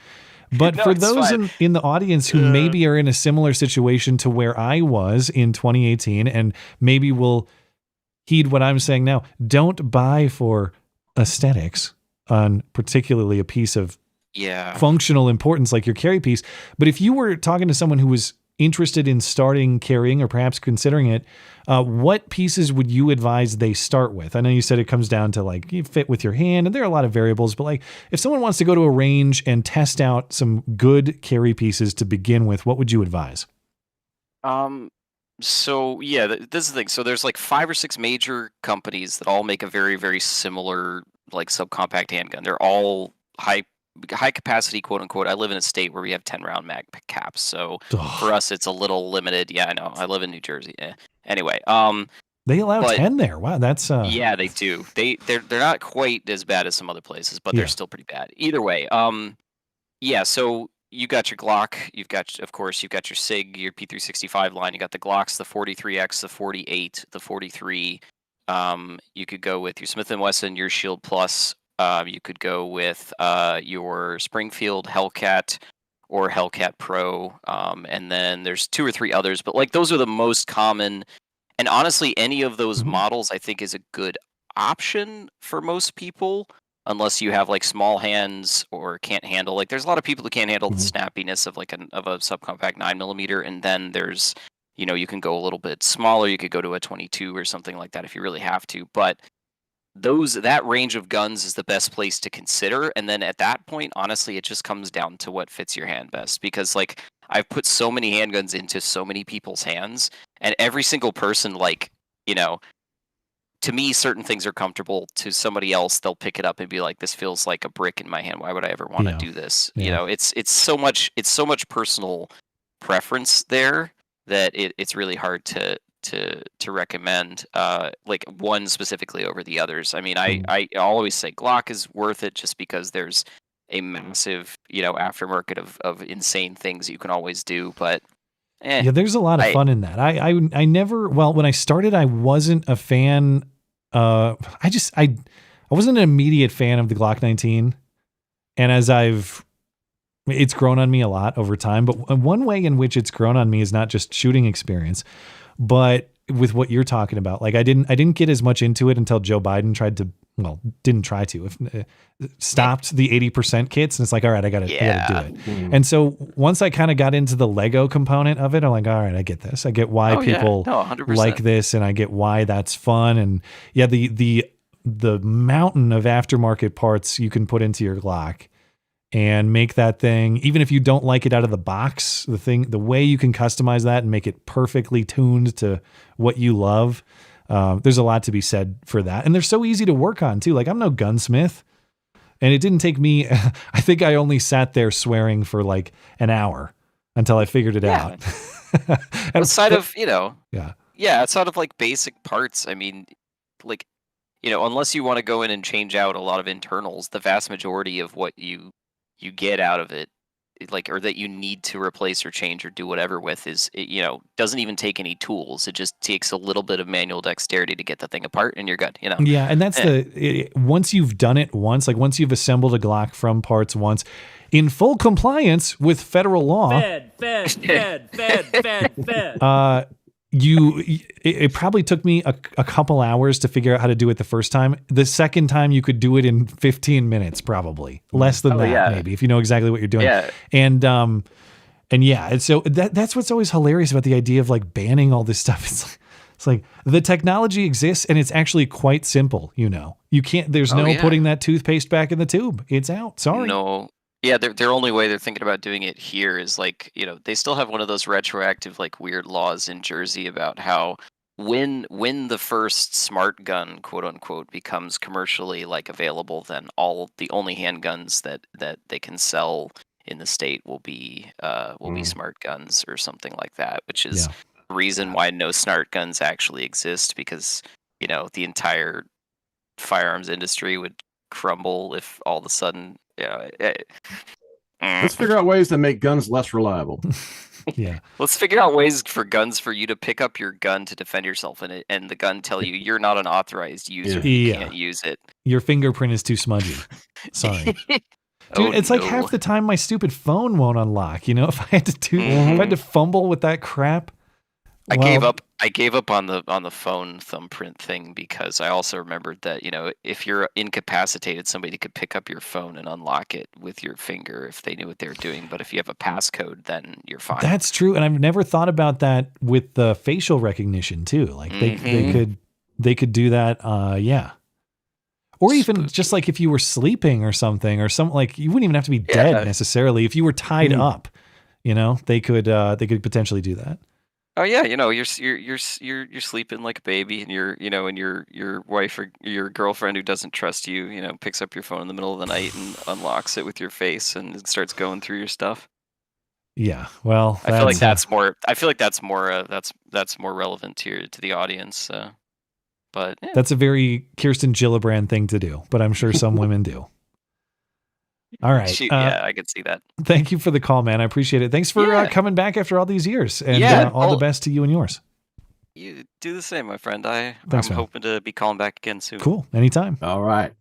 But for those in the audience who maybe are in a similar situation to where I was in 2018 and maybe will heed what I'm saying now, don't buy for aesthetics on particularly a piece of functional importance like your carry piece. But if you were talking to someone who was interested in starting carrying or perhaps considering it, what pieces would you advise they start with? I know you said it comes down to like you fit with your hand and there are a lot of variables, but like if someone wants to go to a range and test out some good carry pieces to begin with, what would you advise? So yeah, this is the thing. So there's like 5 or 6 major companies that all make a very, very similar like subcompact handgun. They're all high capacity, quote unquote. I live in a state where we have 10 round mag caps, so for us it's a little limited. Yeah, I know. I live in New Jersey. Anyway, they allow 10 there. Wow, that's yeah, they do. They're not quite as bad as some other places, but they're still pretty bad. Either way, yeah. So you got your Glock. You've got your SIG, your P365 line. You got the Glocks, the 43X, the 48, the 43. You could go with your Smith & Wesson, your Shield Plus. You could go with your Springfield Hellcat or Hellcat Pro, and then there's 2 or 3 others, but like those are the most common. And honestly, any of those models I think is a good option for most people, unless you have like small hands or can't handle. Like there's a lot of people who can't handle the snappiness of like of a subcompact 9mm, and then there's you can go a little bit smaller. You could go to a 22 or something like that if you really have to, but that range of guns is the best place to consider. And then at that point, honestly, it just comes down to what fits your hand best. Because like I've put so many handguns into so many people's hands, and every single person, like, to me, certain things are comfortable. To somebody else, they'll pick it up and be like, this feels like a brick in my hand. Why would I ever want to do this? Yeah. It's so much personal preference there that it's really hard to recommend like one specifically over the others. I mean, I always say Glock is worth it just because there's a massive aftermarket of insane things you can always do. But yeah, there's a lot of fun in that. I never, well, when I started, I wasn't a fan. I wasn't an immediate fan of the Glock 19, and as it's grown on me a lot over time. But one way in which it's grown on me is not just shooting experience, but with what you're talking about. Like I didn't get as much into it until Joe Biden stopped the 80% kits. And it's like, all right, I gotta do it. And so once I kind of got into the Lego component of it, I'm like, all right, I get this. I get why people like this, and I get why that's fun. And yeah, the mountain of aftermarket parts you can put into your Glock and make that thing, even if you don't like it out of the box, the way you can customize that and make it perfectly tuned to what you love. There's a lot to be said for that. And they're so easy to work on too. Like I'm no gunsmith, and it didn't take me, I think I only sat there swearing for like an hour until I figured it out. Outside of like basic parts. I mean, like, unless you want to go in and change out a lot of internals, the vast majority of what you get out of it, like, or that you need to replace or change or do whatever with is, doesn't even take any tools. It just takes a little bit of manual dexterity to get the thing apart, and you're good, Yeah, and that's once you've done it once, like once you've assembled a Glock from parts once, in full compliance with federal law. Fed. It probably took me a couple hours to figure out how to do it the first time. The second time you could do it in 15 minutes, probably less than maybe, if you know exactly what you're doing. Yeah. And yeah, and so that's what's always hilarious about the idea of like banning all this stuff. It's like the technology exists and it's actually quite simple. You can't. There's no putting that toothpaste back in the tube. It's out. Sorry. No. Yeah, their only way they're thinking about doing it here is like, they still have one of those retroactive like weird laws in Jersey about how when the first smart gun, quote unquote, becomes commercially like available, then the only handguns that they can sell in the state will be smart guns or something like that, which is the reason why no smart guns actually exist, because the entire firearms industry would crumble if all of a sudden let's figure out ways to make guns less reliable. Yeah. Let's figure out ways for guns for you to pick up your gun to defend yourself and the gun tell you you're not an authorized user. You can't use it. Your fingerprint is too smudgy. Sorry. Dude, it's like half the time my stupid phone won't unlock. If I had to if I had to fumble with that crap. I gave up on the phone thumbprint thing because I also remembered that, if you're incapacitated, somebody could pick up your phone and unlock it with your finger if they knew what they were doing. But if you have a passcode, then you're fine. That's true, and I've never thought about that with the facial recognition too. Like they could do that. Yeah. Or even just like if you were sleeping or something, like you wouldn't even have to be dead necessarily. If you were tied up, they could potentially do that. Oh yeah, you're sleeping like a baby, and your wife or your girlfriend who doesn't trust you, picks up your phone in the middle of the night and unlocks it with your face and starts going through your stuff. Yeah, well, I feel like that's more. I feel like that's more. That's more relevant to the audience. But yeah. That's a very Kirsten Gillibrand thing to do, but I'm sure some women do. All right. I could see that. Thank you for the call, man. I appreciate it. Thanks for coming back after all these years, and all the best to you and yours. You do the same, my friend. I'm Thanks, man. hoping to be calling back again soon. Cool. Anytime. All right.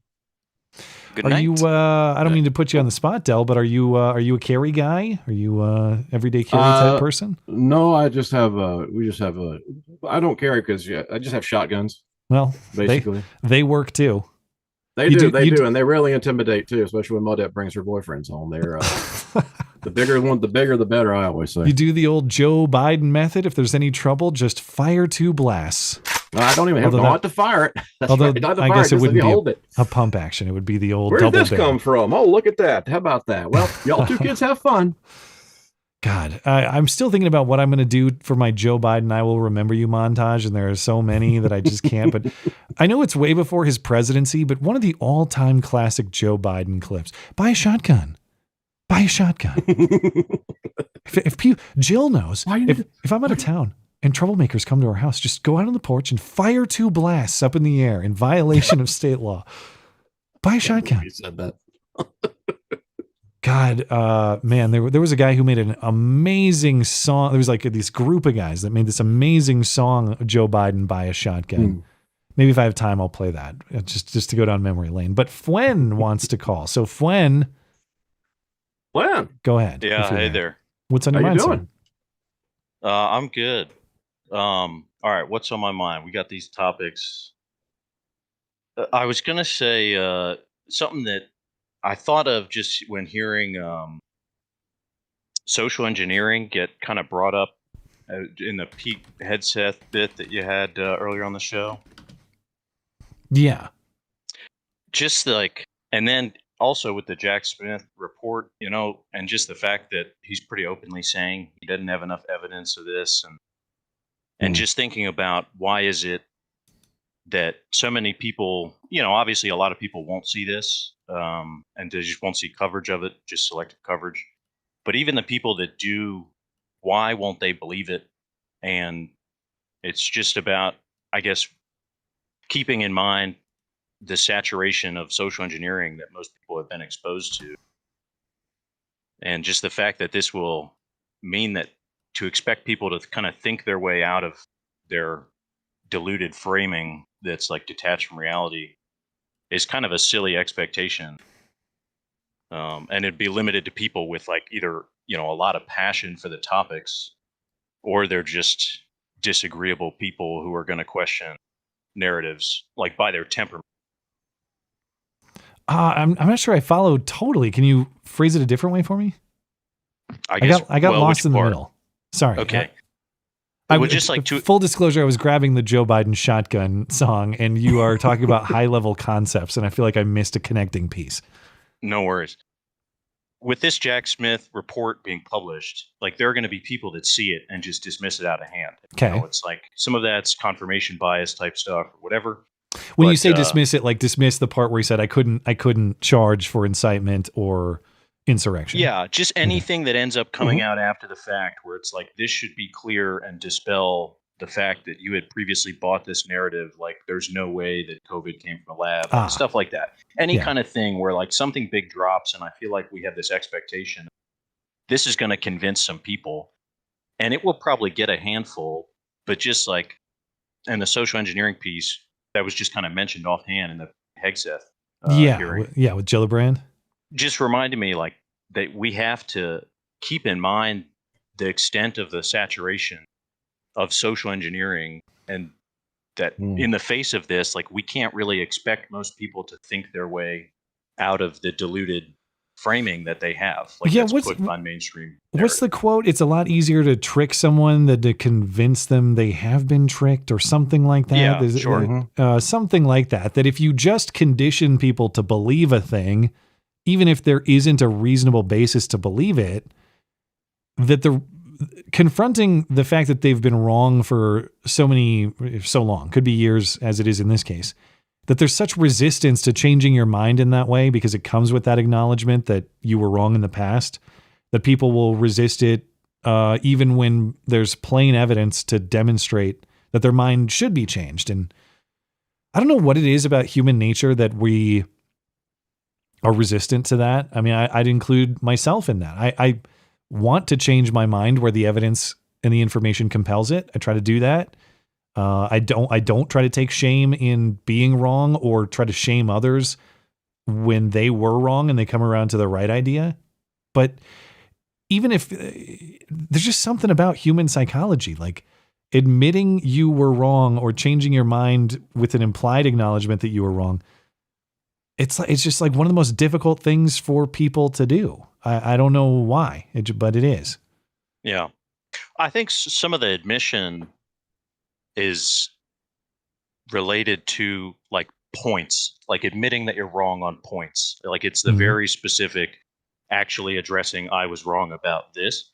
Good night. Are you? I don't mean to put you on the spot, Del, but are you a carry guy? Are you everyday carry type person? No, I just have I don't carry because I just have shotguns. Well, basically, they work too. They do, and they really intimidate too, especially when Modette brings her boyfriends home. They're the bigger the better. I always say. You do the old Joe Biden method. If there's any trouble, just fire 2 blasts. No, I don't even have to fire it. That's right, I guess it wouldn't be a pump action. It would be the old. Where did this barrel. come from? Oh, look at that! How about that? Well, y'all two kids have fun. God, I'm still thinking about what I'm going to do for my Joe Biden I Will Remember You montage, and there are so many that I just can't. But I know it's way before his presidency, but one of the all-time classic Joe Biden clips. Buy a shotgun. Buy a shotgun. Jill knows, if I'm out of town and troublemakers come to our house, just go out on the porch and fire 2 blasts up in the air in violation of state law. Buy a shotgun. You said that. God, man, there was a guy who made an amazing song. There was like this group of guys that made this amazing song, Joe Biden, Buy a Shotgun. Maybe if I have time, I'll play that just to go down memory lane. But Fwen wants to call. So Fwen, go ahead. Yeah, hey there. What's on your mind, sir? I'm good. All right, what's on my mind? We got these topics. I was going to say something that I thought of just when hearing social engineering get kind of brought up in the Pete Hegseth bit that you had earlier on the show. Yeah. Just like, and then also with the Jack Smith report, and just the fact that he's pretty openly saying he doesn't have enough evidence of this, and just thinking about why is it that so many people, obviously a lot of people won't see this, and they just won't see coverage of it, just selective coverage. But even the people that do, why won't they believe it? And it's just about, I guess, keeping in mind the saturation of social engineering that most people have been exposed to. And just the fact that this will mean that to expect people to kind of think their way out of their diluted framing that's like detached from reality is kind of a silly expectation. And it'd be limited to people with like either, a lot of passion for the topics, or they're just disagreeable people who are going to question narratives like by their temperament. I'm not sure I followed totally. Can you phrase it a different way for me? I got lost in the middle. Sorry. Okay. I would just like to full disclosure. I was grabbing the Joe Biden shotgun song, and you are talking about high level concepts, and I feel like I missed a connecting piece. No worries. With this Jack Smith report being published, like there are going to be people that see it and just dismiss it out of hand. Okay. It's like some of that's confirmation bias type stuff or whatever. When you say dismiss it, like dismiss the part where he said I couldn't charge for incitement or insurrection. Yeah, just anything that ends up coming out after the fact, where it's like this should be clear and dispel the fact that you had previously bought this narrative. Like there's no way that COVID came from a lab, stuff like that. Any kind of thing where like something big drops, and I feel like we have this expectation this is going to convince some people, and it will probably get a handful. But just like in the social engineering piece that was just kind of mentioned offhand in the Hegseth hearing. With Gillibrand. Just reminded me like that we have to keep in mind the extent of the saturation of social engineering, and that in the face of this, like we can't really expect most people to think their way out of the diluted framing that they have. Like that's put on mainstream narrative. What's the quote? It's a lot easier to trick someone than to convince them they have been tricked, or something like that. Yeah, sure. Something like that. That if you just condition people to believe a thing, even if there isn't a reasonable basis to believe it, that confronting the fact that they've been wrong for so long, could be years as it is in this case, that there's such resistance to changing your mind in that way because it comes with that acknowledgement that you were wrong in the past, that people will resist it even when there's plain evidence to demonstrate that their mind should be changed. And I don't know what it is about human nature that we are resistant to that. I mean, I'd include myself in that. I want to change my mind where the evidence and the information compels it. I try to do that. I don't try to take shame in being wrong or try to shame others when they were wrong and they come around to the right idea. But even if there's just something about human psychology, like admitting you were wrong or changing your mind with an implied acknowledgement that you were wrong, it's just like one of the most difficult things for people to do. I don't know why, but it is. Yeah. I think some of the admission is related to like points, like admitting that you're wrong on points. Like it's the very specific actually addressing I was wrong about this.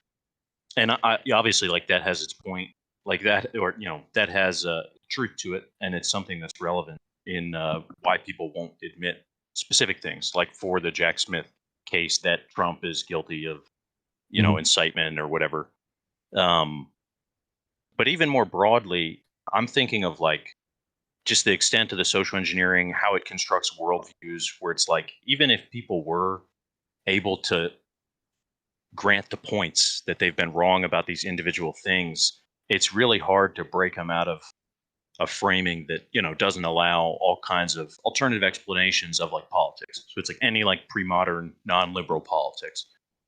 And I obviously like that has its point like that, or, that has truth to it. And it's something that's relevant in why people won't admit specific things, like for the Jack Smith case that Trump is guilty of, incitement or whatever. But even more broadly, I'm thinking of like just the extent of the social engineering, how it constructs worldviews, where it's like, even if people were able to grant the points that they've been wrong about these individual things, it's really hard to break them out of a framing that, doesn't allow all kinds of alternative explanations of like politics. So it's like any like pre-modern non-liberal politics.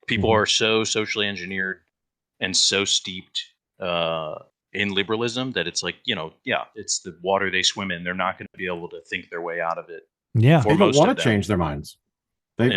People are so socially engineered and so steeped in liberalism that it's like, it's the water they swim in. They're not going to be able to think their way out of it. Yeah. They don't want to change their minds. I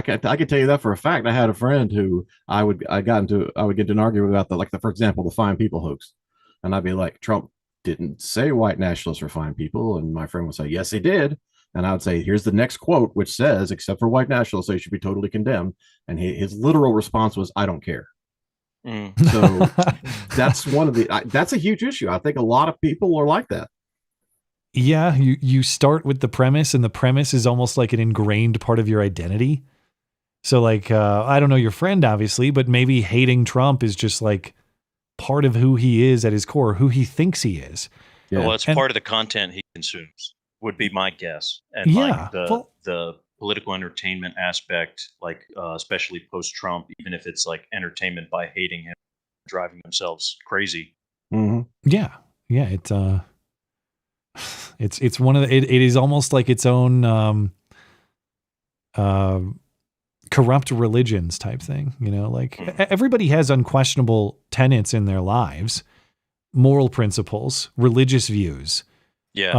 can tell you that for a fact. I had a friend who I would get into an argument about for example, the fine people hoax. And I'd be like, Trump didn't say white nationalists are fine people. And my friend would say, yes, he did. And I would say, here's the next quote, which says, except for white nationalists, they should be totally condemned. And his literal response was, I don't care. So that's that's a huge issue. I think a lot of people are like that. Yeah. You start with the premise, and the premise is almost like an ingrained part of your identity. So like, I don't know your friend obviously, but maybe hating Trump is just like part of who he is at his core, who he thinks he is. Yeah. Well, it's part of the content he consumes, would be my guess. And like the political entertainment aspect, like especially post-Trump, even if it's like entertainment by hating him, driving themselves crazy. Yeah. It's one of it is almost like its own corrupt religions type thing. You know, like everybody has unquestionable tenets in their lives, moral principles, religious views. Yes.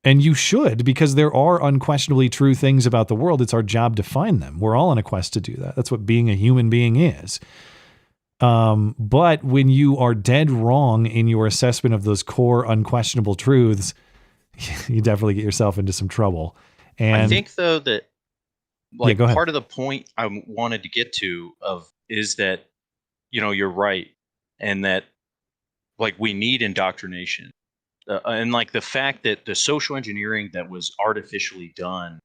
And you should, because there are unquestionably true things about the world. It's our job to find them. We're all on a quest to do that. That's what being a human being is. But when you are dead wrong in your assessment of those core unquestionable truths, you definitely get yourself into some trouble. And I think though that like go ahead. part of the point I wanted to get to is that, you know, you're right. And that like we need indoctrination. And like the fact that the social engineering that was artificially done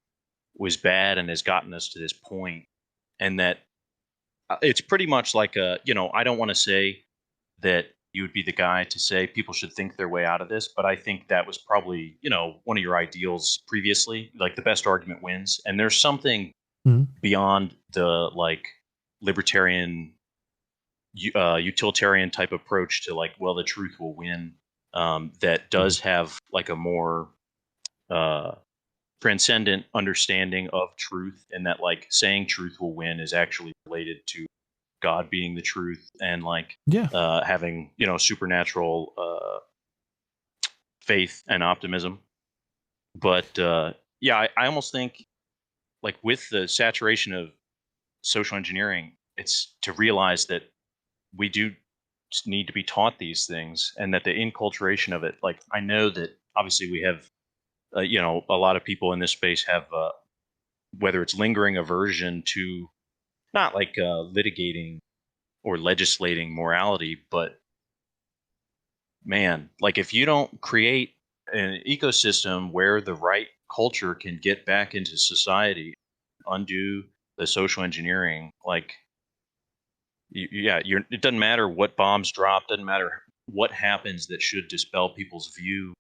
was bad and has gotten us to this point, and that it's pretty much like you know, I don't want to say that you would be the guy to say people should think their way out of this, but I think that was probably, you know, one of your ideals previously, like the best argument wins. And there's something beyond the like libertarian, utilitarian type approach to like, well, the truth will win. That does have like a more transcendent understanding of truth, and that like saying truth will win is actually related to God being the truth, and like having, you know, supernatural faith and optimism. But I almost think like with the saturation of social engineering, it's to realize that we do need to be taught these things, and that the inculturation of it, like I know that obviously we have you know, a lot of people in this space have whether it's lingering aversion to not like litigating or legislating morality, but man, like if you don't create an ecosystem where the right culture can get back into society, undo the social engineering, like it doesn't matter what bombs drop, doesn't matter what happens that should dispel people's view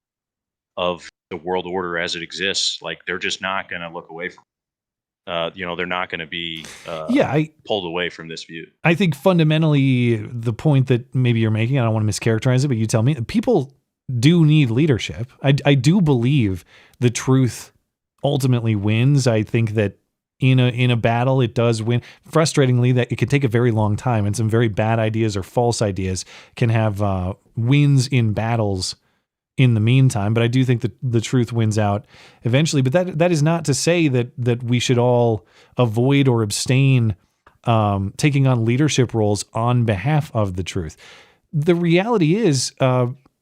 of the world order as it exists. Like they're just not going to look away from you know, they're not going to be pulled away from this view. I think fundamentally the point that maybe you're making, I don't want to mischaracterize it, but you tell me, people do need leadership. I do believe the truth ultimately wins. I think that in a battle, it does win. Frustratingly, that it can take a very long time, and some very bad ideas or false ideas can have wins in battles in the meantime. But I do think that the truth wins out eventually. But that is not to say that we should all avoid or abstain taking on leadership roles on behalf of the truth. The reality is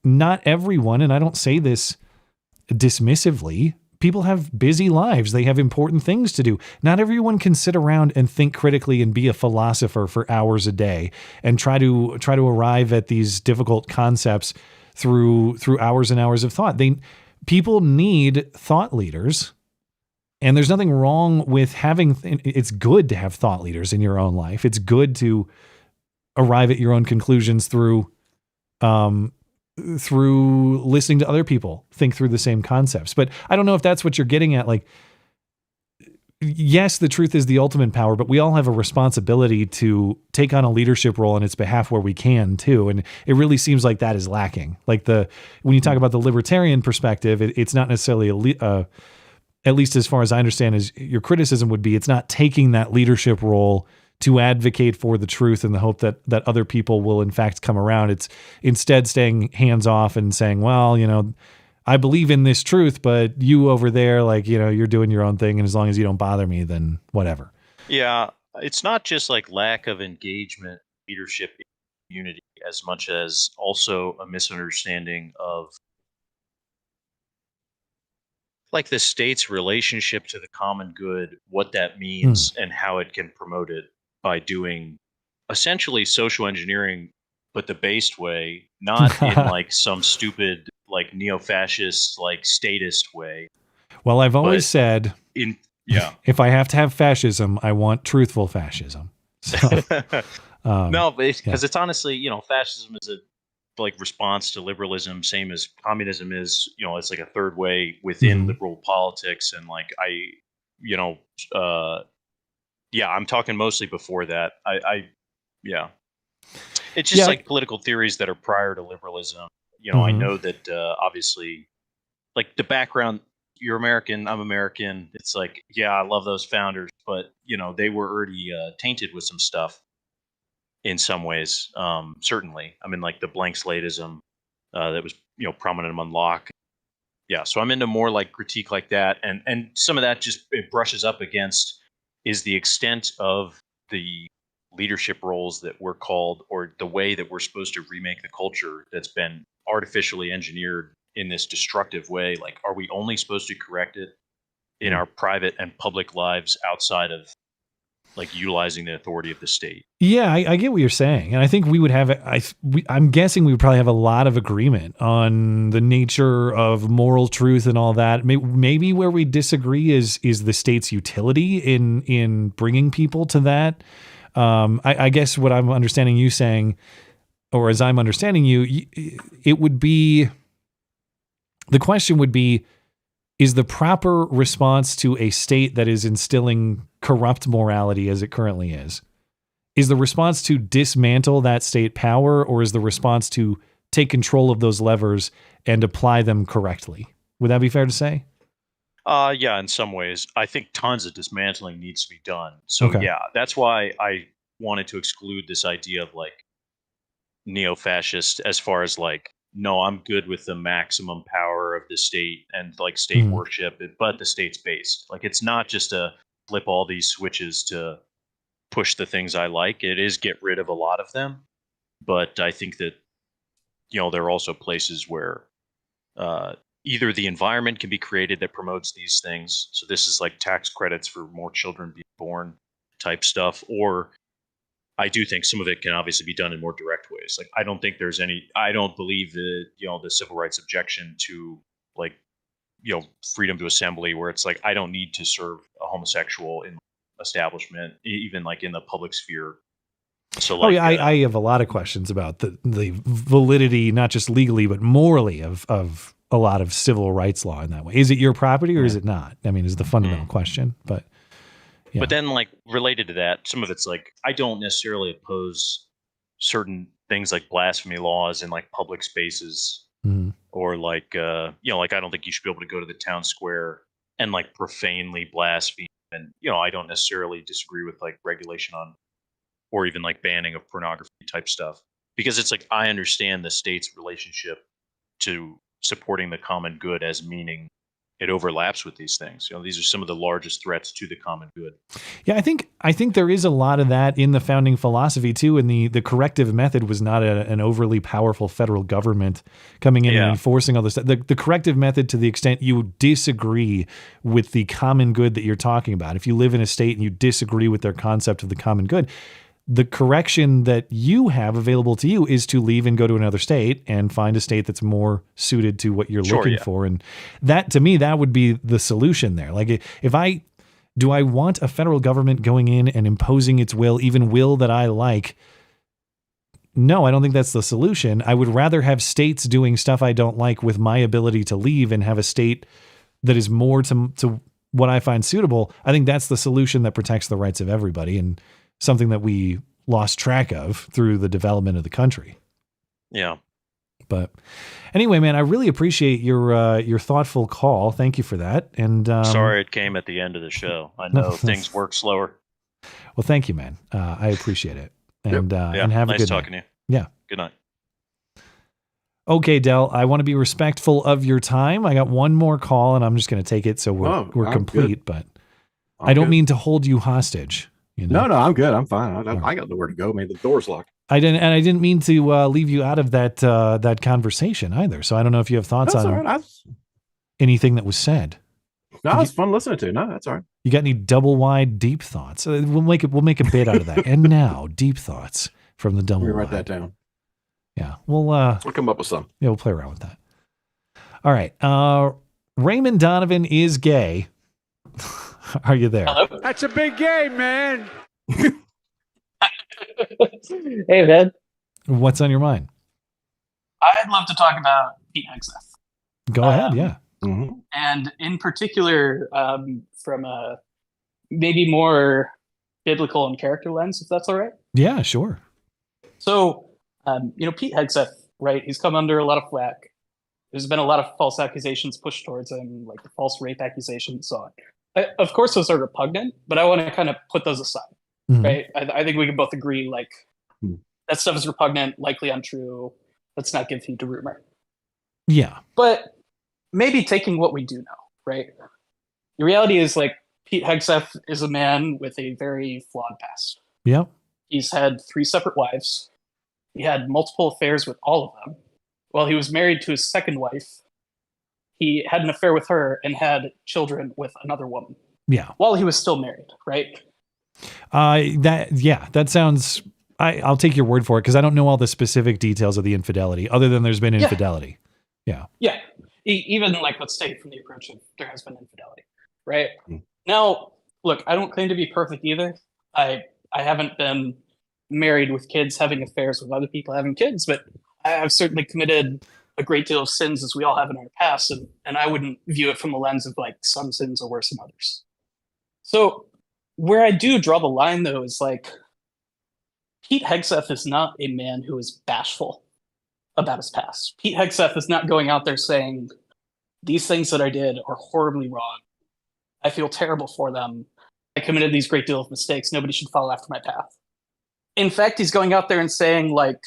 not everyone, and I don't say this dismissively, people have busy lives. They have important things to do. Not everyone can sit around and think critically and be a philosopher for hours a day and try to arrive at these difficult concepts through hours and hours of thought. People need thought leaders, and there's nothing wrong with having. It's good to have thought leaders in your own life. It's good to arrive at your own conclusions through listening to other people think through the same concepts. But I don't know if that's what you're getting at. Like, yes, the truth is the ultimate power, but we all have a responsibility to take on a leadership role on its behalf where we can too. And it really seems like that is lacking. Like when you talk about the libertarian perspective, it's not necessarily at least as far as I understand, is your criticism would be, it's not taking that leadership role to advocate for the truth in the hope that other people will in fact come around. It's instead staying hands off and saying, well, you know, I believe in this truth, but you over there, like, you know, you're doing your own thing. And as long as you don't bother me, then whatever. Yeah. It's not just like lack of engagement, leadership, unity, as much as also a misunderstanding of like the state's relationship to the common good, what that means and how it can promote it by doing essentially social engineering, but the based way, not in like some stupid, like neo-fascist, like statist way. Well, I've always said, if I have to have fascism, I want truthful fascism. So, no, because it's honestly, you know, fascism is a like response to liberalism, same as communism is. You know, it's like a third way within liberal politics, and like I'm talking mostly before that. It's just like political theories that are prior to liberalism. You know, I know that obviously, like the background, you're American, I'm American. It's like, yeah, I love those founders, but they were already tainted with some stuff in some ways. Certainly, I mean, like the blank slateism that was prominent among Locke. Yeah, so I'm into more like critique like that, and some of that just it brushes up against is the extent of the leadership roles that we're called, or the way that we're supposed to remake the culture that's been artificially engineered in this destructive way. Like, are we only supposed to correct it in our private and public lives outside of like utilizing the authority of the state? Yeah, I get what you're saying, and I think we would have. I'm guessing we would probably have a lot of agreement on the nature of moral truth and all that. Maybe where we disagree is the state's utility in bringing people to that. I guess what I'm understanding you saying, or as I'm understanding you, it would be, the question would be, is the proper response to a state that is instilling corrupt morality as it currently is the response to dismantle that state power, or is the response to take control of those levers and apply them correctly? Would that be fair to say? Yeah, in some ways. I think tons of dismantling needs to be done. So Okay. yeah, that's why I wanted to exclude this idea of like neo-fascist as far as like, no, I'm good with the maximum power of the state and like state worship, but the state's based. Like, it's not just to flip all these switches to push the things I like. It is get rid of a lot of them. But I think that, there are also places where either the environment can be created that promotes these things. So this is like tax credits for more children being born type stuff. Or I do think some of it can obviously be done in more direct ways. Like, I don't believe that, the civil rights objection to like, freedom to assembly, where it's like, I don't need to serve a homosexual in establishment, even like in the public sphere. So like, I have a lot of questions about the validity, not just legally, but morally of a lot of civil rights law in that way. Is it your property or is it not? I mean, is the fundamental question, but yeah. But then, like, related to that, some of it's like, I don't necessarily oppose certain things like blasphemy laws in like public spaces, or like, like I don't think you should be able to go to the town square and like profanely blaspheme. And I don't necessarily disagree with like regulation on, or even like banning of pornography type stuff, because it's like, I understand the state's relationship to supporting the common good as meaning it overlaps with these things. These are some of the largest threats to the common good. Yeah, I think there is a lot of that in the founding philosophy too. And the corrective method was not an overly powerful federal government coming in and enforcing all this. The corrective method, to the extent you disagree with the common good that you're talking about, if you live in a state and you disagree with their concept of the common good, the correction that you have available to you is to leave and go to another state and find a state that's more suited to what you're looking for. And that, to me, that would be the solution there. Like, do I want a federal government going in and imposing its will, even will that I like? No, I don't think that's the solution. I would rather have states doing stuff I don't like with my ability to leave and have a state that is more to what I find suitable. I think that's the solution that protects the rights of everybody, and something that we lost track of through the development of the country. Yeah. But anyway, man, I really appreciate your thoughtful call. Thank you for that. And sorry it came at the end of the show. I know things work slower. Well, thank you, man. I appreciate it. And and have nice a good talking night. to you. Yeah. Good night. Okay, Del, I want to be respectful of your time. I got one more call and I'm just going to take it so we're complete, but I don't mean to hold you hostage. No, I'm good. I'm fine. I got nowhere to go. Man, the door's locked. I didn't mean to leave you out of that conversation either. So I don't know if you have thoughts on anything that was said. No, it's fun listening to. No, that's all right. You got any double wide deep thoughts? We'll make a bit out of that. And now, deep thoughts from the double. Let me wide. write that down. Yeah, we'll come up with some. Yeah, we'll play around with that. All right. Raymond Donovan is gay. Are you there? Hello? That's a big game, man. Hey, man. What's on your mind? I'd love to talk about Pete Hegseth. Go ahead, yeah. And in particular, from a maybe more biblical and character lens, if that's all right. Yeah, sure. So, Pete Hegseth, right? He's come under a lot of flack There's been a lot of false accusations pushed towards him, like the false rape accusation and so on. Of course, those are repugnant, but I want to kind of put those aside, right? I think we can both agree, like, that stuff is repugnant, likely untrue. Let's not give heed to rumor. Yeah. But maybe taking what we do know, right? The reality is, like, Pete Hegseth is a man with a very flawed past. Yep. He's had 3 separate wives. He had multiple affairs with all of them. While he was married to his second wife, he had an affair with her and had children with another woman. Yeah. While he was still married, right? That sounds. I'll take your word for it because I don't know all the specific details of the infidelity, other than there's been infidelity. Yeah. Yeah. Even like, let's take from the approach of there has been infidelity, right? Now, look, I don't claim to be perfect either. I haven't been married with kids, having affairs with other people, having kids, but I've certainly committed a great deal of sins, as we all have in our past, and I wouldn't view it from the lens of like some sins are worse than others. So where I do draw the line, though, is like Pete Hegseth is not a man who is bashful about his past. Pete Hegseth is not going out there saying, these things that I did are horribly wrong. I feel terrible for them. I committed these great deal of mistakes. Nobody should follow after my path. In fact, he's going out there and saying, like,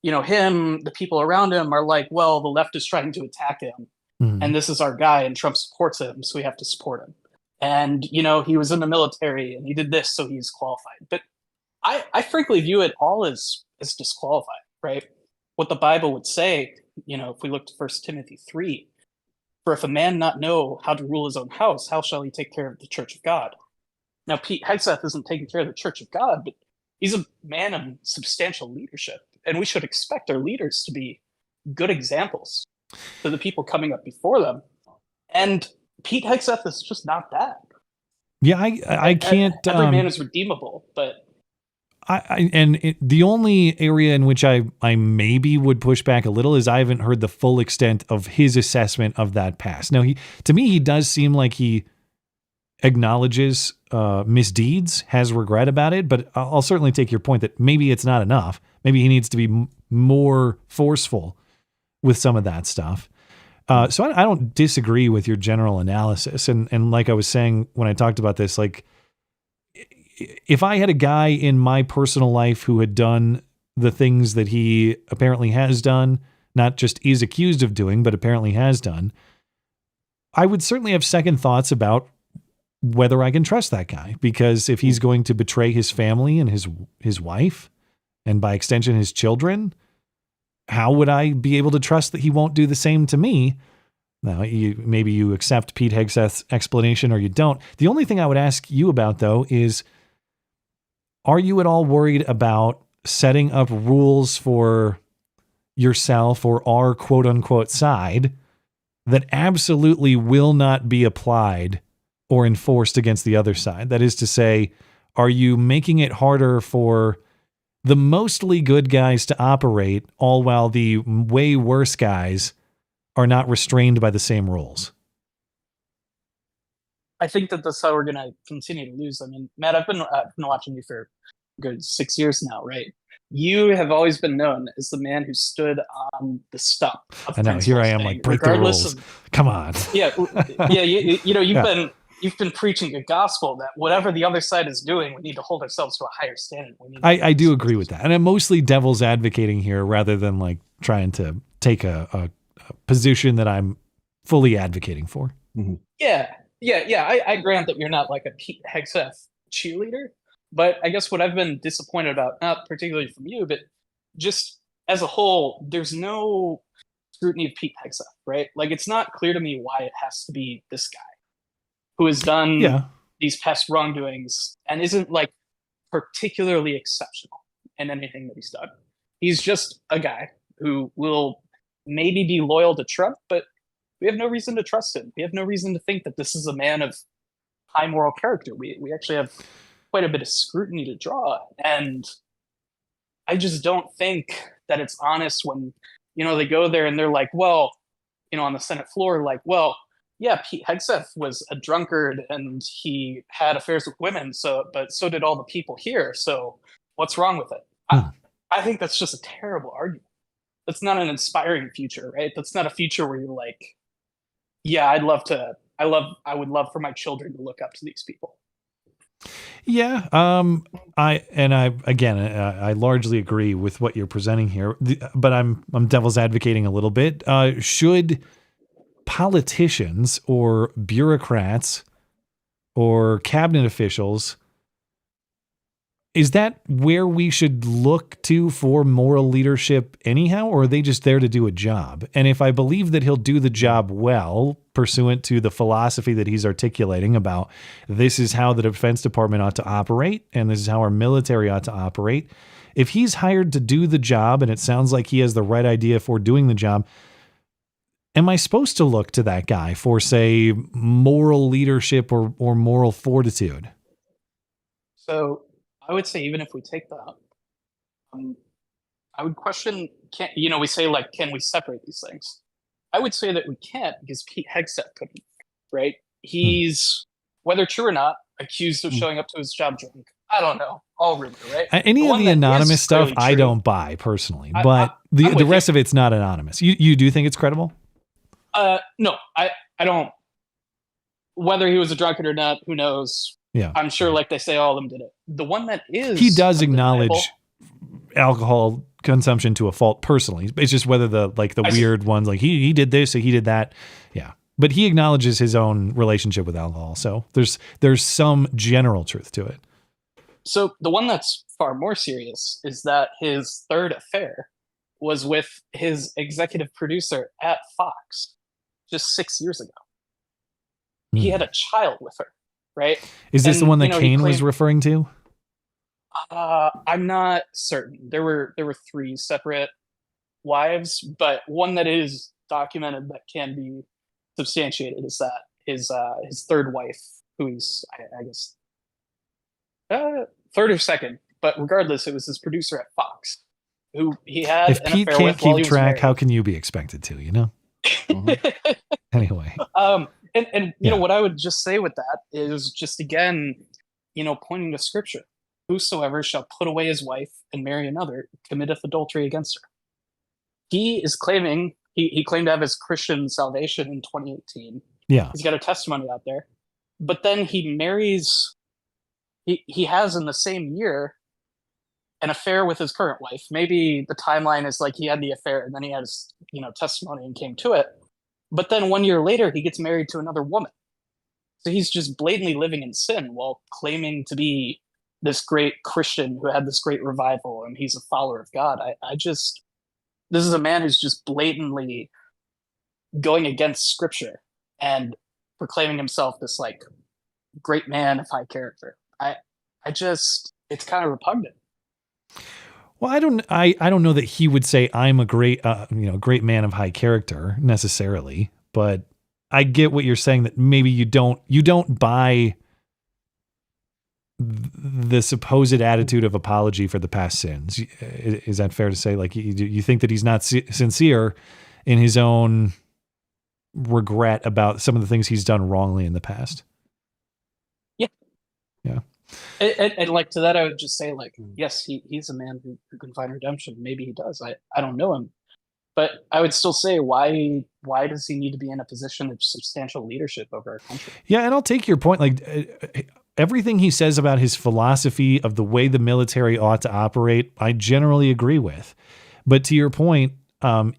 you know, him, the people around him are like, well, the left is trying to attack him. And this is our guy, and Trump supports him, so we have to support him. And, you know, he was in the military, and he did this, so he's qualified. But I frankly view it all as disqualified, right? What the Bible would say, you know, if we look to 1 Timothy 3, for if a man not know how to rule his own house, how shall he take care of the church of God? Now, Pete Hegseth isn't taking care of the church of God, but he's a man of substantial leadership. And we should expect our leaders to be good examples to the people coming up before them. And Pete Hegseth is just not that. Yeah, I can't. Every man is redeemable, but the only area in which I maybe would push back a little is I haven't heard the full extent of his assessment of that past. Now, to me, he does seem like he acknowledges misdeeds, has regret about it, but I'll certainly take your point that maybe it's not enough. Maybe he needs to be more forceful with some of that stuff. So I don't disagree with your general analysis. And like I was saying when I talked about this, like, if I had a guy in my personal life who had done the things that he apparently has done, not just is accused of doing, but apparently has done, I would certainly have second thoughts about whether I can trust that guy, because if he's going to betray his family and his wife, and by extension his children, how would I be able to trust that he won't do the same to me? Now, maybe you accept Pete Hegseth's explanation or you don't. The only thing I would ask you about, though, is, are you at all worried about setting up rules for yourself or our quote unquote side that absolutely will not be applied or enforced against the other side? That is to say, are you making it harder for the mostly good guys to operate, all while the way worse guys are not restrained by the same rules? I think that that's how we're going to continue to lose. I mean, Matt, I've been watching you for a good 6 years now, right? You have always been known as the man who stood on the stump. I know. Here I am, like, break the rules. Come on. Yeah. You know, you've been preaching a gospel that whatever the other side is doing, we need to hold ourselves to a higher standard. I do agree with that. And I'm mostly devil's advocating here rather than like trying to take a position that I'm fully advocating for. Mm-hmm. Yeah. I grant that you're not like a Pete Hegseth cheerleader, but I guess what I've been disappointed about, not particularly from you, but just as a whole, there's no scrutiny of Pete Hegseth, right? Like, it's not clear to me why it has to be this guy who has done these past wrongdoings and isn't like particularly exceptional in anything that he's done. He's just a guy who will maybe be loyal to Trump, but we have no reason to trust him. We have no reason to think that this is a man of high moral character. We actually have quite a bit of scrutiny to draw. And I just don't think that it's honest when, you know, they go there and they're like, well, you know, on the Senate floor, like, well, yeah, Pete Hegseth was a drunkard and he had affairs with women, but so did all the people here. So what's wrong with it? I think that's just a terrible argument. that's not an inspiring future, right? That's not a future where you're like, yeah, I would love for my children to look up to these people. Yeah. I largely agree with what you're presenting here, but I'm devil's advocating a little bit. Should politicians or bureaucrats or cabinet officials, is that where we should look to for moral leadership anyhow, or are they just there to do a job? And if I believe that he'll do the job well, pursuant to the philosophy that he's articulating about this is how the Defense Department ought to operate, and this is how our military ought to operate, if he's hired to do the job, and it sounds like he has the right idea for doing the job, am I supposed to look to that guy for, say, moral leadership or moral fortitude? So I would say, even if we take that, I would question, we say, like, can we separate these things? I would say that we can't, because Pete Hegseth couldn't, right? He's, whether true or not, accused of showing up to his job drunk. I don't know. All rumor, right? Any of the anonymous stuff, I don't buy personally, but the rest of it's not anonymous. You do think it's credible? No, I don't. Whether he was a drunkard or not, who knows? Yeah, I'm sure, like they say, all of them did it. The one that is, he does acknowledge alcohol consumption to a fault personally. It's just whether the weird ones, like he did this or he did that. Yeah, but he acknowledges his own relationship with alcohol. So there's some general truth to it. So the one that's far more serious is that his third affair was with his executive producer at Fox just 6 years ago. He had a child with her. Right? Is this the one that Kane was referring to? I'm not certain. There were 3 separate wives, but one that is documented that can be substantiated is that his third wife, who he's I guess third or second, but regardless, it was his producer at Fox, who he had. If Pete can't keep track, how can you be expected to? You know. Anyway. And you know what I would just say with that is just, again, pointing to scripture. Whosoever shall put away his wife and marry another committeth adultery against her. He is claiming, he claimed to have his Christian salvation in 2018. Yeah. He's got a testimony out there. But then he marries, he has in the same year an affair with his current wife. Maybe the timeline is like he had the affair and then he had his, testimony and came to it. But then 1 year later, he gets married to another woman. So he's just blatantly living in sin while claiming to be this great Christian who had this great revival and he's a follower of God. This is a man who's just blatantly going against scripture and proclaiming himself this like great man of high character. It's kind of repugnant. Well, I don't know that he would say I'm a great, great man of high character necessarily, but I get what you're saying, that maybe you don't buy the supposed attitude of apology for the past sins. Is that fair to say? Like you think that he's not sincere in his own regret about some of the things he's done wrongly in the past? Yeah. Yeah. And like to that, I would just say, like, yes, he's a man who can find redemption. Maybe he does. I don't know him, but I would still say, why does he need to be in a position of substantial leadership over our country? Yeah, and I'll take your point. Like everything he says about his philosophy of the way the military ought to operate, I generally agree with. But to your point,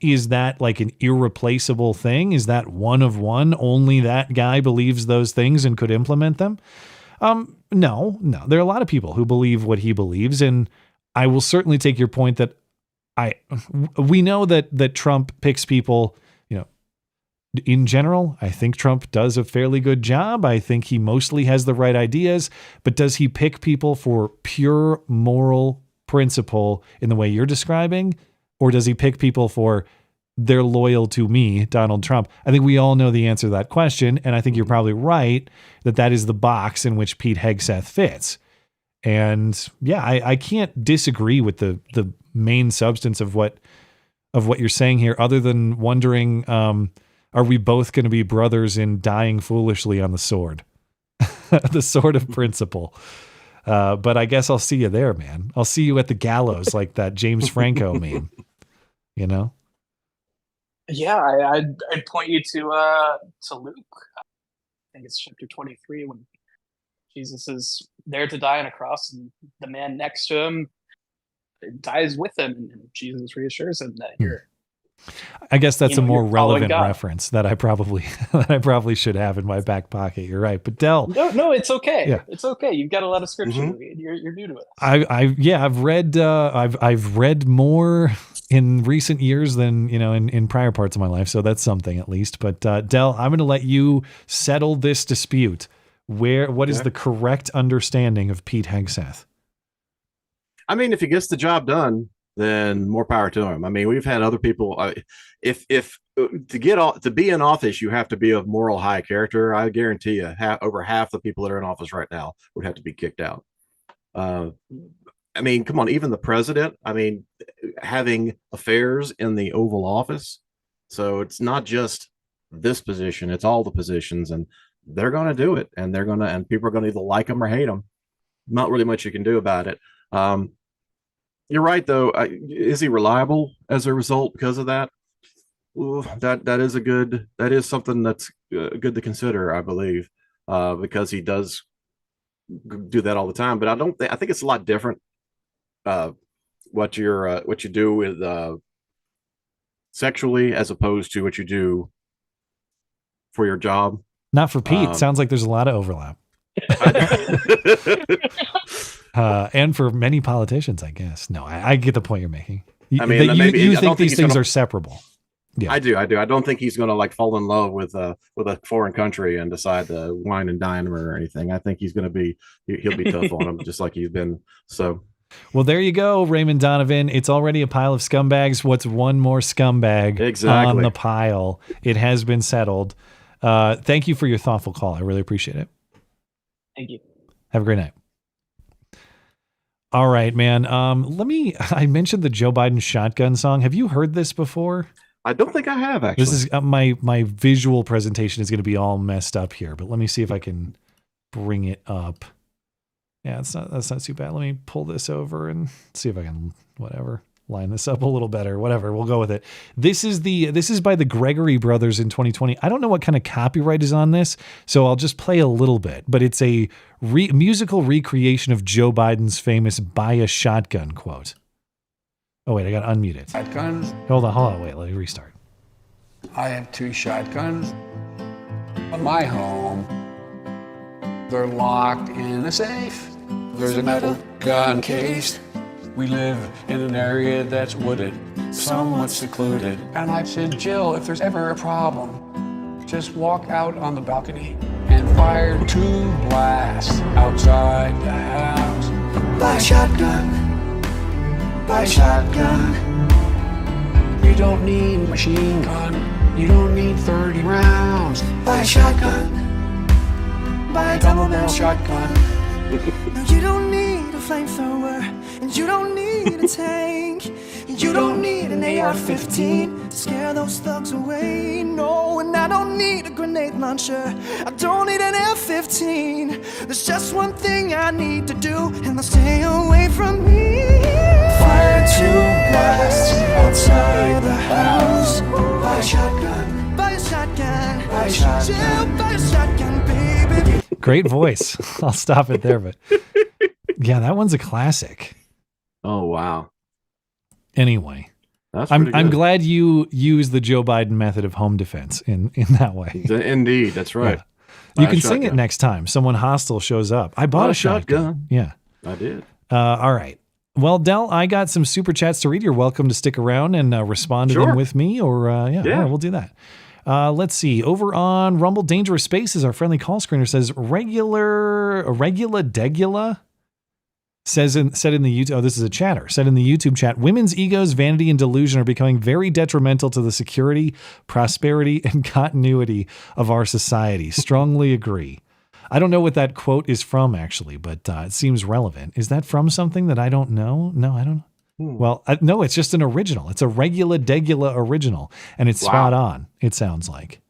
is that like an irreplaceable thing? Is that one of one? Only that guy believes those things and could implement them? No. There are a lot of people who believe what he believes, and I will certainly take your point that we know that Trump picks people, in general. I think Trump does a fairly good job. I think he mostly has the right ideas, but does he pick people for pure moral principle in the way you're describing? Or does he pick people for they're loyal to me, Donald Trump? I think we all know the answer to that question. And I think you're probably right that is the box in which Pete Hegseth fits. And yeah, I can't disagree with the main substance of what you're saying here, other than wondering, are we both going to be brothers in dying foolishly on the sword? The sword of principle. But I guess I'll see you there, man. I'll see you at the gallows like that James Franco meme. you know? Yeah, I'd point you to Luke. I think it's chapter 23 when Jesus is there to die on a cross, and the man next to him dies with him, and Jesus reassures him that you're. I guess that's a more you're following relevant God. reference that I probably should have in my back pocket. You're right, but Del, No, it's okay. Yeah. It's okay. You've got a lot of scripture. You're new to it. I've read more in recent years than in prior parts of my life, so that's something at least. But Del, I'm going to let you settle this dispute. What is the correct understanding of Pete Hegseth? I mean, if he gets the job done, then more power to him. I mean, we've had other people. If to be in office, you have to be of moral high character. I guarantee you, over half the people that are in office right now would have to be kicked out. I mean, come on, even the president. I mean, having affairs in the Oval Office. So it's not just this position; it's all the positions, and they're going to do it, and people are going to either like them or hate them. Not really much you can do about it. You're right, though. Is he reliable as a result because of that? Ooh, that is something that's good to consider, I believe, because he does do that all the time. But I think it's a lot different. What you do with sexually as opposed to what you do for your job. Not for Pete. Sounds like there's a lot of overlap. And for many politicians, I guess. No, I get the point you're making. I mean, you think these things are separable. Yeah, I do. I don't think he's going to fall in love with a foreign country and decide to wine and dine him or anything. I think he'll be tough on him, just like he's been. So, well, there you go, Raymond Donovan. It's already a pile of scumbags. What's one more scumbag on the pile? It has been settled. Thank you for your thoughtful call. I really appreciate it. Thank you. Have a great night. All right, man. I mentioned the Joe Biden shotgun song. Have you heard this before? I don't think I have, actually. This is my visual presentation is going to be all messed up here, but let me see if I can bring it up. Yeah, that's not too bad. Let me pull this over and see if I can line this up a little better. Whatever, we'll go with it. This is by the Gregory Brothers in 2020. I don't know what kind of copyright is on this, so I'll just play a little bit. But it's a musical recreation of Joe Biden's famous "Buy a Shotgun" quote. Oh wait, I got to unmute it. Shotguns. Hold on. Wait, let me restart. I have 2 shotguns in my home. They're locked in a safe. There's a metal gun case. We live in an area that's wooded, somewhat secluded. And I said, Jill, if there's ever a problem, just walk out on the balcony and fire 2 blasts outside the house. Buy a shotgun. Buy a shotgun. You don't need a machine gun. You don't need 30 rounds. Buy a shotgun. Buy a double barrel shotgun. No, you don't need a flamethrower, and you don't need a tank. You don't need an AR-15 to scare those thugs away. No, and I don't need a grenade launcher. I don't need an F-15. There's just one thing I need to do, and they'll stay away from me. Fire 2 blasts outside the house. Buy a shotgun. Buy a shotgun. Buy a shotgun. Buy a shotgun, baby. Great voice. I'll stop it there, but yeah, that one's a classic. Oh wow. Anyway, I'm glad you use the Joe Biden method of home defense in that way. Indeed, that's right. Yeah. You can sing it next time someone hostile shows up. I bought a shotgun. Yeah, I did. All right. Well, Del, I got some super chats to read. You're welcome to stick around and respond to them with me, or we'll do that. Let's see. Over on Rumble Dangerous Spaces, our friendly call screener says regula degula said in the YouTube. Oh, this is a chatter. Said in the YouTube chat, women's egos, vanity, and delusion are becoming very detrimental to the security, prosperity, and continuity of our society. Strongly agree. I don't know what that quote is from, actually, but it seems relevant. Is that from something that I don't know? No, I don't know. Well, no, it's just an original. It's a regula degula original, and it's spot on, it sounds like.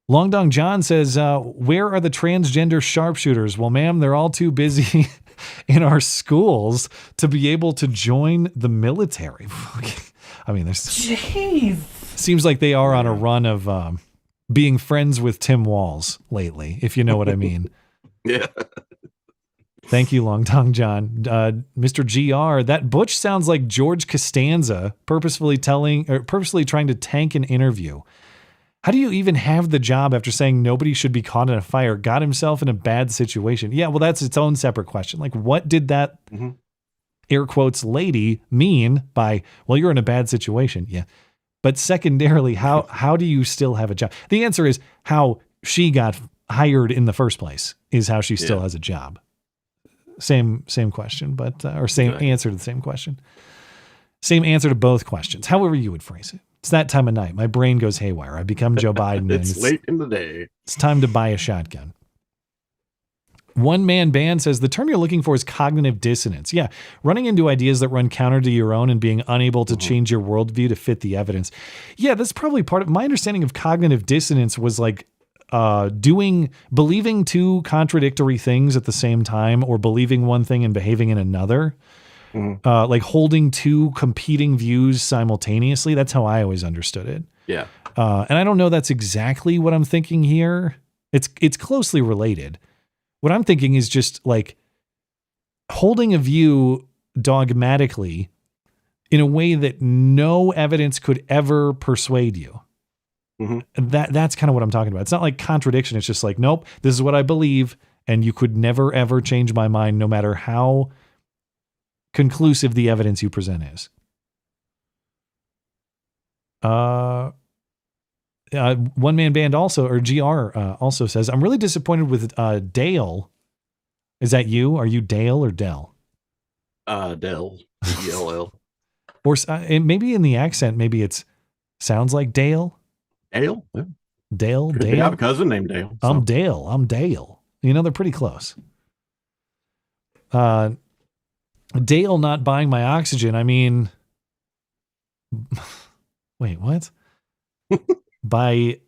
Long Dong John says, where are the transgender sharpshooters? Well, ma'am, they're all too busy in our schools to be able to join the military. I mean, there's seems like they are on a run of being friends with Tim Walz lately, if you know what I mean. Yeah. Thank you, Long Tongue John. Mr. GR, that Butch sounds like George Costanza purposely trying to tank an interview. How do you even have the job after saying nobody should be caught in a fire? Got himself in a bad situation. Yeah, well, that's its own separate question. Like, what did that air quotes lady mean by, well, you're in a bad situation? Yeah. But secondarily, how do you still have a job? The answer is how she got hired in the first place is how she still has a job. Same question, but or same answer to the same question. Same answer to both questions. However you would phrase it. It's that time of night. My brain goes haywire. I become Joe Biden. It's late in the day. It's time to buy a shotgun. One Man Band says the term you're looking for is cognitive dissonance. Yeah, running into ideas that run counter to your own and being unable to change your worldview to fit the evidence. Yeah, that's probably part of my understanding of cognitive dissonance was like believing two contradictory things at the same time, or believing one thing and behaving in another, like holding two competing views simultaneously. That's how I always understood it. Yeah. And I don't know that's exactly what I'm thinking here. It's closely related. What I'm thinking is just like holding a view dogmatically in a way that no evidence could ever persuade you. That's kind of what I'm talking about. It's not like contradiction. It's just like, nope, this is what I believe. And you could never, ever change my mind, no matter how conclusive the evidence you present is. One Man Band also, or GR also says, I'm really disappointed with Dale. Is that you? Are you Dale or Dell? Dell. DLL. Or maybe in the accent, maybe it's sounds like Dale. Dale? Yeah. Dale? I have a cousin named Dale. So. I'm Dale. You know, they're pretty close. Dale not buying my oxygen. I mean, wait, what? by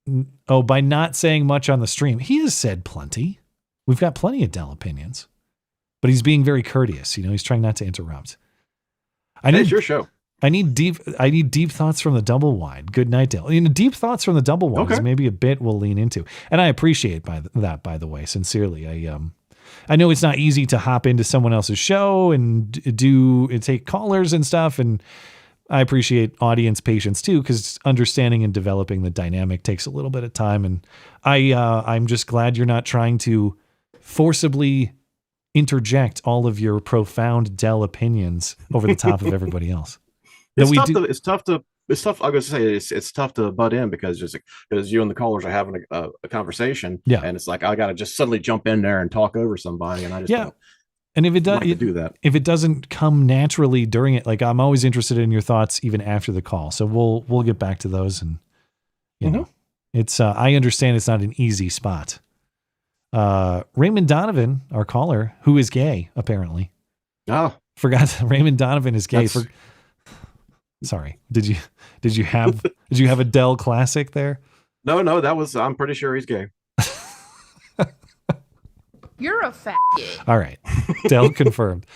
not saying much on the stream. He has said plenty. We've got plenty of Dell opinions, but he's being very courteous. You know, he's trying not to interrupt. It's your show. I need deep thoughts from the double wide. Good night, Dale. You know, deep thoughts from the double wide is maybe a bit we'll lean into, and I appreciate that. By the way, sincerely, I know it's not easy to hop into someone else's show and take callers and stuff, and I appreciate audience patience too, because understanding and developing the dynamic takes a little bit of time, and I'm just glad you're not trying to forcibly interject all of your profound Dell opinions over the top of everybody else. It's tough. I was going to say it's tough to butt in because you and the callers are having a conversation, and it's like I got to just suddenly jump in there and talk over somebody, and I just don't. And if it does, do that. If it doesn't come naturally during it, like I'm always interested in your thoughts even after the call. So we'll get back to those, and you know, it's I understand it's not an easy spot. Raymond Donovan, our caller, who is gay apparently. Oh, forgot Raymond Donovan is gay. Sorry. Did you have a Dell classic there? No, that was, I'm pretty sure he's gay. You're a fat gay. All right. Dell confirmed.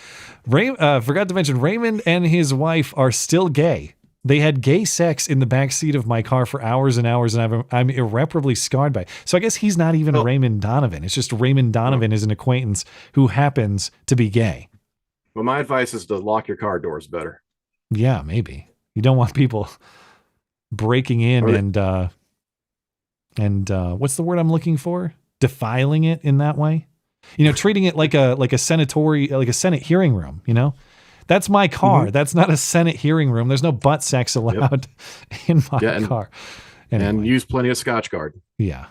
Forgot to mention Raymond and his wife are still gay. They had gay sex in the back seat of my car for hours and hours, and I'm irreparably scarred by it. So I guess he's not even Raymond Donovan. It's just Raymond Donovan is an acquaintance who happens to be gay. Well, my advice is to lock your car doors better. Yeah, maybe. You don't want people breaking in and what's the word I'm looking for? Defiling it in that way. You know, treating it like a Senate hearing room, you know? That's my car. That's not a Senate hearing room. There's no butt sex allowed in my car. Anyway. And use plenty of Scotch Guard. Yeah.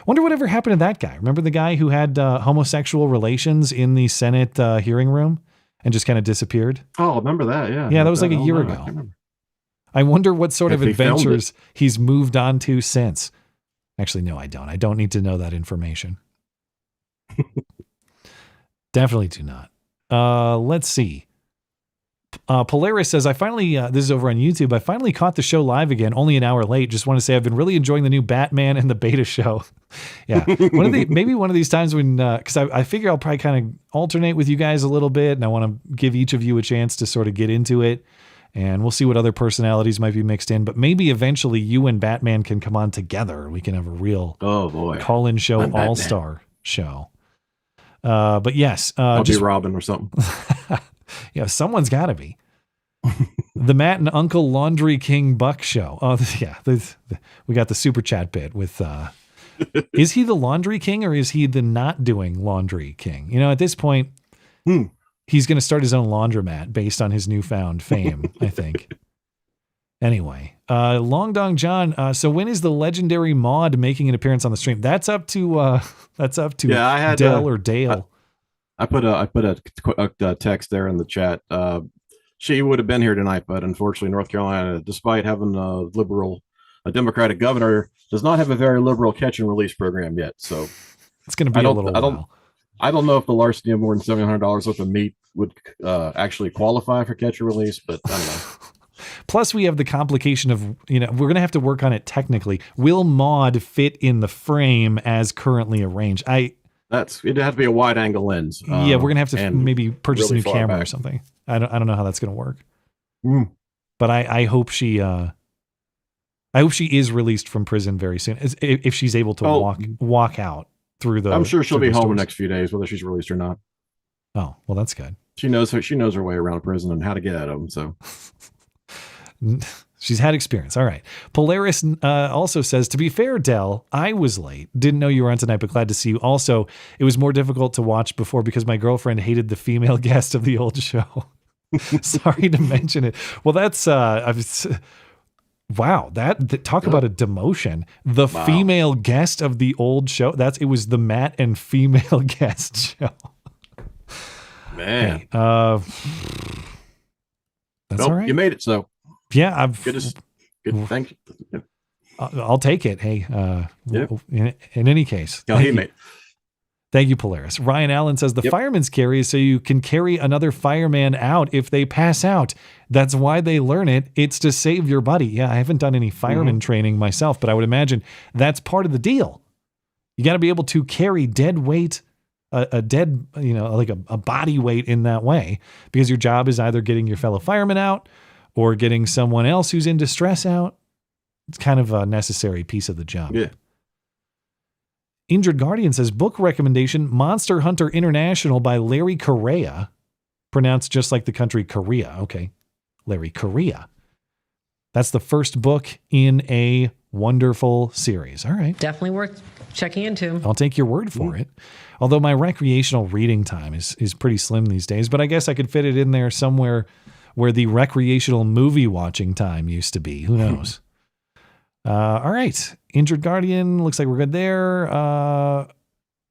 Wonder whatever happened to that guy. Remember the guy who had homosexual relations in the Senate hearing room and just kind of disappeared? Oh, remember that? Yeah. Yeah, that was like a year ago. I wonder what sort of adventures he's moved on to since. Actually, no, I don't. I don't need to know that information. Definitely do not. Let's see. Polaris says, I finally, this is over on YouTube, I finally caught the show live again, only an hour late. Just want to say I've been really enjoying the new Batman and the beta show. Yeah. Maybe one of these times when, because I figure I'll probably kind of alternate with you guys a little bit, and I want to give each of you a chance to sort of get into it And we'll see what other personalities might be mixed in, but maybe eventually you and Batman can come on together. We can have a real call-in show, all-star show. But yes, I'll be Robin or something. Yeah, someone's got to be. The Matt and Uncle Laundry King Buck show. Oh, yeah, we got the super chat bit with. Is he the Laundry King or is he the not doing Laundry King? You know, at this point. He's going to start his own laundromat based on his newfound fame, I think. Anyway, Long Dong John. So when is the legendary Maud making an appearance on the stream? That's up to I had Dell or Dale. I put a text there in the chat. She would have been here tonight, but unfortunately, North Carolina, despite having a Democratic governor, does not have a very liberal catch and release program yet. So it's going to be a little while. I don't know if the larceny of more than $700 worth of meat would actually qualify for catch and release, but I don't know. Plus, we have the complication of, we're going to have to work on it technically. Will Maud fit in the frame as currently arranged? It'd have to be a wide angle lens. Yeah, we're going to have to maybe purchase really a new camera back. or something. I don't know how that's going to work. But I hope she is released from prison very soon, if she's able to walk out through the. I'm sure she'll be home in doors. the next few days, whether she's released or not. Oh, well, that's good. She knows her way around prison and how to get out of them. So she's had experience. All right. Polaris also says, to be fair, Dell, I was late. Didn't know you were on tonight, but glad to see you. Also, it was more difficult to watch before because my girlfriend hated the female guest of the old show. Sorry to mention it. Well, that's wow. That talk about a demotion. The female guest of the old show. It was the Matt and female guest show. Man. Hey, that's all right. You made it. So yeah, good. Thank you. I'll take it. Hey, in any case, thank you, Polaris. Ryan Allen says the fireman's carry is so you can carry another fireman out if they pass out. That's why they learn it. It's to save your buddy. Yeah, I haven't done any fireman training myself, but I would imagine that's part of the deal. You got to be able to carry dead weight, a dead, like a body weight in that way, because your job is either getting your fellow fireman out or getting someone else who's in distress out. It's kind of a necessary piece of the job. Yeah. Injured Guardian says, book recommendation, Monster Hunter International by Larry Correa. Pronounced just like the country Korea. Okay. Larry Correa. That's the first book in a wonderful series. All right. Definitely worth checking into. I'll take your word for it. Although my recreational reading time is pretty slim these days, but I guess I could fit it in there somewhere where the recreational movie watching time used to be. Who knows? All right. Injured Guardian. Looks like we're good there.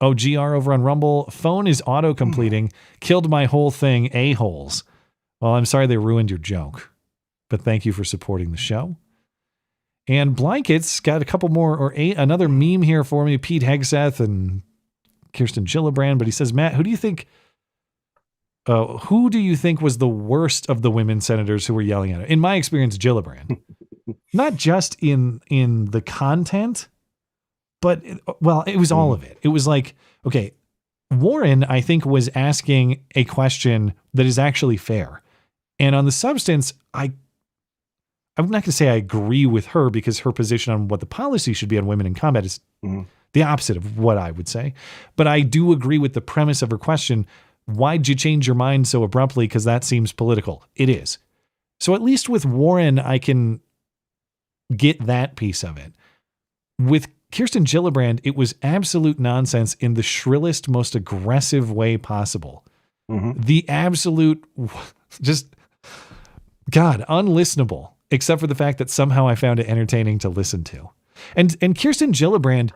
GR over on Rumble. Phone is auto-completing. Killed my whole thing. A-holes. Well, I'm sorry they ruined your joke, but thank you for supporting the show. And Blankets got a couple more, another meme here for me. Pete Hegseth and Kirsten Gillibrand. But he says, Matt, who do you think was the worst of the women senators who were yelling at her? In my experience, Gillibrand. Not just in the content, but it was all of it. It was like, okay, Warren, I think, was asking a question that is actually fair. And on the substance, I'm not going to say I agree with her, because her position on what the policy should be on women in combat is the opposite of what I would say. But I do agree with the premise of her question. Why'd you change your mind so abruptly? Because that seems political. It is. So at least with Warren, I can get that piece of it. With Kirsten Gillibrand, it was absolute nonsense in the shrillest, most aggressive way possible. The absolute, just, God, unlistenable, except for the fact that somehow I found it entertaining to listen to. And Kirsten Gillibrand,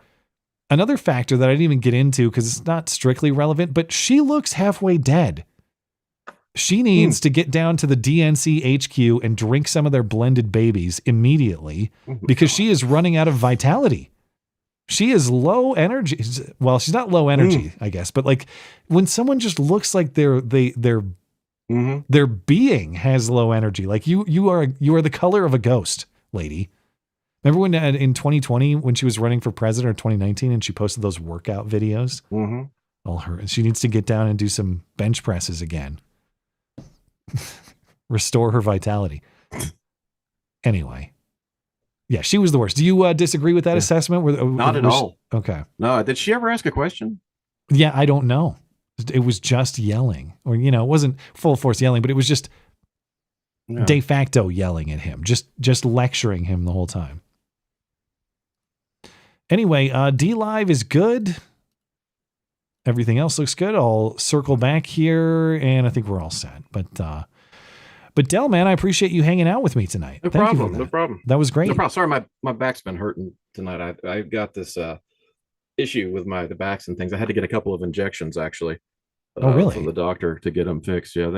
another factor that I didn't even get into because it's not strictly relevant, but she looks halfway dead. She needs to get down to the DNC HQ and drink some of their blended babies immediately, because she is running out of vitality. She is low energy. Well, she's not low energy, I guess, but like when someone just looks like their being has low energy, like you are the color of a ghost, lady. Remember when in 2020 when she was running for president, or 2019, and she posted those workout videos? She needs to get down and do some bench presses again. Restore her vitality. Anyway. Yeah, she was the worst. Do you disagree with that assessment? Not at all. Okay. No, did she ever ask a question? Yeah, I don't know. It was just yelling. Or, it wasn't full force yelling, but it was just de facto yelling at him. Just lecturing him the whole time. Anyway, D-Live is good. Everything else looks good. I'll circle back here, and I think we're all set. But Del, man, I appreciate you hanging out with me tonight. No Thank problem. you for No problem. That was great. No problem. Sorry, my back's been hurting tonight. I got this issue with the backs and things. I had to get a couple of injections actually. Really? From the doctor to get them fixed. Yeah,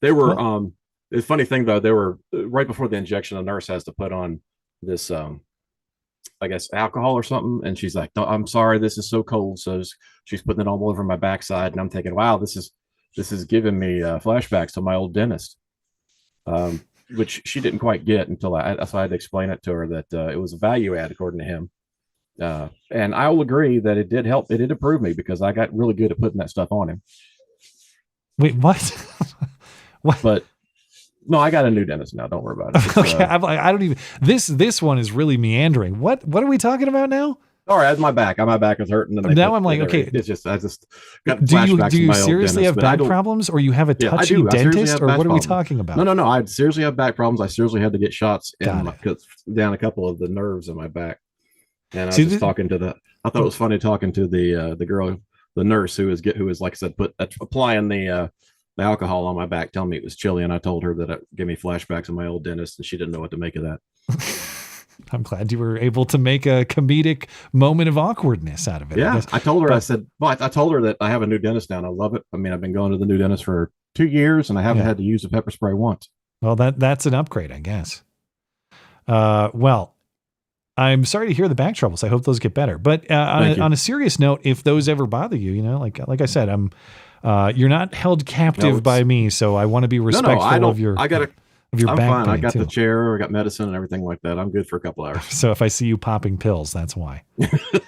they were. The funny thing though, they were right before the injection. A nurse has to put on this, I guess, alcohol or something, and she's like, "No, I'm sorry, this is so cold." So she's putting it all over my backside, and I'm thinking, "Wow, this is giving me flashbacks to my old dentist." Which she didn't quite get until so I had to explain it to her that it was a value add according to him. And I will agree that it did help. It did improve me because I got really good at putting that stuff on him. Wait, what? What? But no, I got a new dentist now. Don't worry about it. Okay, I don't even. This one is really meandering. What are we talking about now? All right, my back is hurting. And now I'm like, okay. It's just I just got do flashbacks you to my old seriously dentist, have back problems, or you have a touchy dentist, or what are we talking about? No. I seriously have back problems. I seriously had to get shots down a couple of the nerves in my back. And I was just talking to I thought it was funny talking to the girl, the nurse who was like I said, applying the alcohol on my back, telling me it was chilly, and I told her that it gave me flashbacks of my old dentist, and she didn't know what to make of that. I'm glad you were able to make a comedic moment of awkwardness out of it. Yeah, I told her, I said, well, I told her that I have a new dentist now, and I love it. I mean, I've been going to the new dentist for 2 years, and I haven't had to use a pepper spray once. Well, that's an upgrade, I guess. Well, I'm sorry to hear the back troubles. I hope those get better. But on a serious note, if those ever bother you, like I said, you're not held captive by me, so I want to be respectful of your. I'm back fine. I pain, got too. the chair, I got medicine and everything like that. I'm good for a couple hours. So if I see you popping pills, that's why.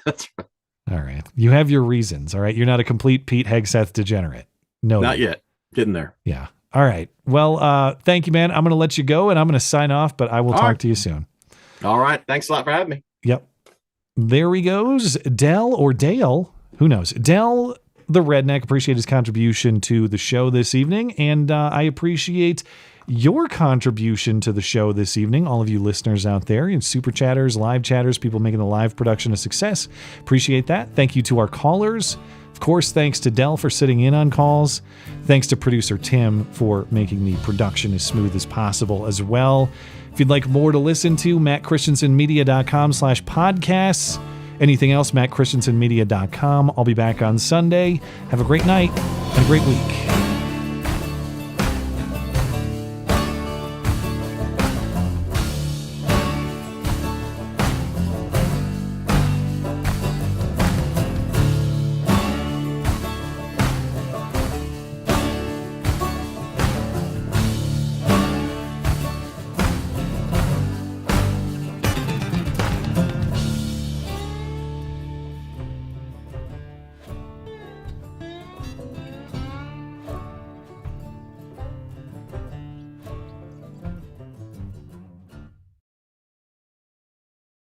That's right. All right. You have your reasons. All right. You're not a complete Pete Hegseth degenerate. No. Not yet. Getting there. Yeah. All right. Well, thank you, man. I'm going to let you go and I'm going to sign off, but I will talk to you soon. All right. Thanks a lot for having me. Yep. There he goes. Del or Dale. Who knows? Del the Redneck. Appreciate his contribution to the show this evening. And I appreciate your contribution to the show this evening, all of you listeners out there, and super chatters, live chatters, people making the live production a success. Appreciate that. Thank you to our callers. Of course, thanks to Del for sitting in on calls. Thanks to producer Tim for making the production as smooth as possible as well. If you'd like more to listen to, mattchristiansenmedia.com/podcasts. Anything else, mattchristiansenmedia.com. I'll be back on Sunday. Have a great night and a great week.